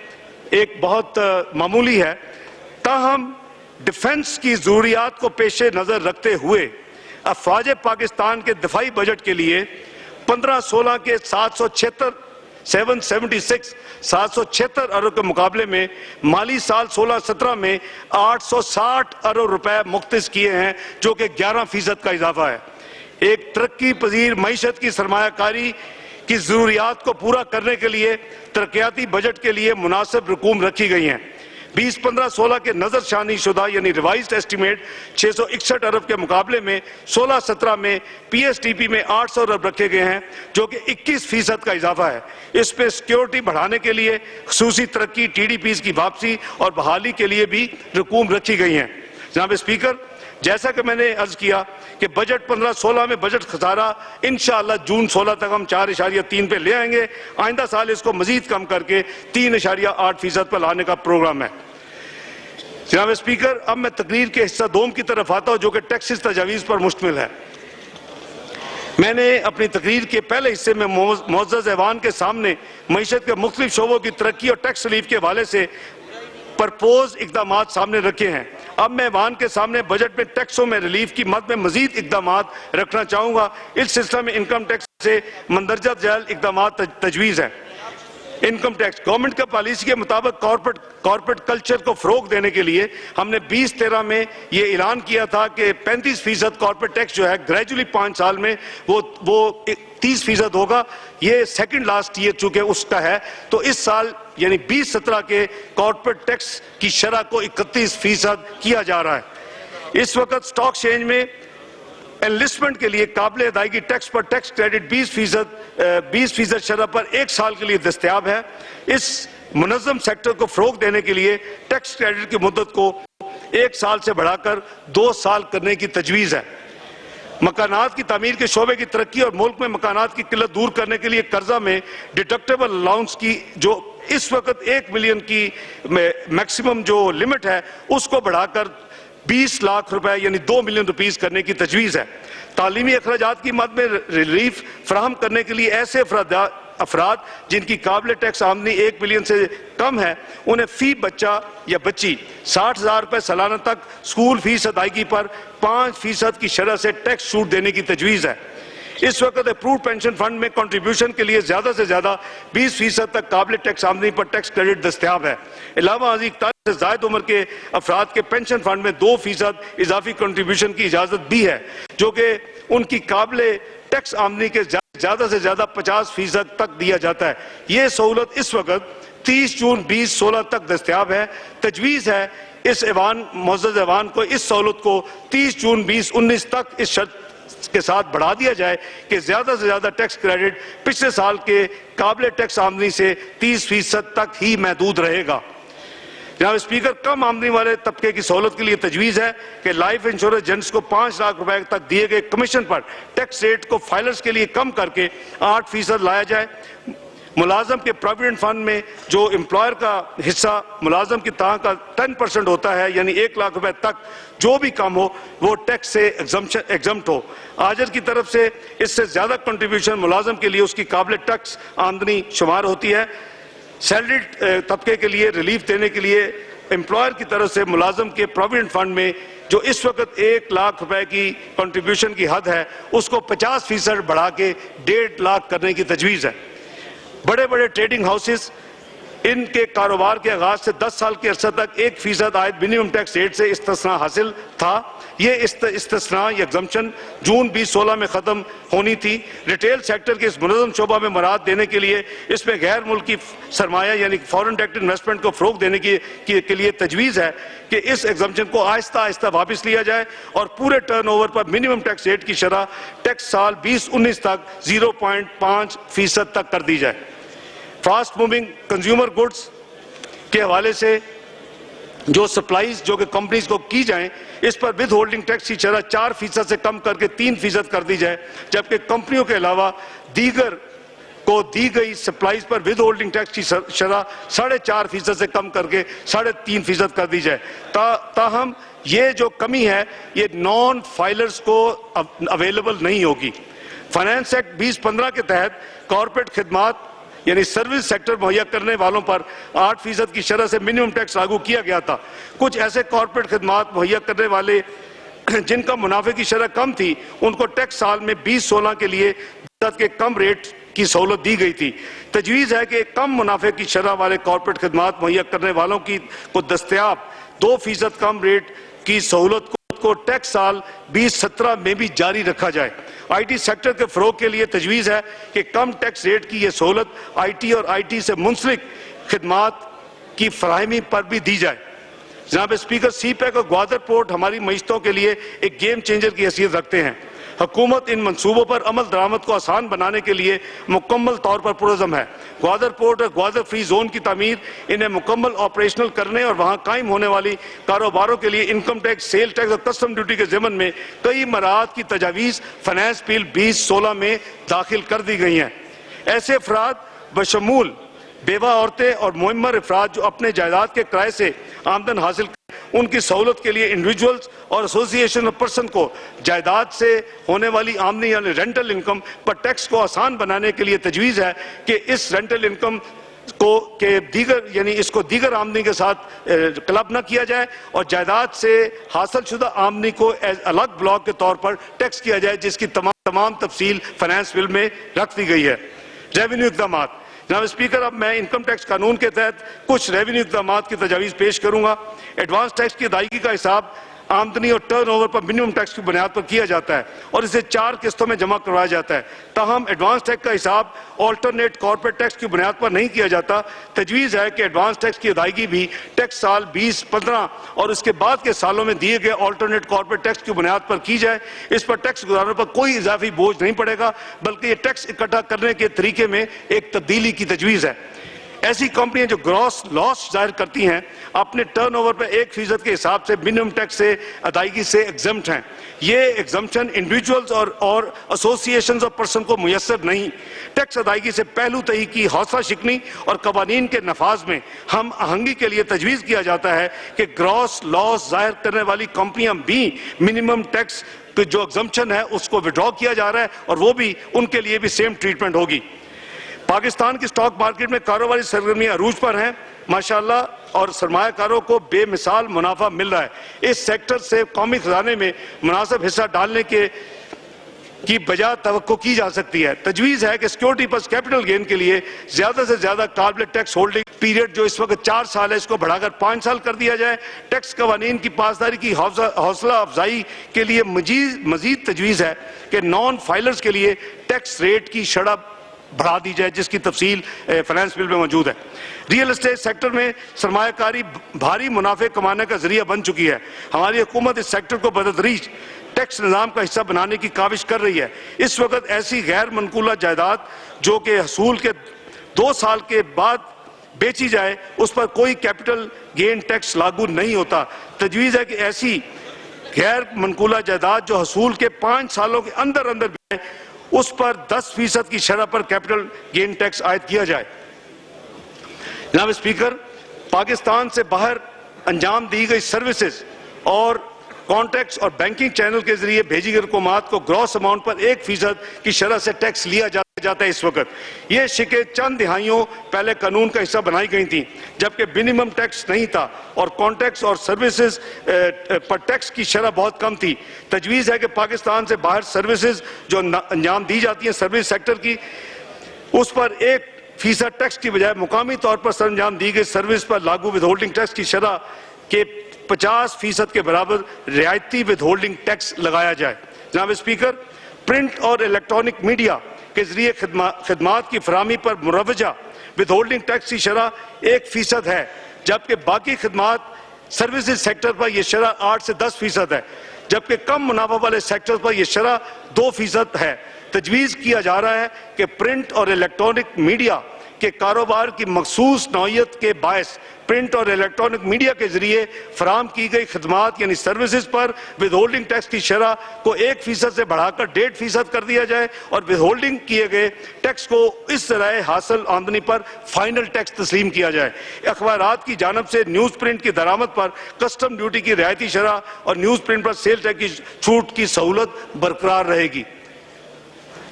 एक बहुत मामूली है। ताहम डिफेंस की जरूरियात को पेश नजर रखते हुए अफवाज पाकिस्तान के दिफाई बजट के लिए 15-16 के 776 अरब के मुकाबले में माली साल 16-17 में 860 अरब रुपए मुख्तस किए हैं, जो कि 11% का इजाफा है। एक तरक्की पजीर मईशत की सरमायाकारी की जरूरियात को पूरा करने के लिए तरक्याती बजट के लिए मुनासिब रकूम रखी गई हैं। 2015-16 के नजरशानी शुदा यानी रिवाइज्ड एस्टीमेट 661 अरब के मुकाबले में 16-17 में पीएसटीपी में 800 अरब रखे गए हैं, जो कि 21% का इजाफा है। इस पे सिक्योरिटी बढ़ाने के लिए खुसूसी तरक्की, टीडीपीज की वापसी और बहाली के लिए भी रकूम रखी गई हैं। जनाब स्पीकर, जैसा कि मैंने अर्ज किया कि बजट 15-16 में बजट खसारा इंशाअल्लाह जून 16 तक हम 4.3 पे ले आएंगे। आइंदा साल इसको मजीद कम करके 3.8% पर लाने का प्रोग्राम है। जनाब स्पीकर, अब मैं तकरीर के हिस्सा दोम की तरफ आता हूं, जो कि टैक्सेस तजावीज़ पर मुश्तमिल है। मैंने अपनी तकरीर के पहले हिस्से में मुअज़्ज़ज़ ऐवान के सामने मईशत के मुख्तलिफ शोबों की तरक्की और टैक्स रिलीफ के हवाले से प्रपोज इकदाम सामने रखे हैं। अब मैं ऐवान के सामने बजट में टैक्सों में रिलीफ की मद में मजीद इकदाम रखना चाहूंगा। इस सिलसिले में इनकम टैक्स से मंदरजा झैल इकदाम तजवीज़ है। इनकम टैक्स गवर्नमेंट का पॉलिसी के मुताबिक कॉर्पोरेट कल्चर को फरोग देने के लिए हमने 2013 में ये ऐलान किया था कि 35% कॉर्पोरेट टैक्स जो है ग्रेजुअली 5 साल में वो 30% होगा। ये सेकंड लास्ट ईयर चूंकि उसका है, तो इस साल यानी 2017 के कॉर्पोरेट टैक्स की शरह को 31% किया जा रहा है। इस वक्त स्टॉक एक्सचेंज में एनलिस्टमेंट के लिए काबिल अदायगी टैक्स पर टैक्स क्रेडिट 20% शरह पर 1 साल के लिए दस्तयाब है। इस मुनज़्ज़म सेक्टर को फरोग देने के लिए टैक्स क्रेडिट की मुद्दत को 1 साल से बढ़ाकर 2 साल करने की तजवीज़ है। मकानात की तामीर के शोबे की तरक्की और मुल्क में मकानात की किल्लत दूर करने के लिए कर्जा में डिडक्टेबल अलाउंस की जो इस वक्त 1 मिलियन की मैक्सिमम जो लिमिट है, उसको बढ़ाकर 20 लाख रुपए यानी 2 मिलियन रुपीस करने की तजवीज़ है। तालीमी अखराजात की मद में रिलीफ फराहम करने के लिए ऐसे अफराद जिनकी काबिल टैक्स आमदनी 1 मिलियन से कम है, उन्हें फी बच्चा या बच्ची 60,000 रुपए सालाना तक स्कूल फीस अदायगी पर 5% की शरह से टैक्स छूट देने की तजवीज़ है। इस वक्त अप्रूव्ड पेंशन फंड में कंट्रीब्यूशन के लिए ज्यादा से ज्यादा 20% तक काबिल टैक्स आमदनी पर टैक्स क्रेडिट दस्तयाब है। अलावा अजीज 41 से जायद उम्र के अफराद के पेंशन फंड में 2% इजाफी कंट्रीब्यूशन की इजाजत भी है, जो कि उनकी काबिल टैक्स आमदनी के ज्यादा से ज्यादा 50% तक दिया जाता है। ये सहूलत इस वक्त 30 जून 2016 तक दस्तयाब है। तजवीज़ है इस मुअज़्ज़ज़ ऐवान को इस सहूलत को 30 जून 2019 तक इस शर्त के साथ बढ़ा दिया जाए कि ज्यादा से ज्यादा टैक्स क्रेडिट पिछले साल के काबिल टैक्स आमदनी से 30% तक ही महदूद रहेगा। जनाब स्पीकर, कम आमदनी वाले तबके की सहूलत के लिए तजवीज़ है कि लाइफ इंश्योरेंस एजेंट्स को 5 लाख रुपए तक दिए गए कमीशन पर टैक्स रेट को फाइलर्स के लिए कम करके 8% लाया जाए। मुलाजम के प्रोविडेंट फंड में जो एम्प्लॉयर का हिस्सा मुलाजम की तनख्वाह का 10% होता है, यानी 1 लाख रुपए तक जो भी काम हो वो टैक्स से एग्जम्प्ट हो। आजर की तरफ से इससे ज्यादा कंट्रीब्यूशन मुलाजम के लिए उसकी काबिल टैक्स आमदनी शुमार होती है। सैलरीड तबके के लिए रिलीफ देने के लिए एम्प्लॉयर की तरफ से मुलाजम के प्रोविडेंट फंड में जो इस वक्त 1 लाख रुपए की कंट्रीब्यूशन की हद है उसको 50% बढ़ा के 1.5 लाख करने की तजवीज़ है। बड़े बड़े ट्रेडिंग हाउसेस इनके कारोबार के आगाज से 10 साल के अरसे तक 1% आयद मिनिमम टैक्स रेट से इस्तिस्ना हासिल था। ये इस्तिस्ना या एग्जम्पशन जून 2016 में खत्म होनी थी। रिटेल सेक्टर के इस मुनज़्ज़म शोबा में मराद देने के लिए इसमें गैर मुल्की सरमाया यानी फॉरेन डायरेक्ट इन्वेस्टमेंट को फ़रोग़ देने के लिए तजवीज़ है कि इस एग्जम्पशन को आहिस्ता आहिस्ता वापस लिया जाए और पूरे टर्नओवर पर मिनिमम टैक्स रेट की शरह टैक्स साल 2019 तक 0.5% तक कर दी जाए। फास्ट मूविंग कंज्यूमर गुड्स के हवाले से जो सप्लाईज जो कि कंपनीज को की जाएं इस पर विद होल्डिंग टैक्स की शरह 4% से कम करके 3% कर दी जाए, जबकि कंपनियों के अलावा दीगर को दी गई सप्लाईज पर विद होल्डिंग टैक्स की शरह 4.5% से कम करके 3.5% कर दी जाए। ताहम ये जो कमी है ये नॉन फाइलर्स को अवेलेबल नहीं होगी। फाइनेंस एक्ट 2015 के तहत कॉर्पोरेट खिदमात यानी सर्विस सेक्टर मुहैया करने वालों पर 8% की शरह से मिनिमम टैक्स लागू किया गया था। कुछ ऐसे कॉर्पोरेट खिदमात मुहैया करने वाले जिनका मुनाफे की शरह कम थी उनको टैक्स साल में 2016 के लिए के कम रेट की सहूलत दी गई थी। तजवीज़ है कि कम मुनाफे की शरह वाले कॉर्पोरेट खिदमात मुहैया करने वालों को दस्तयाब 2% कम रेट की सहूलत को टैक्स साल 2017 में भी जारी रखा जाए। आईटी सेक्टर के फरोग के लिए तजवीज़ है कि कम टैक्स रेट की यह सहूलत आईटी और आईटी से मुंसलिक खिदमात की फराहमी पर भी दी जाए। जनाब स्पीकर, सीपैक और ग्वादर पोर्ट हमारी मईशतों के लिए एक गेम चेंजर की हैसियत रखते हैं। हुकूमत इन मंसूबों पर अमल दरामद को आसान बनाने के लिए मुकम्मल तौर पर पुरज़म है। ग्वादर पोर्ट और ग्वादर फ्री जोन की तामीर इन्हें मुकम्मल ऑपरेशनल करने और वहाँ कायम होने वाली कारोबारों के लिए इनकम टैक्स, सेल टैक्स और कस्टम ड्यूटी के ज़िमन में कई मराहत की तजावीज़ फाइनेंस बिल 2016 में दाखिल कर दी गई हैं। ऐसे अफराद बशमूल बेवा औरतें और मुअम्मर अफराद जो अपने जायदाद के किराए से आमदन हासिल उनकी सहूलत के लिए इंडिविजुअल्स और एसोसिएशन ऑफ पर्सन को जायदाद से होने वाली आमदनी यानी रेंटल इनकम पर टैक्स को आसान बनाने के लिए तजवीज़ है कि इस रेंटल इनकम को के दीगर यानी इसको दीगर आमदनी के साथ क्लब न किया जाए और जायदाद से हासिल शुदा आमदनी को अलग ब्लॉक के तौर पर टैक्स किया जाए, जिसकी तमाम तफसील फाइनेंस बिल में रख दी गई है। रेवेन्यू इक़दाम। जनाब स्पीकर, अब मैं इनकम टैक्स कानून के तहत कुछ रेवेन्यू इक़दाम की तजावीज़ पेश करूंगा। एडवांस टैक्स की अदायगी का हिसाब आमदनी और टर्नओवर पर मिनिमम टैक्स की बुनियाद पर किया जाता है और इसे 4 किस्तों में जमा करवाया जाता है। ताहम एडवांस टैक्स का हिसाब ऑल्टरनेट कॉर्पोरेट टैक्स की बुनियाद पर नहीं किया जाता। तजवीज़ है कि एडवांस टैक्स की अदायगी भी टैक्स साल 2015 और उसके बाद के सालों में दिए गए ऑल्टरनेट कॉर्पोरेट टैक्स की बुनियाद पर की जाए। इस पर टैक्स गुजारने पर कोई इजाफी बोझ नहीं पड़ेगा, बल्कि ये टैक्स इकट्ठा करने के तरीके में एक तब्दीली की तजवीज़ है। ऐसी कंपनियां जो ग्रॉस लॉस जाहिर करती हैं अपने टर्नओवर पर 1% के हिसाब से मिनिमम टैक्स से अदायगी से एग्जम्प्ट हैं। ये एग्जम्पशन इंडिविजुअल्स और एसोसिएशंस ऑफ पर्सन को मुयस्सर नहीं। टैक्स अदायगी से पहलू तय की हौसला शिकनी और कवानीन के नफाज में हम आहंगी के लिए तजवीज़ किया जाता है कि ग्रॉस लॉस जाहिर करने वाली कंपनियां भी मिनिमम टैक्स जो एग्जम्पशन है उसको विड्रॉ किया जा रहा है और वो भी उनके लिए भी सेम ट्रीटमेंट होगी। पाकिस्तान की स्टॉक मार्केट में कारोबारी सरगर्मियां अरूज पर हैं माशाल्लाह और सरमायाकारों को बेमिसाल मुनाफा मिल रहा है। इस सेक्टर से कौमी खजाने में मुनासिब हिस्सा डालने की बजाय तवक्को की जा सकती है। तजवीज़ है कि सिक्योरिटी पर कैपिटल गेन के लिए ज्यादा से ज्यादा काबिल टैक्स होल्डिंग पीरियड जो इस वक्त 4 साल है इसको बढ़ाकर 5 साल कर दिया जाए। टैक्स कवानीन की पासदारी की हौसला अफजाई के लिए मजीद तजवीज़ है कि नॉन फाइलर्स के लिए टैक्स रेट की शरह बढ़ा दी जाए, जिसकी तफसील फाइनेंस बिल में मौजूद है। रियल एस्टेट सेक्टर में सरमायाकारी भारी मुनाफे कमाने का जरिया बन चुकी है। हमारी हुकूमत इस सेक्टर को बतदरीज टैक्स निज़ाम का हिस्सा बनाने की काविश कर रही है। इस वक्त ऐसी गैर मनकूला जायदाद जो कि हसूल के 2 साल के बाद बेची जाए उस पर कोई कैपिटल गेन टैक्स लागू नहीं होता। तजवीज़ है कि ऐसी गैर मनकूला जायदाद जो हसूल के 5 सालों के अंदर उस पर 10% की शरह पर कैपिटल गेन टैक्स आयद किया जाए। जनाब स्पीकर, पाकिस्तान से बाहर अंजाम दी गई सर्विसेज और कॉन्ट्रैक्ट्स और बैंकिंग चैनल के जरिए भेजी गई रकूमात को ग्रॉस अमाउंट पर 1% की शरह से टैक्स लिया जाता है। इस वक्त ये शिकें चंद दिहाइयों पहले कानून का हिस्सा बनाई गई थी, जबकि मिनिमम टैक्स नहीं था और कॉन्ट्रैक्ट्स और सर्विसेज पर टैक्स की शरह बहुत कम थी। तजवीज़ है कि पाकिस्तान से बाहर सर्विसेज जो अंजाम दी जाती हैं सर्विस सेक्टर की, उस पर 1% टैक्स की बजाय मुकामी तौर पर सरंजाम दी गई सर्विस पर लागू विदहोल्डिंग टैक्स की शरह के 50% के बराबर रियायती विदहोल्डिंग टैक्स लगाया जाए। जनाब स्पीकर, प्रिंट और इलेक्ट्रॉनिक मीडिया के जरिए खिदमात की फराहमी पर मुरवजा विदहोल्डिंग टैक्स की शरह 1% है, जबकि बाकी खिदमात सर्विसेज सेक्टर पर यह शरह 8 से 10% है, जबकि कम मुनाफा वाले सेक्टर पर यह शरह 2% है। तजवीज़ किया जा रहा है कि प्रिंट और इलेक्ट्रॉनिक मीडिया के कारोबार की मखसूस नौइयत के बायस प्रिंट और इलेक्ट्रॉनिक मीडिया के जरिए फराम की गई खदमात यानी सर्विसेज पर विदहोल्डिंग टैक्स की शरह को 1% से बढ़ाकर 1.5% कर दिया जाए और विदहोल्डिंग किए गए टैक्स को इस तरह हासिल आमदनी पर फाइनल टैक्स तस्लीम किया जाए। अखबारात की जानब से न्यूज़ प्रिंट की दरामद पर कस्टम ड्यूटी की रियायती शरह और न्यूज़ प्रिंट पर सेल टैक्स की छूट की सहूलत बरकरार रहेगी।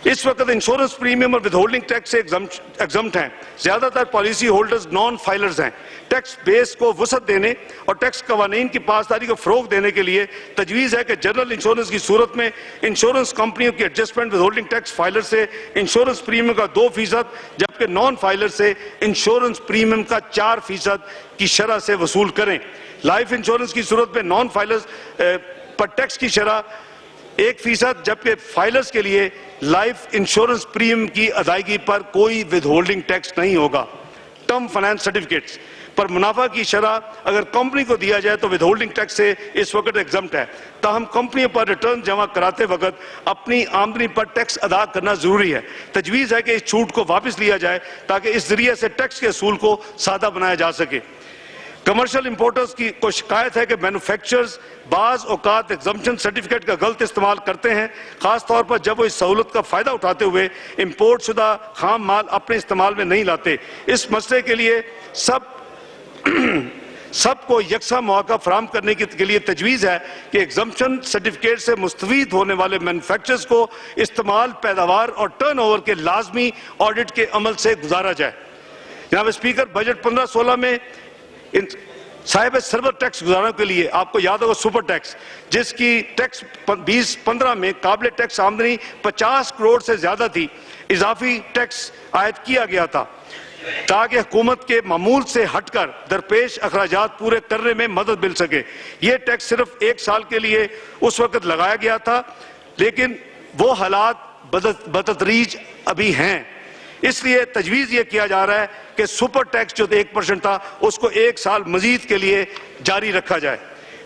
इस वक्त इंश्योरेंस प्रीमियम और विदहोल्डिंग टैक्स से एग्जम्प्ट हैं। ज्यादातर पॉलिसी होल्डर्स नॉन फाइलर्स हैं। टैक्स बेस को वसअत देने और टैक्स कवानीन की पासदारी को फरोग देने के लिए तजवीज़ है कि जनरल इंश्योरेंस की सूरत में इंश्योरेंस कंपनियों की एडजस्टमेंट विदहोल्डिंग टैक्स फाइलर से इंश्योरेंस प्रीमियम का 2%, जबकि नॉन फाइलर से इंश्योरेंस प्रीमियम का 4% की शरह से वसूल करें। लाइफ इंश्योरेंस की सूरत में नॉन फाइलर्स पर टैक्स की शरह 1%, जबकि फाइलर्स के लिए लाइफ इंश्योरेंस प्रीमियम की अदायगी पर कोई विदहोल्डिंग टैक्स नहीं होगा। टर्म फाइनेंस सर्टिफिकेट्स पर मुनाफा की शरह अगर कंपनी को दिया जाए तो विदहोल्डिंग टैक्स से इस वक्त एग्जम्प्ट है। ताहम कंपनियों पर रिटर्न जमा कराते वक्त अपनी आमदनी पर टैक्स अदा करना जरूरी है। तजवीज़ है कि इस छूट को वापस लिया जाए ताकि इस जरिए से टैक्स के असूल को सादा बनाया जा सके। कमर्शियल इंपोर्टर्स की को शिकायत है कि मैन्युफैक्चरर्स बाज औकात एग्जम्पशन सर्टिफिकेट का गलत इस्तेमाल करते हैं, खास तौर पर जब वो इस सहूलत का फायदा उठाते हुए इम्पोर्ट शुदा खाम माल अपने इस्तेमाल में नहीं लाते। इस मसले के लिए सबको यकसा मौका फराम करने के लिए तजवीज़ है कि एग्जम्पशन सर्टिफिकेट से मुस्तफीद होने वाले मैन्युफैक्चरर्स को इस्तेमाल, पैदावार और टर्नओवर के लाजमी ऑडिट के अमल से गुजारा जाए। जनाब स्पीकर, बजट 15-16 में साहिब सर्वर टैक्स गुजारने के लिए आपको याद होगा सुपर टैक्स, जिसकी टैक्स 2015 में काबिल टैक्स आमदनी 50 करोड़ से ज्यादा थी, इजाफी टैक्स आयद किया गया था ताकि हुकूमत के मामूल से हटकर दरपेश अखराजात पूरे करने में मदद मिल सके। यह टैक्स सिर्फ 1 साल के लिए उस वक्त लगाया गया था, लेकिन वो हालात बदतरीज अभी हैं। इसलिए तजवीज़ ये किया जा रहा है कि सुपर टैक्स जो 1% था उसको 1 साल मजीद के लिए जारी रखा जाए।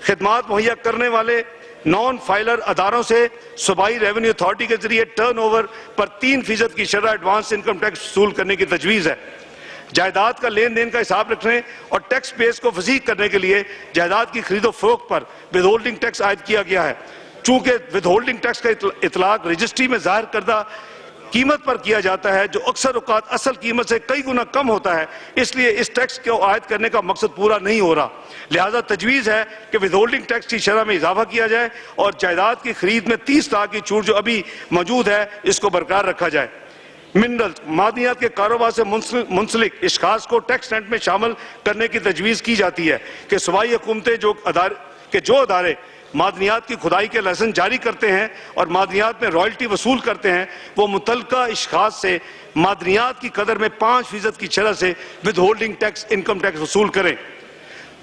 खिदमात मुहैया करने वाले नॉन फाइलर अदारों से सूबाई रेवेन्यू अथॉरिटी के जरिए टर्नओवर पर 3% की शरह एडवांस इनकम टैक्स वसूल करने की तजवीज़ है। जायदाद का लेन देन का हिसाब रखने और टैक्स बेस को वसीह करने के लिए जायदाद की खरीदो फरोख्त पर विदहोल्डिंग टैक्स आयद किया गया है। चूंकि विदहोल्डिंग टैक्स का इतलाक रजिस्ट्री में जाहिर करदा कीमत पर किया जाता है जो अक्सर औकात असल कीमत से कई गुना कम होता है, इसलिए इस टैक्स को आयद करने का मकसद पूरा नहीं हो रहा। लिहाजा तजवीज़ है कि विदहोल्डिंग टैक्स की शरह में इजाफा किया जाए और जायदाद की खरीद में 30 लाख की छूट जो अभी मौजूद है इसको बरकरार रखा जाए। मिनरल मादनियात के कारोबार से मुंसलिक इश्खास को टैक्स रेंट में शामिल करने की तजवीज़ की जाती है कि सूबाई हुकूमतें जो अदारे मादनियात की खुदाई के लाइसेंस जारी करते हैं और मादनियात में रॉयल्टी वसूल करते हैं, वो मुतलका इश्खास से मादनियात की कदर में 5% की शरह से विदहोल्डिंग टैक्स इनकम टैक्स वसूल करें।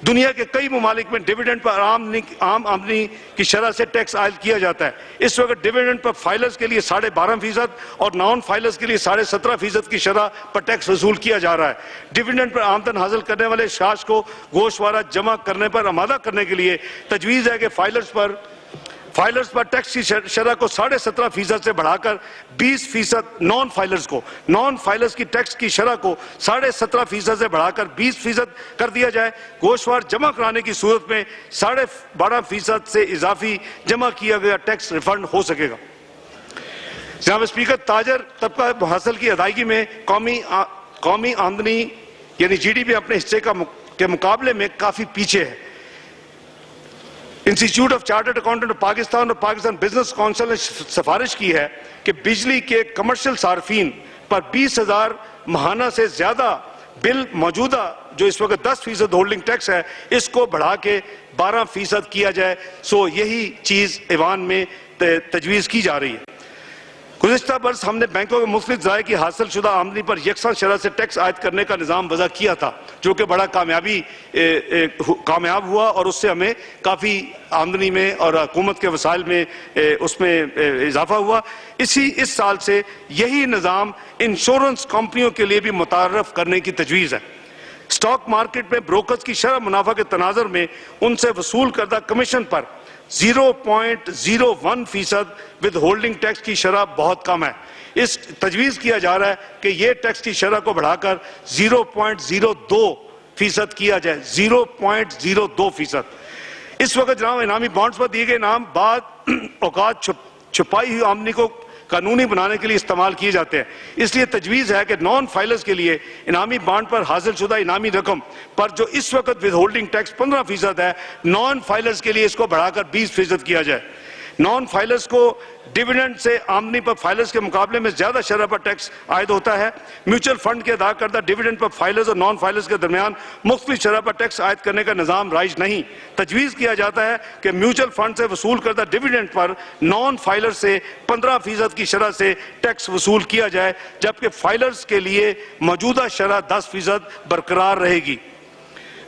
दुनिया के कई ममालिक में डिविडेंड पर आम आमदनी की शरह से टैक्स आयद किया जाता है। इस वक्त डिविडेंड पर फाइलर्स के लिए 12.5% और नॉन फाइलर्स के लिए 17.5% की शरह पर टैक्स वसूल किया जा रहा है। डिविडेंड पर आमदन हासिल करने वाले शाश को गोशवारा जमा करने पर आमादा करने के लिए तजवीज़ है कि फाइलर्स पर टैक्स की शरह को 17.5% से बढ़ाकर 20%, नॉन फाइलर्स की टैक्स की शरह को 17.5% से बढ़ाकर 20% कर दिया जाए। गोशवार जमा कराने की सूरत में 12.5% से इजाफी जमा किया गया टैक्स रिफंड हो सकेगा। जनाब स्पीकर, ताजर तबका हासिल की अदायगी में कौमी आमदनी यानी GDP अपने हिस्से के मुकाबले में काफी पीछे है। Institute of chartered accountant of Pakistan और पाकिस्तान बिजनेस काउंसिल ने सिफारिश की है कि बिजली के कमर्शियल सार्फिन पर 20,000 माहाना से ज्यादा बिल मौजूदा जो इस वक्त 10% होल्डिंग टैक्स है इसको बढ़ा के 12% किया जाए। सो यही चीज ईवान में तजवीज़ की जा रही है। गुज़िश्ता बरस हमने बैंकों के मुख्तलिफ ज़राए की हासिल शुदा आमदनी पर यकसा शरह से टैक्स आयद करने का निज़ाम वज़ा किया था, जो कि बड़ा कामयाब हुआ और उससे हमें काफ़ी आमदनी में और हुकूमत के वसाइल में उसमें इजाफा हुआ। इस साल से यही निज़ाम इंश्योरेंस कंपनियों के लिए भी मुतारफ़ करने की तजवीज़ है। स्टॉक मार्केट में ब्रोकर्स की शरह मुनाफा के तनाज़ुर में उनसे वसूल करदा कमीशन पर 0.01% विद होल्डिंग टैक्स की शरह बहुत कम है। इस तजवीज़ किया जा रहा है कि ये टैक्स की शरह को बढ़ाकर 0.02% किया जाए, 0.02%। इस वक्त जनाब इनामी बॉन्ड्स पर दिए गए इनाम बाद औकात छुपाई हुई आमदनी को कानूनी बनाने के लिए इस्तेमाल किए जाते हैं। इसलिए तजवीज़ है कि नॉन फाइलर्स के लिए इनामी बॉन्ड पर हासिल शुदा इनामी रकम पर जो इस वक्त विद होल्डिंग टैक्स 15% है, नॉन फाइलर्स के लिए इसको बढ़ाकर 20% किया जाए। नॉन फाइलर्स को डिविडेंड से आमदनी पर फाइलर्स के मुकाबले में ज्यादा शरह पर टैक्स आयद होता है। म्यूचुअल फंड के अदा करदा डिविडेंड पर फाइलर्स और नॉन फाइलर्स के दरमियान मुख्तलिफ शरह पर टैक्स आयद करने का निज़ाम राइज नहीं। तजवीज़ किया जाता है कि म्यूचुअल फंड से वसूल करदा डिविडेंड पर नॉन फाइलर्स से 15% की शरह से टैक्स वसूल किया जाए, जबकि फाइलर्स के लिए मौजूदा शरह 10% बरकरार रहेगी।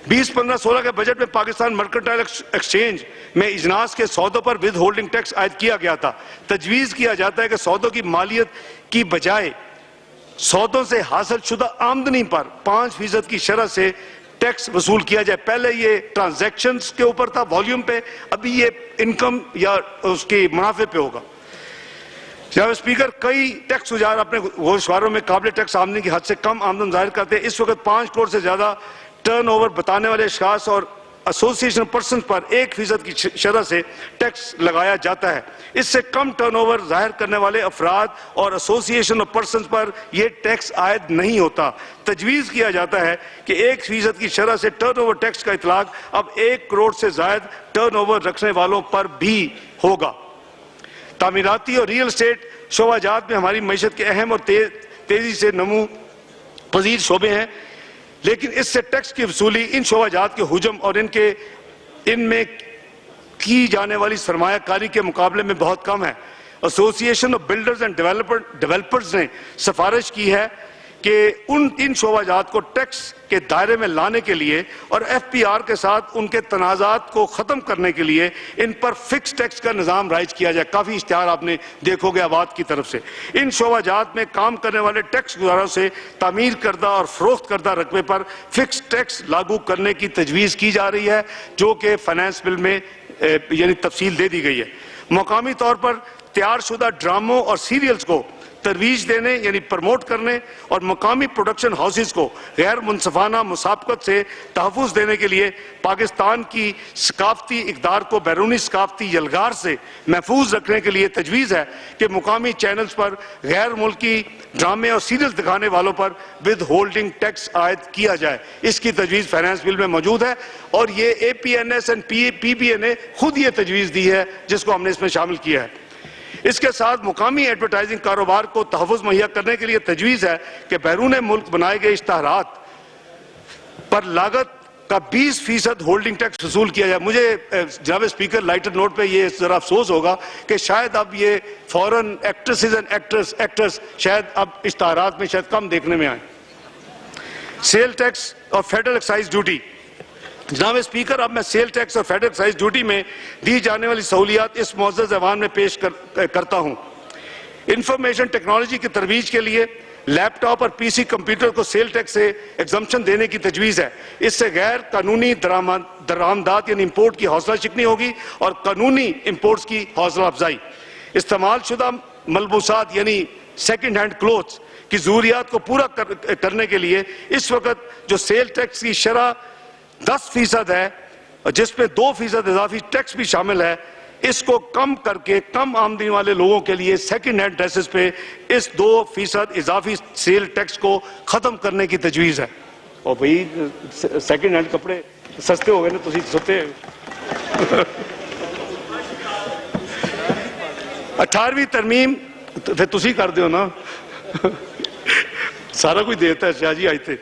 2015-16 के बजट में पाकिस्तान मर्केंटाइल एक्सचेंज में इजनास के सौदों पर विद होल्डिंग टैक्स आयद किया गया था। तजवीज़ किया जाता है कि सौदों की मालियत की बजाय सौदों से हासिल शुदा आमदनी पर 5% की शरह से टैक्स वसूल किया जाए। पहले ये ट्रांजैक्शंस के ऊपर था, वॉल्यूम पे, अभी ये इनकम या उसके मुनाफे पे होगा। जनाब स्पीकर, कई टैक्स गुजार अपने गोशवारों में काबिल टैक्स आमदनी की हद से कम आमदन जाहिर करते हैं। इस वक्त 5 करोड़ से ज्यादा टर्नओवर बताने वाले अशखास और एसोसिएशन पर्सन पर 1% की शरह से टैक्स लगाया जाता है। इससे कम टर्नओवर जाहिर करने वाले अफराद और एसोसिएशन और पर्सन पर यह टैक्स आयद नहीं होता। तजवीज़ किया जाता है कि 1% की शरह से टर्नओवर टैक्स का इतलाक अब 1 करोड़ से ज्यादा टर्नओवर रखने वालों पर भी होगा। तामीराती और रियल एस्टेट शोबाजात में हमारी मईशत के अहम और तेजी से नमू पजीर शोबे हैं, लेकिन इससे टैक्स की वसूली इन शोबाजात के हुजम और इनमें की जाने वाली सरमायाकारी के मुकाबले में बहुत कम है। Association of builders and developers ने सिफारिश की है कि इन शोबाजात को टैक्स के दायरे में लाने के लिए और FPR के साथ उनके तनाज़ात को ख़त्म करने के लिए इन पर फिक्स टैक्स का निज़ाम राइज किया जाए। काफ़ी इश्तिहार आपने देखोगे आवाद की तरफ से। इन शोबाजात में काम करने वाले टैक्स गुजारों से तामीर करदा और फरोख्त करदा रकबे पर फिक्स टैक्स लागू करने की तजवीज़ की जा रही है, जो कि फाइनेंस बिल में यानी तफसील दे दी गई है। मकामी तौर पर तैयार शुदा ड्रामों और सीरियल्स को तरवीज देने यानी प्रमोट करने और मकामी प्रोडक्शन हाउसेज को गैर मुनसफाना मुसाबकत से तहफ़्फ़ुज़ देने के लिए पाकिस्तान की सकाफती इक़दार को बैरूनी सकाफती यलगार से महफूज रखने के लिए तजवीज़ है कि मुकामी चैनल्स पर गैर मुल्की ड्रामे और सीरियल दिखाने वालों पर विद होल्डिंग टैक्स आयद किया जाए। इसकी तजवीज़ फाइनेंस बिल में मौजूद है और ये APNS एंड PPA ने खुद ये तजवीज़ दी है, जिसको हमने इसमें शामिल किया है। इसके साथ मुकामी एडवर्टाइजिंग कारोबार को तहफ़्फ़ुज़ मुहैया करने के लिए तजवीज़ है कि बैरून मुल्क बनाए गए इश्तहारात पर लागत का 20% होल्डिंग टैक्स वसूल किया जाए। मुझे जनाब स्पीकर लाइटर नोट पे ये जरा अफसोस होगा कि शायद अब ये फॉरेन एक्ट्रेसेस एंड एक्टर्स शायद अब इश्तहारात में शायद कम देखने में आए। सेल टैक्स और फेडरल एक्साइज ड्यूटी। जनाब स्पीकर, अब मैं सेल टैक्स और फेडरल एक्साइज ड्यूटी में दी जाने वाली सहूलियात इस मुअज़्ज़ज़ ऐवान में पेश करता हूँ। इंफॉर्मेशन टेक्नोलॉजी की तरवीज के लिए लैपटॉप और PC कंप्यूटर को सेल टैक्स से एग्जम्पशन देने की तजवीज़ है। इससे गैर कानूनी दरामदात यानी इम्पोर्ट की हौसला शिकनी होगी और कानूनी इम्पोर्ट्स की हौसला अफजाई। इस्तेमाल शुदा मलबूसात यानी सेकेंड हैंड क्लोथ्स की ज़रूरियात को पूरा करने के लिए इस वक्त जो सेल टैक्स की शरह 10% है, जिसमें 2% इजाफी टैक्स भी शामिल है, इसको कम करके कम आमदनी वाले लोगों के लिए सेकंड हैंड ड्रेसेस पे इस 2% इजाफी सेल टैक्स को खत्म करने की तजवीज है। और भाई सेकंड हैंड कपड़े सस्ते हो गए ना, तुसी सुते 18वीं तरमीम फिर तुसी कर दो ना सारा कुछ देता है शाह जी आज थे।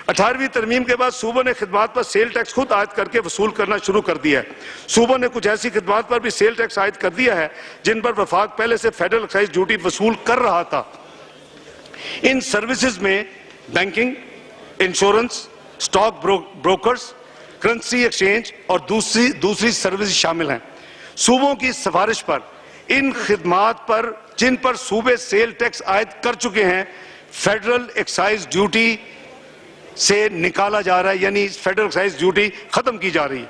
18वीं तरमीम के बाद सूबों ने खिदमात पर सेल टैक्स खुद आयद करके वसूल करना शुरू कर दिया है। सूबों ने कुछ ऐसी खिदमात पर भी सेल टैक्स आयद कर दिया है जिन पर वफाक पहले से फेडरल एक्साइज ड्यूटी वसूल कर रहा था। इन सर्विसेज में banking, insurance, stock brokers, currency exchange और दूसरी सर्विस शामिल हैं। सूबों की सिफारिश पर इन खिदमात पर जिन पर सूबे सेल टैक्स आयद कर चुके हैं फेडरल एक्साइज ड्यूटी से निकाला जा रहा है, यानी फेडरल एक्साइज ड्यूटी खत्म की जा रही है।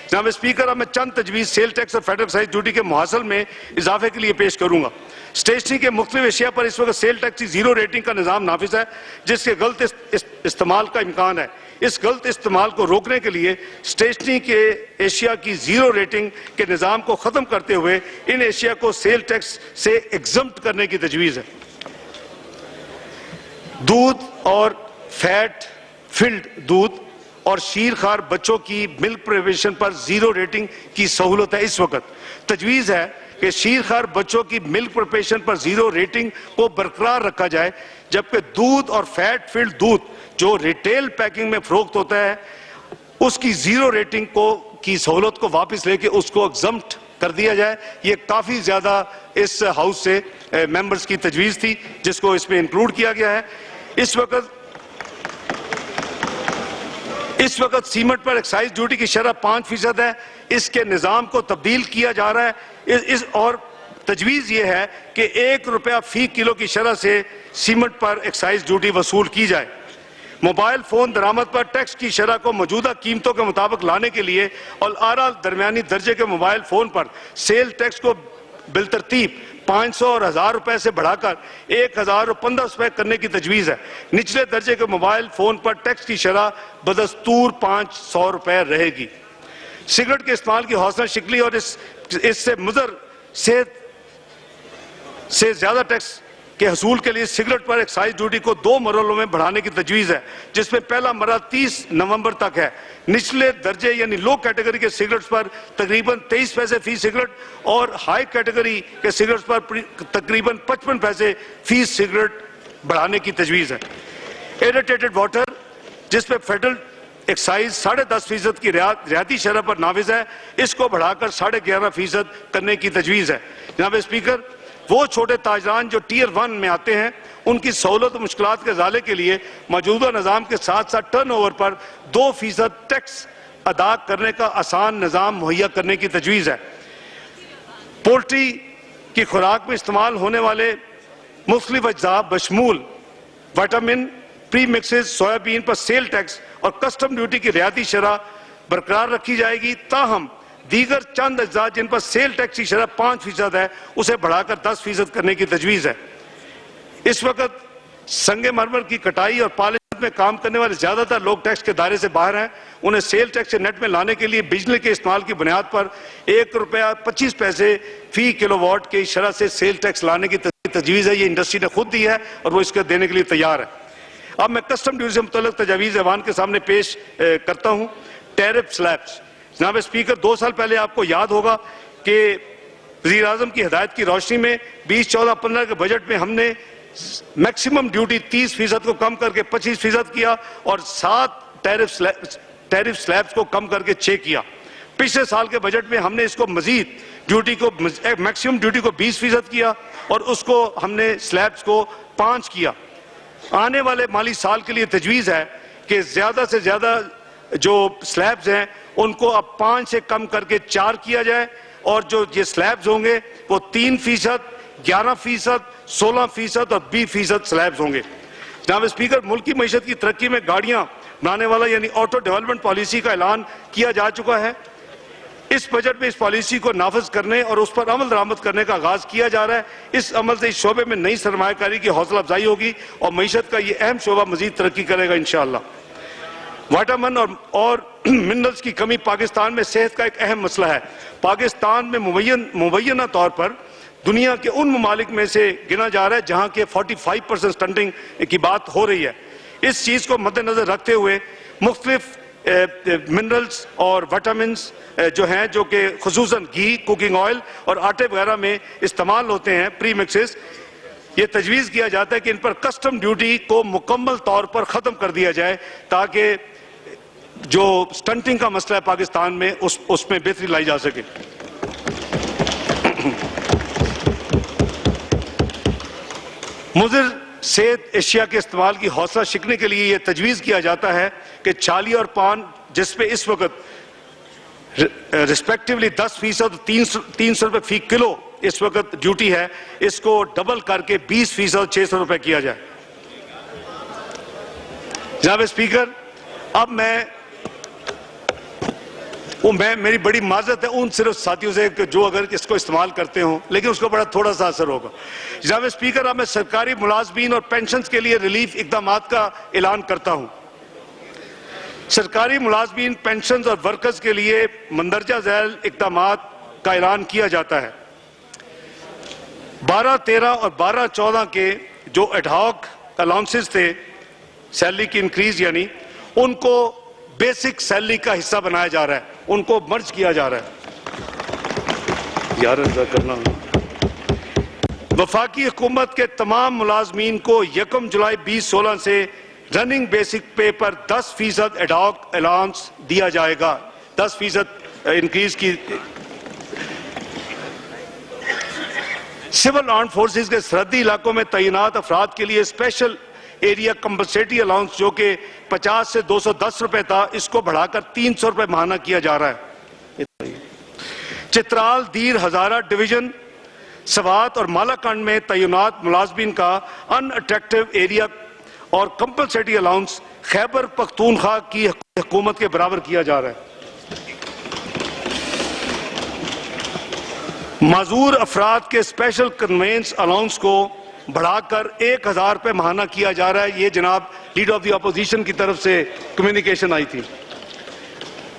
जनाब स्पीकर, अब मैं चंद तजवीज़ सेल टैक्स और फेडरल एक्साइज ड्यूटी के मुहासल में इजाफे के लिए पेश करूंगा। स्टेशनरी के मुख्तलिफ एशिया पर इस वक्त सेल टैक्स की जीरो रेटिंग का निज़ाम नाफिज है, जिसके गलत इस्तेमाल का इम्कान है। इस गलत इस्तेमाल को रोकने के लिए स्टेशनरी के एशिया की जीरो रेटिंग के निज़ाम को ख़त्म करते हुए इन एशिया को सेल टैक्स से एग्जम्प्ट करने की तजवीज़ है। दूध और फैट फिल्ड दूध और शीरखार बच्चों की मिल्क प्रिपरेशन पर जीरो रेटिंग की सहूलत है। इस वक्त तजवीज़ है कि शीरखार बच्चों की मिल्क प्रिपरेशन पर जीरो रेटिंग को बरकरार रखा जाए, जबकि दूध और फैट फिल्ड दूध जो रिटेल पैकिंग में फरोख्त होता है उसकी जीरो रेटिंग की सहूलत को वापस लेके उसको एग्जम्प्ट कर दिया जाए। ये काफ़ी ज़्यादा इस हाउस से मेंबर्स की तजवीज़ थी जिसको इसमें इंक्लूड किया गया है। इस वक्त सीमेंट पर एक्साइज ड्यूटी की शरह 5% है। इसके निज़ाम को तब्दील किया जा रहा है और तजवीज़ ये है कि ₹1 फी किलो की शरह से सीमेंट पर एक्साइज ड्यूटी वसूल की जाए। मोबाइल फ़ोन दरामद पर टैक्स की शरह को मौजूदा कीमतों के मुताबिक लाने के लिए और आला दरमियानी दर्जे के मोबाइल फ़ोन पर सेल टैक्स को बिलतरतीब 500 और 1000 रुपए से बढ़ाकर 1000 और 1500 रुपए करने की तजवीज़ है। निचले दर्जे के मोबाइल फ़ोन पर टैक्स की शरह बदस्तूर 500 रुपए रहेगी। सिगरेट के इस्तेमाल की हौसला शिकली और इससे मुज़र सेहत से ज़्यादा टैक्स के हसूल के लिए सिगरेट पर एक्साइज ड्यूटी को 2 मरलों में बढ़ाने की तजवीज़ है, जिसमें पहला मरला 30 नवंबर तक है। निचले दर्जे यानी लो कैटेगरी के सिगरेट्स पर तकरीबन 23 पैसे फी सिगरेट और हाई कैटेगरी के सिगरेट्स पर तकरीबन 55 पैसे फी सिगरेट बढ़ाने की तजवीज़ है। एडिटेटेड वाटर जिस पर फेडरल एक्साइज 10.5% की रियायती शरह पर नाफिज है, इसको बढ़ाकर 11.5% करने की तजवीज़ है। जनाब स्पीकर, वो छोटे ताजरान जो टियर 1 में आते हैं उनकी सहूलत और मुश्किलात के ज़ाले के लिए मौजूदा निज़ाम के साथ साथ टर्नओवर पर 2% टैक्स अदा करने का आसान निज़ाम मुहैया करने की तजवीज़ है। पोल्ट्री की खुराक में इस्तेमाल होने वाले मुख्तलिफ अज्जा बशमूल विटामिन, प्री मिक्सेस, सोयाबीन पर सेल टैक्स और कस्टम ड्यूटी की रियायती शरह बरकरार रखी जाएगी। ताहम दीगर चंद अज्जा जिन पर सेल टैक्स की शरह 5% है उसे बढ़ाकर 10% करने की तजवीज़ है। इस वक्त संगे मरमर की कटाई और पॉलिश में काम करने वाले ज्यादातर लोग टैक्स के दायरे से बाहर हैं। उन्हें सेल टैक्स से नेट में लाने के लिए बिजली के इस्तेमाल की बुनियाद पर ₹1.25 फी किलोवाट की शरह से सेल टैक्स लाने की तजवीज़ है। ये इंडस्ट्री ने खुद दी है और वो इसको देने के लिए तैयार है। अब मैं कस्टम ड्यूटी से मुतल्लिक तजावीज़ ऐवान के सामने पेश करता हूँ। Tariff slabs. जनाब स्पीकर, 2 साल पहले आपको याद होगा कि वज़ीर आज़म की हिदायत की रोशनी में 2014-15 के बजट में हमने मैक्सिमम ड्यूटी 30% को कम करके 25% किया और 7 टैरिफ स्लैब्स को कम करके 6 किया। पिछले साल के बजट में हमने इसको मजीद ड्यूटी को मैक्सिमम ड्यूटी को 20% किया और उसको हमने स्लैब्स को 5 किया। आने वाले माली साल के लिए तजवीज़ है कि ज़्यादा से ज़्यादा जो स्लैब्स हैं उनको अब 5 से कम करके 4 किया जाए और जो ये स्लैब्स होंगे वो 3%, 11%, 16% और 20% स्लैब्स होंगे। जनाब स्पीकर, मुल्क की मईशत की तरक्की में गाड़ियां बनाने वाला यानी ऑटो डेवलपमेंट पॉलिसी का ऐलान किया जा चुका है। इस बजट में इस पॉलिसी को नाफिज करने और उस पर अमल दरामद करने का आगाज किया जा रहा है। इस अमल से इस शोबे में नई सरमायाकारी की हौसला अफजाई होगी और मईशत का ये अहम शोबा मजीद तरक्की करेगा इंशाअल्लाह। विटामिन और मिनरल्स की कमी पाकिस्तान में सेहत का एक अहम मसला है। पाकिस्तान में मुबैना तौर पर दुनिया के उन ममालिक में से गिना जा रहा है जहां के 45% स्टंटिंग की बात हो रही है। इस चीज को मद्देनजर रखते हुए मुख्तलिफ मिनरल्स और विटामिन जो हैं, जो कि खुसूसन घी, कुकिंग ऑयल और आटे वगैरह में इस्तेमाल होते हैं, प्री मिक्सेस, ये तजवीज़ किया जाता है कि इन पर कस्टम ड्यूटी को मुकम्मल तौर पर ख़त्म कर दिया जाए ताकि जो स्टंटिंग का मसला है पाकिस्तान में उसमें बेहतरी लाई जा सके। मुज़र सेहत एशिया के इस्तेमाल की हौसला शिकने के लिए यह तजवीज़ किया जाता है कि छाली और पान, जिसपे इस वक्त रिस्पेक्टिवली 10% 300 रुपये फी किलो इस वक्त ड्यूटी है, इसको डबल करके 20% 600 रुपये किया जाए। जनाब स्पीकर, अब मेरी बड़ी माजरत है उन सिर्फ साथियों से जो अगर इसको इस्तेमाल करते हो, लेकिन उसको बड़ा थोड़ा सा असर होगा। जनाब स्पीकर, अब मैं सरकारी मुलाजमीन और पेंशन के लिए रिलीफ इकदाम का ऐलान करता हूं। सरकारी मुलाजमीन, पेंशन और वर्कर्स के लिए मंदरजा झैल इकदाम का ऐलान किया जाता है। 12-13 और 12-14 के जो एडहॉक अलाउंसेस थे, सैलरी की इंक्रीज यानी, उनको बेसिक सैलरी का हिस्सा बनाया जा रहा है, उनको मर्ज किया जा रहा है। करना वफाकी हुकूमत के तमाम मुलाजमीन को 1 जुलाई 2016 से रनिंग बेसिक पे पर 10% एडहॉक अलाउंस दिया जाएगा। 10% इंक्रीज की। सिविल आर्म फोर्सेस के सरहदी इलाकों में तैनात अफराद के लिए स्पेशल एरिया कंपनसेटरी अलाउंस जो कि 50 से 210 रुपए था, इसको बढ़ाकर 300 रुपए माहाना किया जा रहा है। चित्राल, दीर, हजारा डिवीजन, सवात और मालाकंड में तैनात मुलाजमीन का अनअट्रैक्टिव एरिया और कंपनसेटरी अलाउंस खैबर पख्तूनख्वा की हुकूमत के बराबर किया जा रहा है। माजूर अफराद के स्पेशल कन्वेंस अलाउंस को बढ़ाकर 1000 रुपये माहाना किया जा रहा है। ये जनाब लीडर ऑफ द अपोजिशन की तरफ से कम्युनिकेशन आई थी।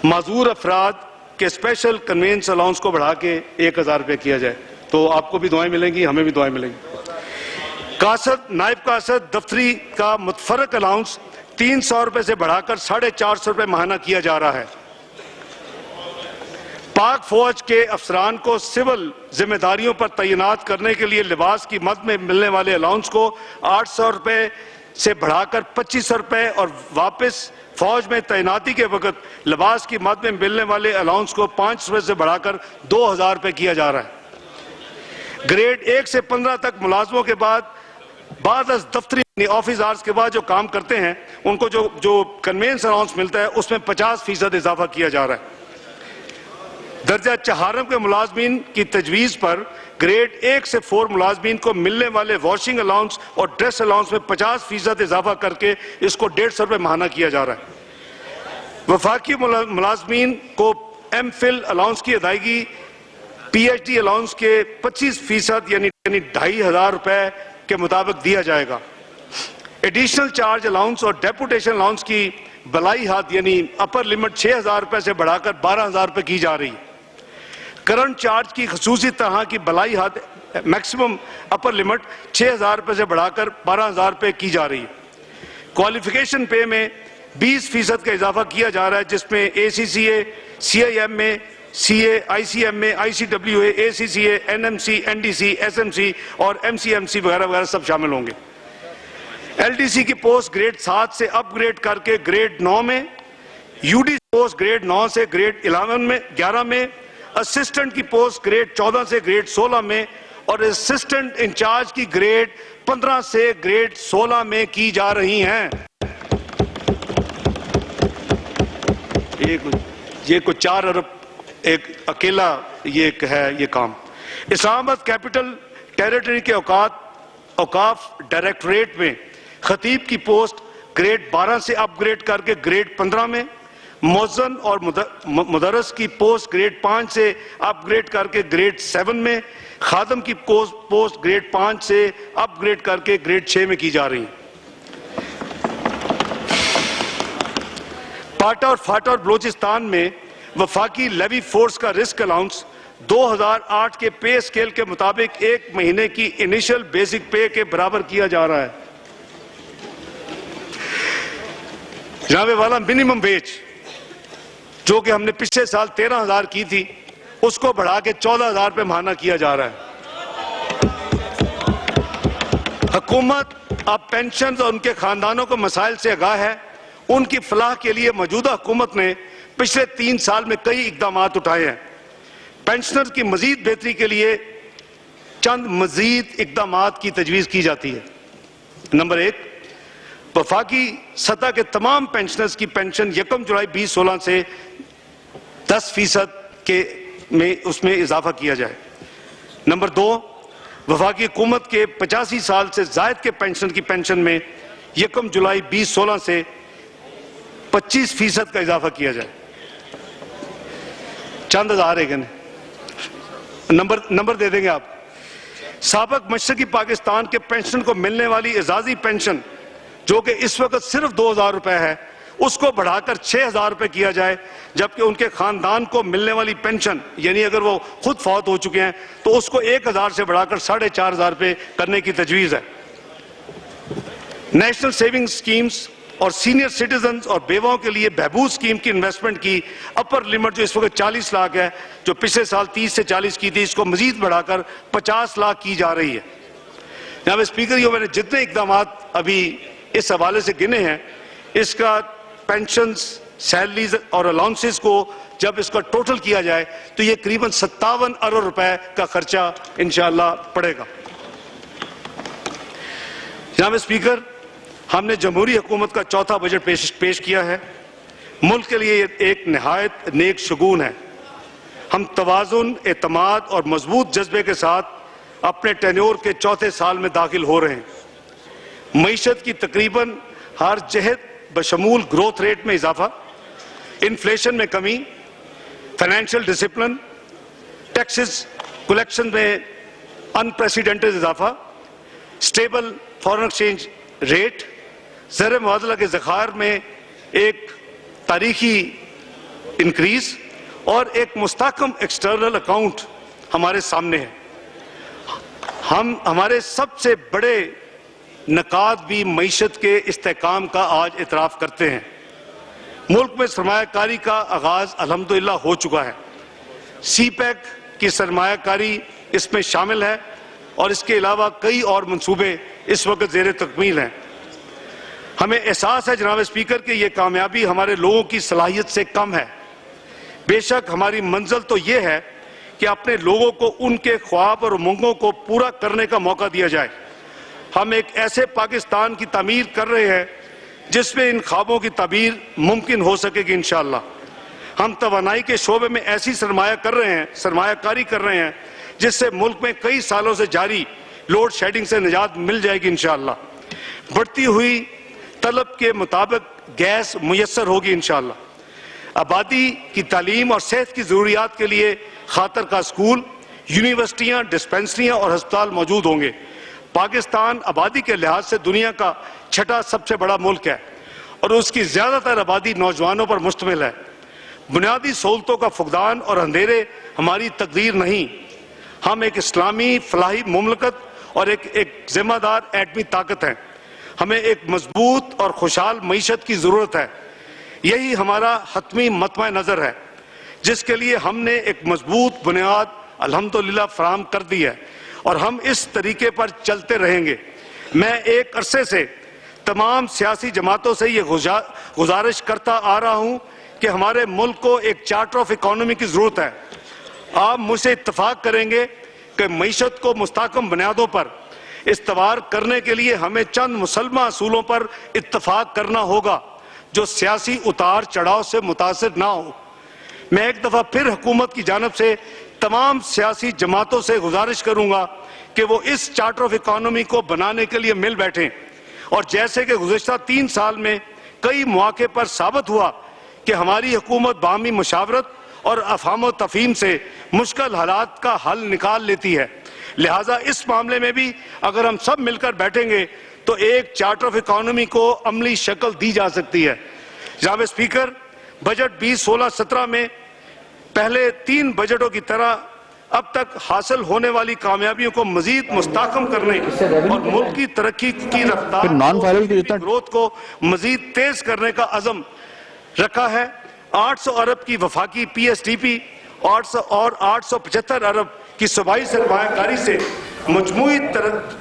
माजूर अफराद के स्पेशल कन्वेंस अलाउंस को बढ़ा के 1000 रुपये किया जाए, तो आपको भी दुआएं मिलेंगी, हमें भी दुआएं मिलेंगी। कासद, नायब कासद दफ्तरी का मुतफरक अलाउंस 300 रुपये से बढ़ाकर 450 रुपये माहाना किया जा रहा है। पाक फौज के अफसरान को सिविल जिम्मेदारियों पर तैनात करने के लिए लिबास की मद में मिलने वाले अलाउंस को 800 रुपये से बढ़ाकर 2500 रुपये और वापस फौज में तैनाती के वक्त लिबास की मद में मिलने वाले अलाउंस को 500 रुपये से बढ़ाकर 2000 रुपये किया जा रहा है। ग्रेड 1 से 15 तक मुलाजमों के बाद दफ्तरी ऑफिस आवर्स के बाद जो काम करते हैं, उनको जो कन्वेंस अलाउंस मिलता है उसमें 50% इजाफा किया जा रहा है। दर्जा चहारम के मुलाजमीन की तजवीज़ पर ग्रेड 1 से 4 मुलाजमीन को मिलने वाले वॉशिंग अलाउंस और ड्रेस अलाउंस में 50% इजाफा करके इसको 150 रुपये माहाना किया जा रहा है। वफाकी मुलाजमीन को एमफिल अलाउंस की अदायगी PhD अलाउंस के 25% यानी 2500 रुपये के मुताबिक दिया जाएगा। एडिशनल चार्ज अलाउंस और डेपुटेशन अलाउंस की बलाई हद यानी अपर लिमिट 6000 रुपये से बढ़ाकर 12000 रुपये की जा रही है। करंट चार्ज की खसूसी तरह की बलाई हद मैक्सिमम अपर लिमिट 6000 रुपये से बढ़ाकर 12000 रुपये की जा रही है। क्वालिफिकेशन पे में 20% का इजाफा किया जा रहा है, जिसमें ACCA, CIM में, CA, ICM में, ICWA, ACCA, NMC, NDC, SMC और MCMC वगैरह वगैरह सब शामिल होंगे। LDC की पोस्ट ग्रेड 7 से अपग्रेड करके ग्रेड 9 में, UDC पोस्ट ग्रेड 9 से ग्रेड 11 में, असिस्टेंट की पोस्ट ग्रेड 14 से ग्रेड 16 में और असिस्टेंट इंचार्ज की ग्रेड 15 से ग्रेड 16 में की जा रही हैं। ये कुछ 4 अरब एक अकेला ये है ये काम। इस्लामाबाद कैपिटल टेरिटरी के औकाफ डायरेक्टरेट में खतीब की पोस्ट ग्रेड 12 से अपग्रेड करके ग्रेड 15 में, मौज़न और मुदर्रिस की पोस्ट ग्रेड 5 से अपग्रेड करके ग्रेड 7 में, खादम की पोस्ट ग्रेड 5 से अपग्रेड करके ग्रेड 6 में की जा रही है। पाटा और फाटा और बलोचिस्तान में वफाकी लेवी फोर्स का रिस्क अलाउंस 2008 के पे स्केल के मुताबिक 1 महीने की इनिशियल बेसिक पे के बराबर किया जा रहा है। जनाबे वाला मिनिमम वेज जो कि हमने पिछले साल 13,000 की थी, उसको बढ़ा के 14,000 रुपये माहाना किया जा रहा है। हुकूमत अब पेंशन और उनके खानदानों को मसाइल से आगाह है। उनकी फलाह के लिए मौजूदा हुकूमत ने पिछले 3 साल में कई इकदाम उठाए हैं। पेंशनर की मजीद बेहतरी के लिए चंद मजीद इकदाम की तजवीज़ की जाती है। नंबर 1, वफाकी सतह के तमाम पेंशनर्स की पेंशन 1 जुलाई 2016 से 10% के में उसमें इजाफा किया जाए। नंबर 2, वफाकी हुकूमत के 85 साल से जायद के पेंशन की पेंशन में 1 जुलाई 2016 से 25% का इजाफा किया जाए। चंद हज़ार है नंबर दे देंगे आप। साबिक मशरकी पाकिस्तान के पेंशन को मिलने वाली एजाजी पेंशन जो कि इस वक्त सिर्फ 2,000 रुपए है, उसको बढ़ाकर 6,000 रुपए किया जाए, जबकि उनके खानदान को मिलने वाली पेंशन यानी अगर वो खुद फौत हो चुके हैं तो उसको 1,000 से बढ़ाकर 4,500 रुपए करने की तजवीज़ है। नेशनल सेविंग स्कीम्स और सीनियर सिटीजन्स और बेवाओं के लिए बहबूद स्कीम की इन्वेस्टमेंट की अपर लिमिट जो इस वक्त 40 लाख है, जो पिछले साल 30 से 40 की थी, इसको मजीद बढ़ाकर 50 लाख की जा रही है। जनाब स्पीकर, ये मैंने जितने इकदाम अभी इस हवाले से गिने हैं, इसका पेंशन, सैलरीज और अलाउंसेस को जब इसका टोटल किया जाए तो ये करीबन 57 अरब रुपए का खर्चा इंशाअल्लाह पड़ेगा। जनाब स्पीकर, हमने जमहूरी हुकूमत का चौथा बजट पेश किया है। मुल्क के लिए एक निहायत नेक शगुन है। हम तवाज़ुन, एतमाद और मजबूत जज्बे के साथ अपने टेन्योर के चौथे साल में दाखिल हो रहे हैं। मईशत की तकरीबन हर जहत बशमूल ग्रोथ रेट में इजाफा, इन्फ्लेशन में कमी, फाइनेंशियल डिसिप्लिन, टैक्सेस कलेक्शन में अनप्रेसिडेंटेड इजाफा, स्टेबल फॉरेन एक्सचेंज रेट, ज़र मुआदला के ज़खायर में एक तारीखी इंक्रीज और एक मुस्तहकम एक्सटर्नल अकाउंट हमारे सामने है। हम हमारे सबसे बड़े नकाद भी मईशत के इस्तेहकाम का आज इतराफ़ करते हैं। मुल्क में सरमायाकारी का आगाज़ अल्हम्दुलिल्लाह हो चुका है। सीपैक की सरमायाकारी इसमें शामिल है और इसके अलावा कई और मंसूबे इस वक्त ज़ेर तकमील हैं। हमें एहसास है जनाब स्पीकर कि ये कामयाबी हमारे लोगों की सलाहियत से कम है। बेशक हमारी मंजिल तो ये है कि अपने लोगों को उनके ख्वाब और उमंगों को पूरा करने का मौका दिया जाए। हम एक ऐसे पाकिस्तान की तामीर कर रहे हैं जिसमें इन ख्वाबों की ताबीर मुमकिन हो सकेगी इंशाअल्लाह। हम तवानाई के शोबे में ऐसी सरमायाकारी कर रहे हैं जिससे मुल्क में कई सालों से जारी लोड शेडिंग से निजात मिल जाएगी इंशाअल्लाह। बढ़ती हुई तलब के मुताबिक गैस मुयस्सर होगी इंशाअल्लाह। आबादी की तालीम और सेहत की ज़रूरियात के लिए खातर का स्कूल, यूनिवर्सिटियाँ, डिस्पेंसरियाँ और अस्पताल मौजूद होंगे। पाकिस्तान आबादी के लिहाज से दुनिया का 6ठा सबसे बड़ा मुल्क है और उसकी ज़्यादातर आबादी नौजवानों पर मुश्तमिल है। बुनियादी सहूलतों का फुकदान और अंधेरे हमारी तकदीर नहीं। हम एक इस्लामी फलाही मुमलकत और एक जिम्मेदार एटमी ताकत हैं। हमें एक मजबूत और खुशहाल मईशत की ज़रूरत है। यही हमारा हतमी मतमा नज़र है जिसके लिए हमने एक मजबूत बुनियाद अल्हम्दुलिल्लाह फराहम कर दी है और हम इस तरीके पर चलते रहेंगे। मैं एक अरसे से तमाम सियासी जमातों से ये गुजारिश करता आ रहा हूँ कि हमारे मुल्क को एक चार्टर ऑफ इकोनॉमी की ज़रूरत है। आप मुझसे इत्तफाक करेंगे कि मईशत को मुस्तहकम बुनियादों पर इस्तवार करने के लिए हमें चंद मुसलमान असूलों पर इत्तफाक करना होगा जो सियासी उतार चढ़ाव से मुतासिर ना हो। मैं एक दफ़ा फिर हुकूमत की जानिब से तमाम सियासी जमातों से गुजारिश करूँगा कि वो इस चार्टर ऑफ इकोनॉमी को बनाने के लिए मिल बैठें और जैसे कि गुज़िश्ता 3 साल में कई मौके पर साबित हुआ कि हमारी हुकूमत बाहमी मुशावरत और अफ़हाम व तफ़हीम से मुश्किल हालात का हल निकाल लेती है। लिहाजा इस मामले में भी अगर हम सब मिलकर बैठेंगे तो एक चार्टर ऑफ इकोनॉमी को अमली शक्ल दी जा सकती है। जनाब स्पीकर, बजट 2016-17 में पहले 3 बजटों की तरह अब तक हासिल होने वाली कामयाबियों को मजीद मुस्तहकम करने और मुल्क की तरक्की की रफ्तार ग्रोथ को मजीद तेज करने का अज़म रखा है। 800 अरब की वफाकी PSDP और 875 अरब की सूबाई सरमायाकारी से मजमूई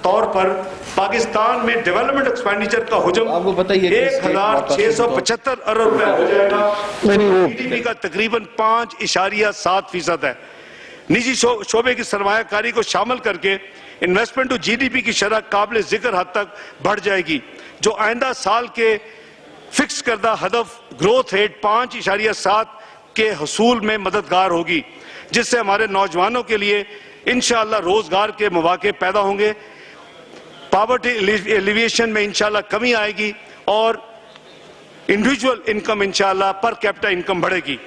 तौर पर पाकिस्तान में डेवलपमेंट एक्सपेंडिचर का हुजम 1675 अरब रुपए हो जाएगा। GDP का तकरीबन 5.7% है। निजी शोबे की सरमायाकारी को शामिल करके इन्वेस्टमेंट टू GDP की शरह काबिल जिक्र हद तक बढ़ जाएगी, जो आइंदा साल के फिक्स करदा हदफ ग्रोथ रेट 5.7 के हसूल में मददगार होगी, जिससे हमारे नौजवानों के लिए इंशाअल्लाह रोजगार के मौके पैदा होंगे, पॉवर्टी एलिविएशन में इंशाअल्लाह कमी आएगी और इंडिविजुअल इनकम इंशाअल्लाह पर कैपिटा इनकम बढ़ेगी।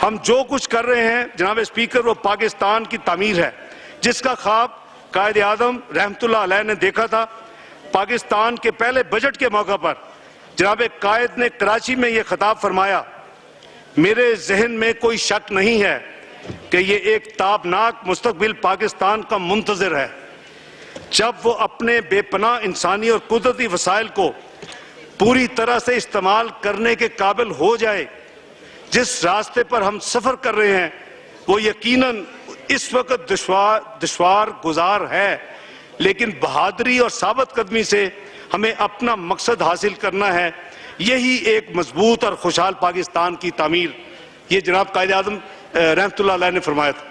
हम जो कुछ कर रहे हैं जनाब स्पीकर, वो पाकिस्तान की तामीर है, जिसका ख्वाब कायद आज़म रहमतुल्लाह अलैह ने देखा था। पाकिस्तान के पहले बजट के मौके पर जनाब कायद ने कराची में यह खिताब फरमाया, मेरे जहन में कोई शक नहीं है कि ये एक ताबनाक मुस्तकबिल पाकिस्तान का मुंतज़िर है, जब वो अपने बेपनाह इंसानी और कुदरती वसाइल को पूरी तरह से इस्तेमाल करने के काबिल हो जाए। जिस रास्ते पर हम सफर कर रहे हैं वो यकीनन इस वक्त दुश्वार गुजार है, लेकिन बहादुरी और साबित कदमी से हमें अपना मकसद हासिल करना है। यही एक मजबूत और खुशहाल पाकिस्तान की तामीर, ये जनाब कायद आज़म रहमतुल्लाह अलैह ने फरमाया था।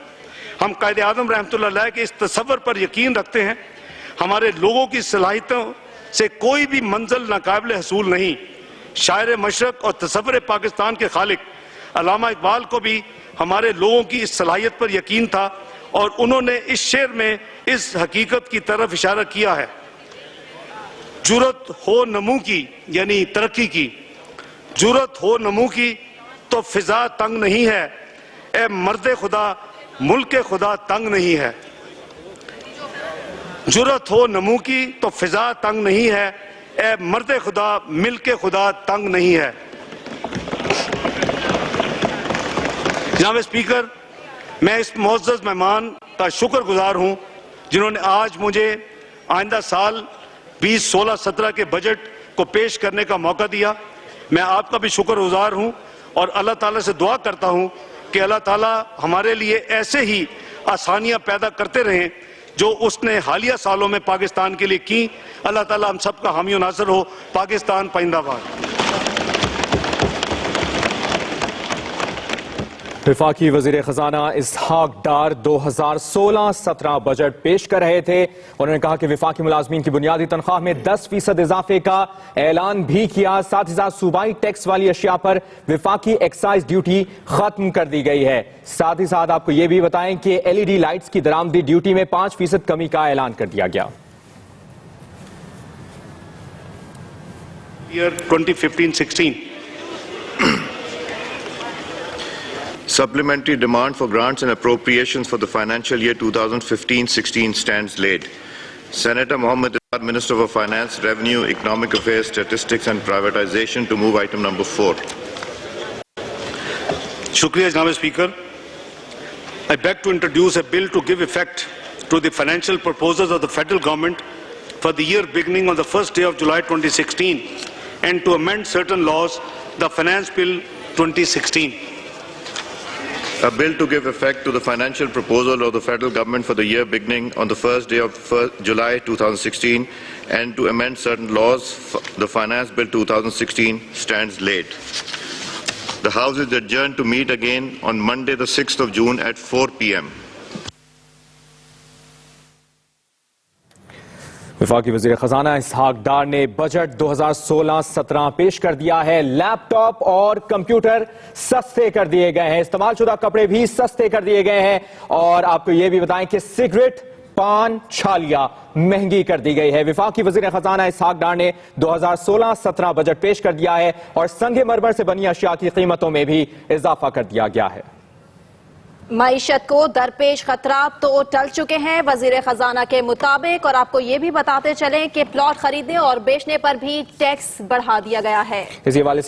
हम कायद आज़म रहमतुल्लाह अलैह के इस तसव्वुर पर यकीन रखते हैं। हमारे लोगों की सलाहियतों से कोई भी मंजिल नाकाबिल हसूल नहीं। शायर मशरक और तसव्वुर पाकिस्तान के खालिक अल्लामा इकबाल को भी हमारे लोगों की इस सलाहियत पर यकीन था और उन्होंने इस शेर में इस हकीकत की तरफ इशारा किया है, जुरत हो नमू की, यानी तरक्की की, जुरत हो नमू की तो फिजा तंग नहीं है, ए मर्द खुदा मुल्क खुदा तंग नहीं है। जुरत हो नमू की तो फिजा तंग नहीं है, ए मर्द खुदा मिल्क खुदा तंग नहीं है। जनाब स्पीकर, मैं इस मुअज़्ज़ज़ मेहमान का शुक्रगुजार हूँ जिन्होंने आज मुझे आइंदा साल 2016-17 के बजट को पेश करने का मौका दिया। मैं आपका भी शुक्रगुजार हूँ और अल्लाह ताला से दुआ करता हूँ कि अल्लाह ताला हमारे लिए ऐसे ही आसानियाँ पैदा करते रहें जो उसने हालिया सालों में पाकिस्तान के लिए की। अल्लाह ताला हम सब का हामी और नासिर हो। पाकिस्तान पाइंदाबाद। वफाकी वज़ीर ख़ज़ाना इसहाक डार 2016-17 बजट पेश कर रहे थे। उन्होंने कहा कि वफाकी मुलाजमीन की बुनियादी तनख्वाह में 10% इजाफे का ऐलान भी किया। साथ ही साथ सूबाई टैक्स वाली अशिया पर वफाकी एक्साइज ड्यूटी खत्म कर दी गई है। साथ ही साथ आपको ये भी बताएं कि LED लाइट्स की दरामदी ड्यूटी में 5% कमी का ऐलान कर दिया गया। Year 2015-16 Supplementary demand for grants and appropriations for the financial year 2015-16 stands laid. Senator Mohammed Azhar, Minister for Finance, Revenue, Economic Affairs, Statistics and Privatization, to move item number 4. शुक्रिया जनाब speaker. I beg to introduce a bill to give effect to the financial proposals of the federal government for the year beginning on the first day of July 2016 and to amend certain laws, the Finance Bill 2016. A bill to give effect to the financial proposal of the federal government for the year beginning on the first day of July 2016 and to amend certain laws, the Finance Bill 2016 stands laid. The House is adjourned to meet again on Monday the 6th of June at 4 p.m. वफाकी वज़ीर ख़ज़ाना इसहाक डार ने budget 2016-17 पेश कर दिया है। Laptop और computer सस्ते कर दिए गए हैं, इस्तेमाल शुदा कपड़े भी सस्ते कर दिए गए हैं और आपको यह भी बताएं कि सिगरेट, पान, छालियां महंगी कर दी गई है। वफाकी वज़ीर ख़ज़ाना इसहाक डार ने 2016-17 बजट पेश कर दिया है और संगे मरमर से बनी अशिया की कीमतों में भी इजाफा कर दिया गया है। मईशत को दरपेश खतरात तो टल चुके हैं वजीर खजाना के मुताबिक, और आपको ये भी बताते चलें कि प्लॉट खरीदने और बेचने पर भी टैक्स बढ़ा दिया गया है। इसी हवाले से